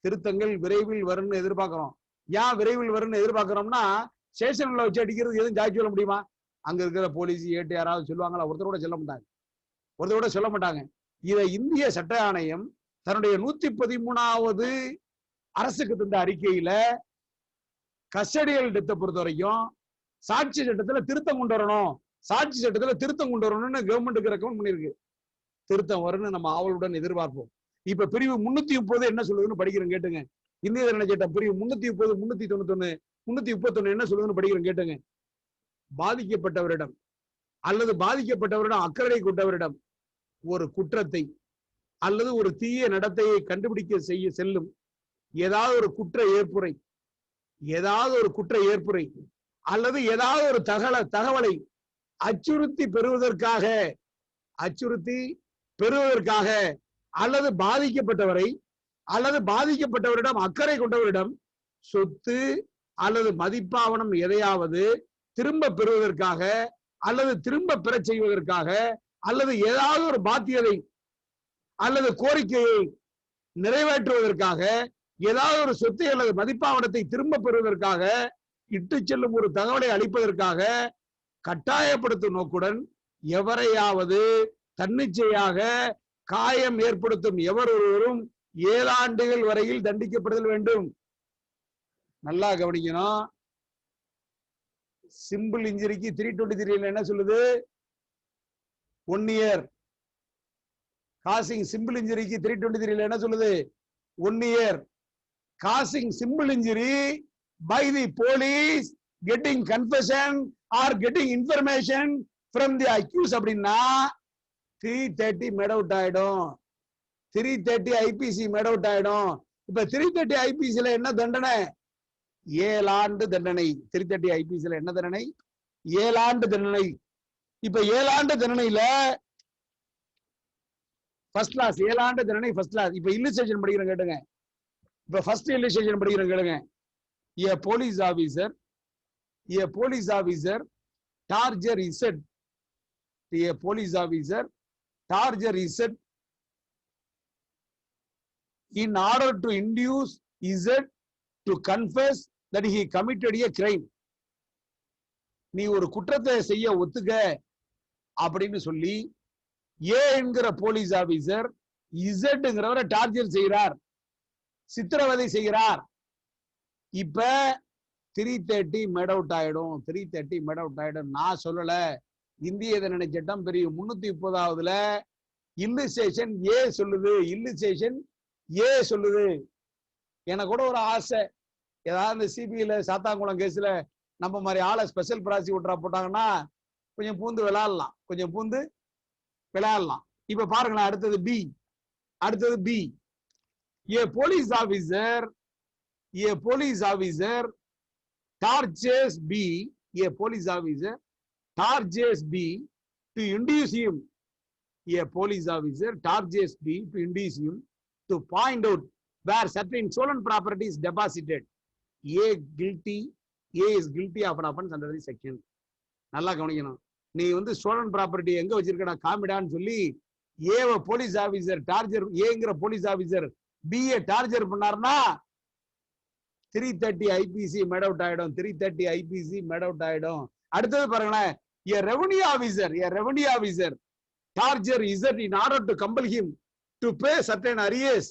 திருத்தங்கள் விரைவில் வரும்னு எதிர்பார்க்கிறோம். ஏன் விரைவில் வரும்னு எதிர்பார்க்கிறோம்னா, ஸ்டேஷன்ல வச்சு அடிக்கிறது எதுவும் ஜாட்சி சொல்ல முடியுமா? அங்க இருக்கிற போலீஸ் ஏட்டு யாராவது சொல்லுவாங்களா? ஒருத்தரோட சொல்ல மாட்டாங்க. இதை இந்திய சட்ட ஆணையம் தன்னுடைய 113வது அரசுக்கு தந்த அறிக்கையில கஸ்டடியல் டெத்தை பொறுத்த வரைக்கும் சாட்சி சட்டத்துல திருத்தம் கொண்டு வரணும், சாட்சி சட்டத்துல திருத்தம் கொண்டு வரணும்னு கவர்மெண்ட்டுக்கு ரெக்கமெண்ட் பண்ணிருக்கு. திருத்தம் வரும்னு நம்ம ஆவலுடன் எதிர்பார்ப்போம். இப்ப பிரிவு 330 என்ன சொல்லுதுன்னு படிக்கிறோம் கேட்டுங்க. இந்திய தண்டனை சட்டம் பிரிவு 330, 391, 331 என்ன சொல்லுதுன்னு படிக்கிறோம் கேட்டுங்க. பாதிக்கப்பட்டவரிடம் அல்லது பாதிக்கப்பட்டவரிடம் அக்கறை கொண்டவரிடம் ஒரு குற்றத்தை அல்லது ஒரு தீய நடத்தையை கண்டுபிடிக்க செல்லும் ஏதாவது ஒரு குற்ற ஏற்புரை அல்லது ஏதாவது ஒரு தகவலை அச்சுறுத்தி பெறுவதற்காக அல்லது பாதிக்கப்பட்டவரிடம் அக்கறை கொண்டவரிடம் சொத்து அல்லது மதிப்பாவணம் எதையாவது திரும்ப பெறுவதற்காக அல்லது திரும்ப பெறச் செய்வதற்காக அல்லது ஏதாவது ஒரு பாத்தியதை அல்லது கோரிக்கையை நிறைவேற்றுவதற்காக ஏதாவது ஒரு சொத்தை அல்லது மதிப்பாவணத்தை திரும்ப பெறுவதற்காக இட்டு செல்லும் ஒரு தகவலை அளிப்பதற்காக கட்டாயப்படுத்தும் நோக்குடன் எவரையாவது தன்னிச்சையாக காயம் ஏற்படுத்தும் எவர் ஒருவரும் 7 ஆண்டுகள் வரையில் தண்டிக்கப்படுதல் வேண்டும். நல்லா கவனிக்கணும். சிம்பிள் இன்ஜுரிக்கு 323 என்ன சொல்லுது? 1 year. காசிங் சிம்பிள் இன்ஜுரிக்கு 323 என்ன சொல்லுது? 1 year. Causing simple injury by the police getting confession or getting information from the accused அப்படின்னா 330 மேட் அவுட் ஆயிடும். 330 ஐபிசி மேட் அவுட் ஆயிடும். இப்ப 330 ஐபிசில என்ன தண்டனை? 7 ஆண்டு தண்டனை. 330 ஐபிசில என்ன தண்டனை? 7 ஆண்டு தண்டனை. இப்ப 7 ஆண்டு தண்டனையில ஃபர்ஸ்ட் கிளாஸ் 7 ஆண்டு தண்டனை ஃபர்ஸ்ட் கிளாஸ். இப்ப இல்லுஸ்ட்ரேஷன் படிக்கிறோம் கேட்டுங்க. இப்ப ஃபர்ஸ்ட் இல்லுஸ்ட்ரேஷன் படிக்கிறோம் கேளுங்க. A police officer targer is said. A police officer targer is said in order to induce Z to confess that he committed a crime. நீ ஒரு குற்றத்தை செய்ய ஒத்துக்க அப்படின்னு சொல்லி ஏ என்கிற போலீஸ் ஆபீசர் இசட்ங்கிறவரை டார்ச்சர் செய்கிறார், சித்திரவதை செய்கிறார். இப்ப 330 மேட் அவுட் ஆயிடும். 330 மேட் அவுட் ஆயிடும். நான் சொல்லல, இந்திய தண்டனை சட்டம் பிரிவு 330வதுல இல்லுஸ்ட்ரேஷன் ஏ சொல்லுது. இல்லுஸ்ட்ரேஷன் ஏ சொல்லுது. எனக்கு கூட ஒரு ஆசை, ஏதாவது சிபிஐல சாத்தாங்குளம் கேஸ்ல நம்ம மாதிரி ஆளை ஸ்பெஷல் ப்ராசிக்யூட்டரா போட்டாங்கன்னா கொஞ்சம் பூந்து விளையாடலாம். இப்ப பாருங்களேன். அடுத்தது B. A police officer charges B to induce him. A police officer charges B to induce him to point out where certain stolen property is deposited. A guilty, A is guilty of an offence under the section. நல்லா கவனிக்கணும். நீ வந்து stolon property எங்க வச்சிருக்கடா காமிடான்னு சொல்லி ஏவ police officer torture, ஏங்கிற police officer BA torture பண்ணாருன்னா 330 IBC made out ஆயிடும். 330 ஐபிசி மேட் அவுட் ஆயிடும். அடுத்தது பாருங்களேன், a revenue officer target Z in order to compel him to pay certain arrears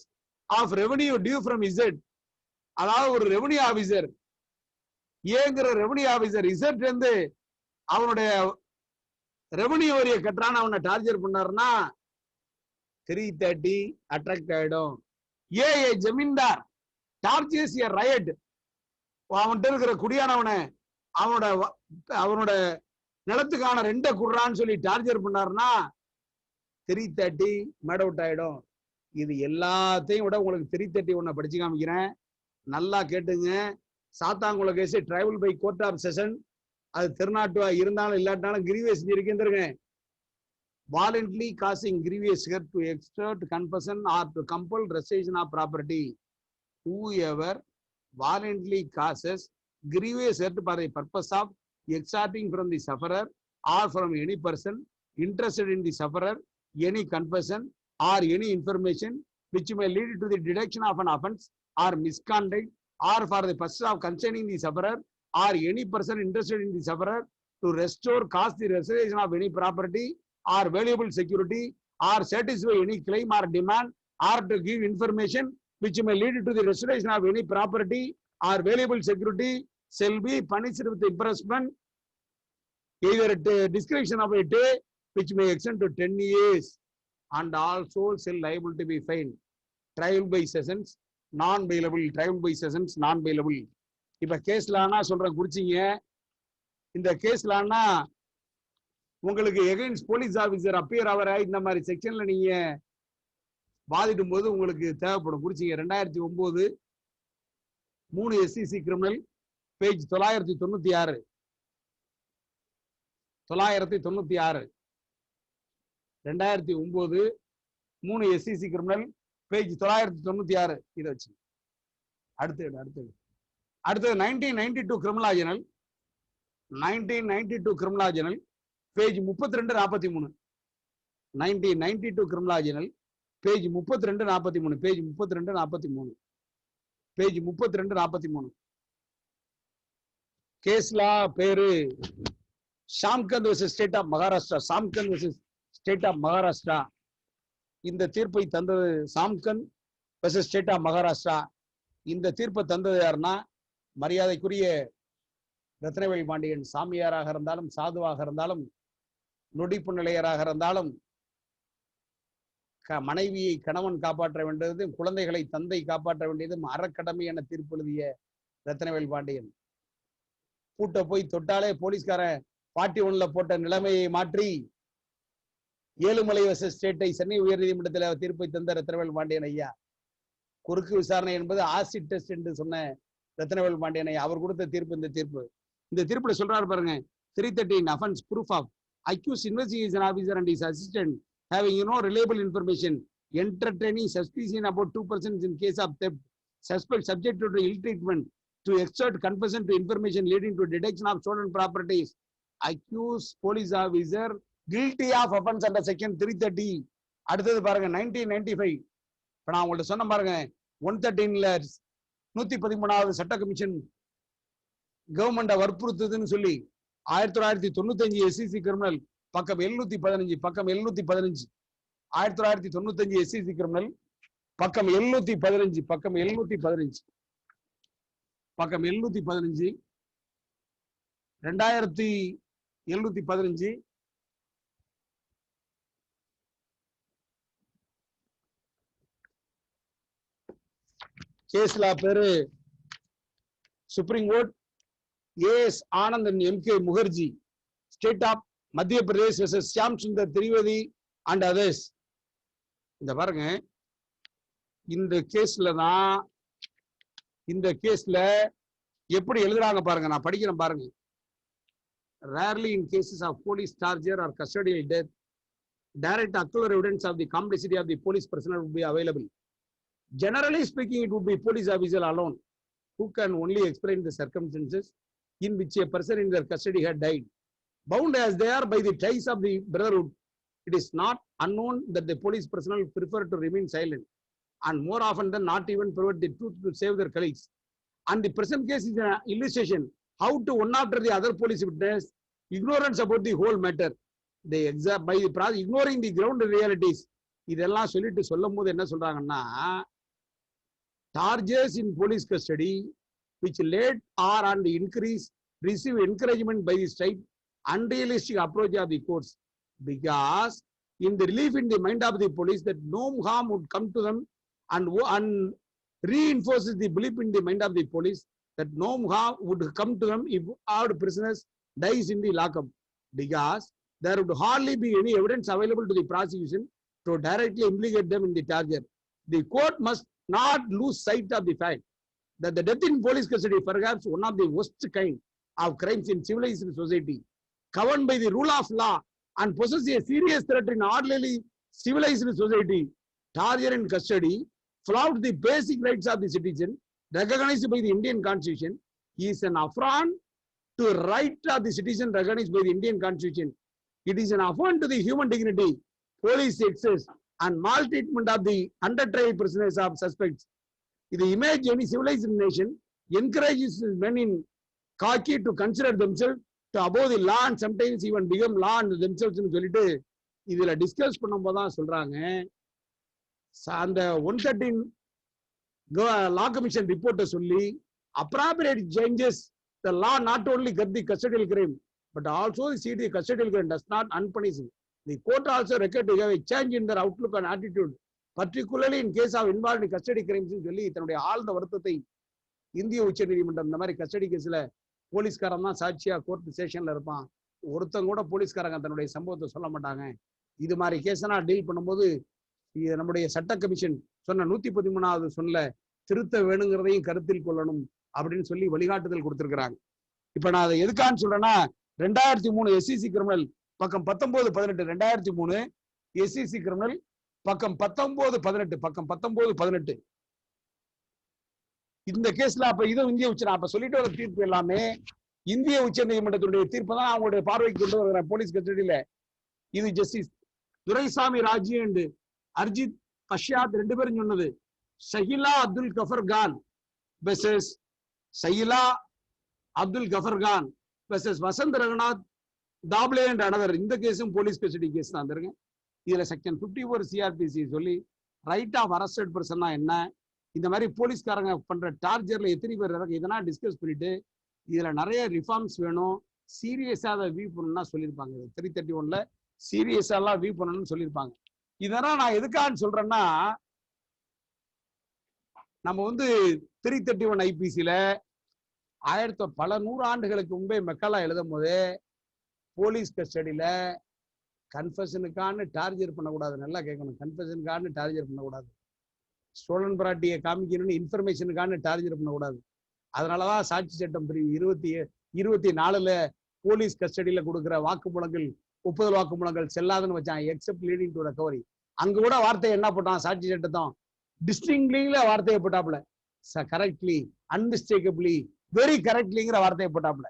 of revenue due from Z. அதாவது ஒரு revenue officer, ஏங்கிற revenue officer Z வந்து அவனுடைய ரெவன்யூ வரியை கட்டுறான்னு அவனை டார்ச்சர் பண்ணாருன்னா 330 அட்ராக்ட் ஆயிடும். ஏ ஜமீன்தார் டார்ச்சர்ஸ் எ ரைட், அவன்கிட்ட இருக்கிற குடியானவனை அவனோட நிலத்துக்கான ரெண்ட குடுறான்னு சொல்லி டார்ச்சர் பண்ணாருன்னா 330 மேட் அவுட் ஆயிடும். இது எல்லாத்தையும் விட உங்களுக்கு 331 படிச்சு காமிக்கிறேன், நல்லா கேட்டுங்க. Sathankulam case triable by court of session, அது திருநாட்டுவா இருந்தாலும் இல்லாட்டாலும் கிரீவியஸ் செஞ்சிருக்கேன். Voluntarily causing grievous hurt to extort confession or to compel restriction of property. whoever violently causes grievous hurt for the purpose of extorting from the sufferer or from any person interested in the sufferer any confession or any information which may lead to the detection of an offense or misconduct, or for the purpose of concerning the sufferer or any person interested in the sufferer to restore, cause the restoration of any property or valuable security, or satisfy any claim or demand, or to give information which may lead to the restoration of any property or valuable security, shall be punished with imprisonment either at discretion of a day which may extend to 10 years, and also shall liable to be fined. Trial by sessions non-bailable, trial by sessions non-bailable. இப்ப கேஸ்லானா சொல்ற குறிச்சிங்க. இந்த கேஸ்லானா உங்களுக்கு against police officer appear ஆவரா இந்த மாதிரி செக்ஷன்ல நீங்க வாதிடும் போது உங்களுக்கு தேவைப்படும். குறிச்சிங்க 2009 3 SCC criminal page 996 2009 3 SCC criminal page 996 இதை வச்சு அடுத்தது 1992 criminal journal 1992 criminal journal page 3243 1992 criminal journal page 3243 page 3243 கேஸ்லா பேரு Samkanth versus state of Maharashtra. Samkanth versus state of Maharashtra. இந்த தீர்ப்பை தந்தது Samkanth versus state of Maharashtra. இந்த தீர்ப்பை தந்தது யாருன்னா மரியாதைக்குரிய ரத்னவேல் பாண்டியன். சாமியாராக இருந்தாலும் சாதுவாக இருந்தாலும் நொடிப்பு நிலையராக இருந்தாலும் மனைவியை கணவன் காப்பாற்ற வேண்டியதும் குழந்தைகளை தந்தை காப்பாற்ற வேண்டியதும் அறக்கடமை என தீர்ப்பு எழுதிய ரத்னவேல் பாண்டியன். பூட்டை போய் தொட்டாலே போலீஸ்காரன் 41 போட்ட நிலைமையை மாற்றி ஏழுமலை வெர்சஸ் ஸ்டேட்டை சென்னை உயர்நீதிமன்றத்தில் தீர்ப்பை தந்த ரத்னவேல் பாண்டியன் ஐயா. குறுக்கு விசாரணை என்பது ஆசிட் டெஸ்ட் என்று சொன்ன ரத்னவேல் பாண்டியன் ஐயா அவர் கொடுத்த தீர்ப்பு இந்த தீர்ப்பு. இந்த தீர்ப்புல சொல்றாரு பாருங்க, 313 offense proof of accused investigation officer and his assistant having reliable information entertaining suspicion about 2 persons in case of theft, suspect subjected to ill treatment, to extort confession to information leading to detection of stolen properties, accused police officer guilty of offense under section 330. அடுத்தது பாருங்க 1995. இப்ப நான் உங்கள்ட்ட சொன்ன பாருங்க 113ல 113வது சட்ட commission கவர்மெண்ட வற்புறுத்துதுன்னு சொல்லி 1995 SCC criminal பக்கம் 715 1995 SCC கிரிமினல் பக்கம் 715 2715 கேஸ்லா பேரு supreme court AS Anandan MK Mukherjee state of Madhya Pradesh versus Shyam Sundar Trivedi and others. இந்த பாருங்க, இந்த கேஸ்ல எப்படி எழுதுறாங்க பாருங்க, நான் படிக்கிறேன் பாருங்க. Rarely in cases of police torture or custodial death, direct ocular evidence of the complicity of the police personnel would be available. Generally speaking, it would be police officer alone. who can only explain the circumstances in which a person in their custody had died. Bound as they are by the ties of the brotherhood, it is not unknown that the police personnel prefer to remain silent and more often than not even pervert the truth to save their colleagues. And the present case is an illustration how to one after the other police witness ignorance about the whole matter. They by ignoring the ground realities. இதெல்லாம் சொல்லிட்டு சொல்லும் போது என்ன சொல்றாங்கன்னா, charges in police custody which led or on the increase receive encouragement by the straight unrealistic approach of the courts, because in the relief in the mind of the police that no harm would come to them and reinforces the belief in the mind of the police that no harm would come to them if our prisoners dies in the lockup, because there would hardly be any evidence available to the prosecution to directly implicate them in the charge. The court must not lose sight of the fact that the death in police custody is perhaps one of the worst kind of crimes in civilized society, governed by the rule of law and possess a serious threat in ordinarily civilized society. Torture in custody flouts the basic rights of the citizen recognized by the Indian Constitution. He is an affront to the right of the citizen recognized by the Indian Constitution. It is an affront to the human dignity, police excess, and maltreatment of the under-trial prisoners of suspects. The image any civilized nation encourages men in khaki to consider themselves to above the law and sometimes even become law and themselves னு சொல்லிட்டு இதுல discuss பண்ணும்போது தான் சொல்றாங்க, அந்த 113 law commission ரிப்போர்ட்டை சொல்லி appropriate changes the law not only get the custodial crime but also see the custodial crime does not unpunish. The court also required to have a change in their outlook and attitude, particularly in case of involved in custody crimes சொல்லி தன்னுடைய ஆழ்ந்த வருத்தத்தை இந்திய உச்ச நீதிமன்றம் இந்த மாதிரி custody கேஸ்ல போலீஸ்காரன் தான் சாட்சியா கோர்ட் செஷன்ல இருப்பான், ஒருத்தங்க கூட போலீஸ்காரங்க தன்னுடைய சம்பவத்தை சொல்ல மாட்டாங்க. இது மாதிரி கேஸ்லாம் டீல் பண்ணும்போது நம்முடைய சட்ட கமிஷன் சொன்ன 113வது சொல்ல திருத்த வேணுங்கிறதையும் கருத்தில் கொள்ளணும் அப்படின்னு சொல்லி வழிகாட்டுதல் கொடுத்திருக்கிறாங்க. இப்ப நான் அதை எதுக்கான்னு சொல்றேன்னா, 2003 எஸ்சிசி கிரிமினல் பக்கம் 19-18, 2003 எஸ்சிசி கிரிமினல் பக்கம் 19-18 இந்த கேஸ்ல அப்ப இது இந்திய உச்ச அப்ப சொல்லிட்டு வர தீர்ப்பு எல்லாமே இந்திய உச்ச நீதிமன்றத்துடைய தீர்ப்பு தான் அவங்களுடைய பார்வைக்கு கொண்டு வருகிற போலீஸ் கஸ்டடியில. இது ஜஸ்டிஸ் துரைசாமி ராஜி அண்ட் அர்ஜித் பஷ்யாத் 2 பேரும் சொன்னது. Shahila Abdul Gafar Khan versus Shahila Abdul Gafar Khan versus Vasant Ranganath Thable and another. இந்த கேஸும் போலீஸ் கஸ்டடி கேஸ் தான் இருக்கேன். இதுல செக்ஷன் 54 சிஆர்பிசி சொல்லி ரைட் ஆஃப் அரஸ்டட் பர்சன்னா என்ன, இந்த மாதிரி போலீஸ்காரங்க பண்ற டார்ச்சர்ல எத்தனை பேர் இருக்கு, இதெல்லாம் டிஸ்கஸ் பண்ணிட்டு இதுல நிறைய ரிஃபார்ம்ஸ் வேணும், சீரியஸா அதை வியூ பண்ணணும்னா சொல்லியிருப்பாங்க. 331ல சீரியஸா எல்லாம் வியூ பண்ணணும்னு சொல்லியிருப்பாங்க. இதெல்லாம் நான் எதுக்கான்னு சொல்றேன்னா, நம்ம 331 ஐபிசில பல 100 ஆண்டுகளுக்கு முன்பே மெக்கலா எழுதும் போதே போலீஸ் கஸ்டடியில கன்ஃபெஷனுக்கான டார்ச்சர் பண்ணக்கூடாது. நல்லா கேட்கணும், கன்ஃபெஷனுக்கான டார்ச்சர் பண்ணக்கூடாது, ஸ்டோலன் பிராட்டியை காமிக்கணும்னு இன்ஃபர்மேஷனுக்கான டார்ச்சர் பண்ணக்கூடாது. அதனாலதான் சாட்சி சட்டம் பிரிவு 24ல போலீஸ் கஸ்டடியில கொடுக்குற வாக்குமூலங்கள், ஒப்புதல் வாக்குமூலங்கள் செல்லாதுன்னு வச்சான், எக்ஸப்ட் லீடிங் டு ரெக்கவரி. அங்க கூட வார்த்தையை என்ன போட்டான், சாட்சி சட்டத்தான் டிஸ்டிங்லிங்ல வார்த்தையை போட்டாப்புல, கரெக்ட்லி, அன்மிஸ்டேக்கபிளி, வெரி கரெக்ட்லிங்கிற வார்த்தையை போட்டாப்புல.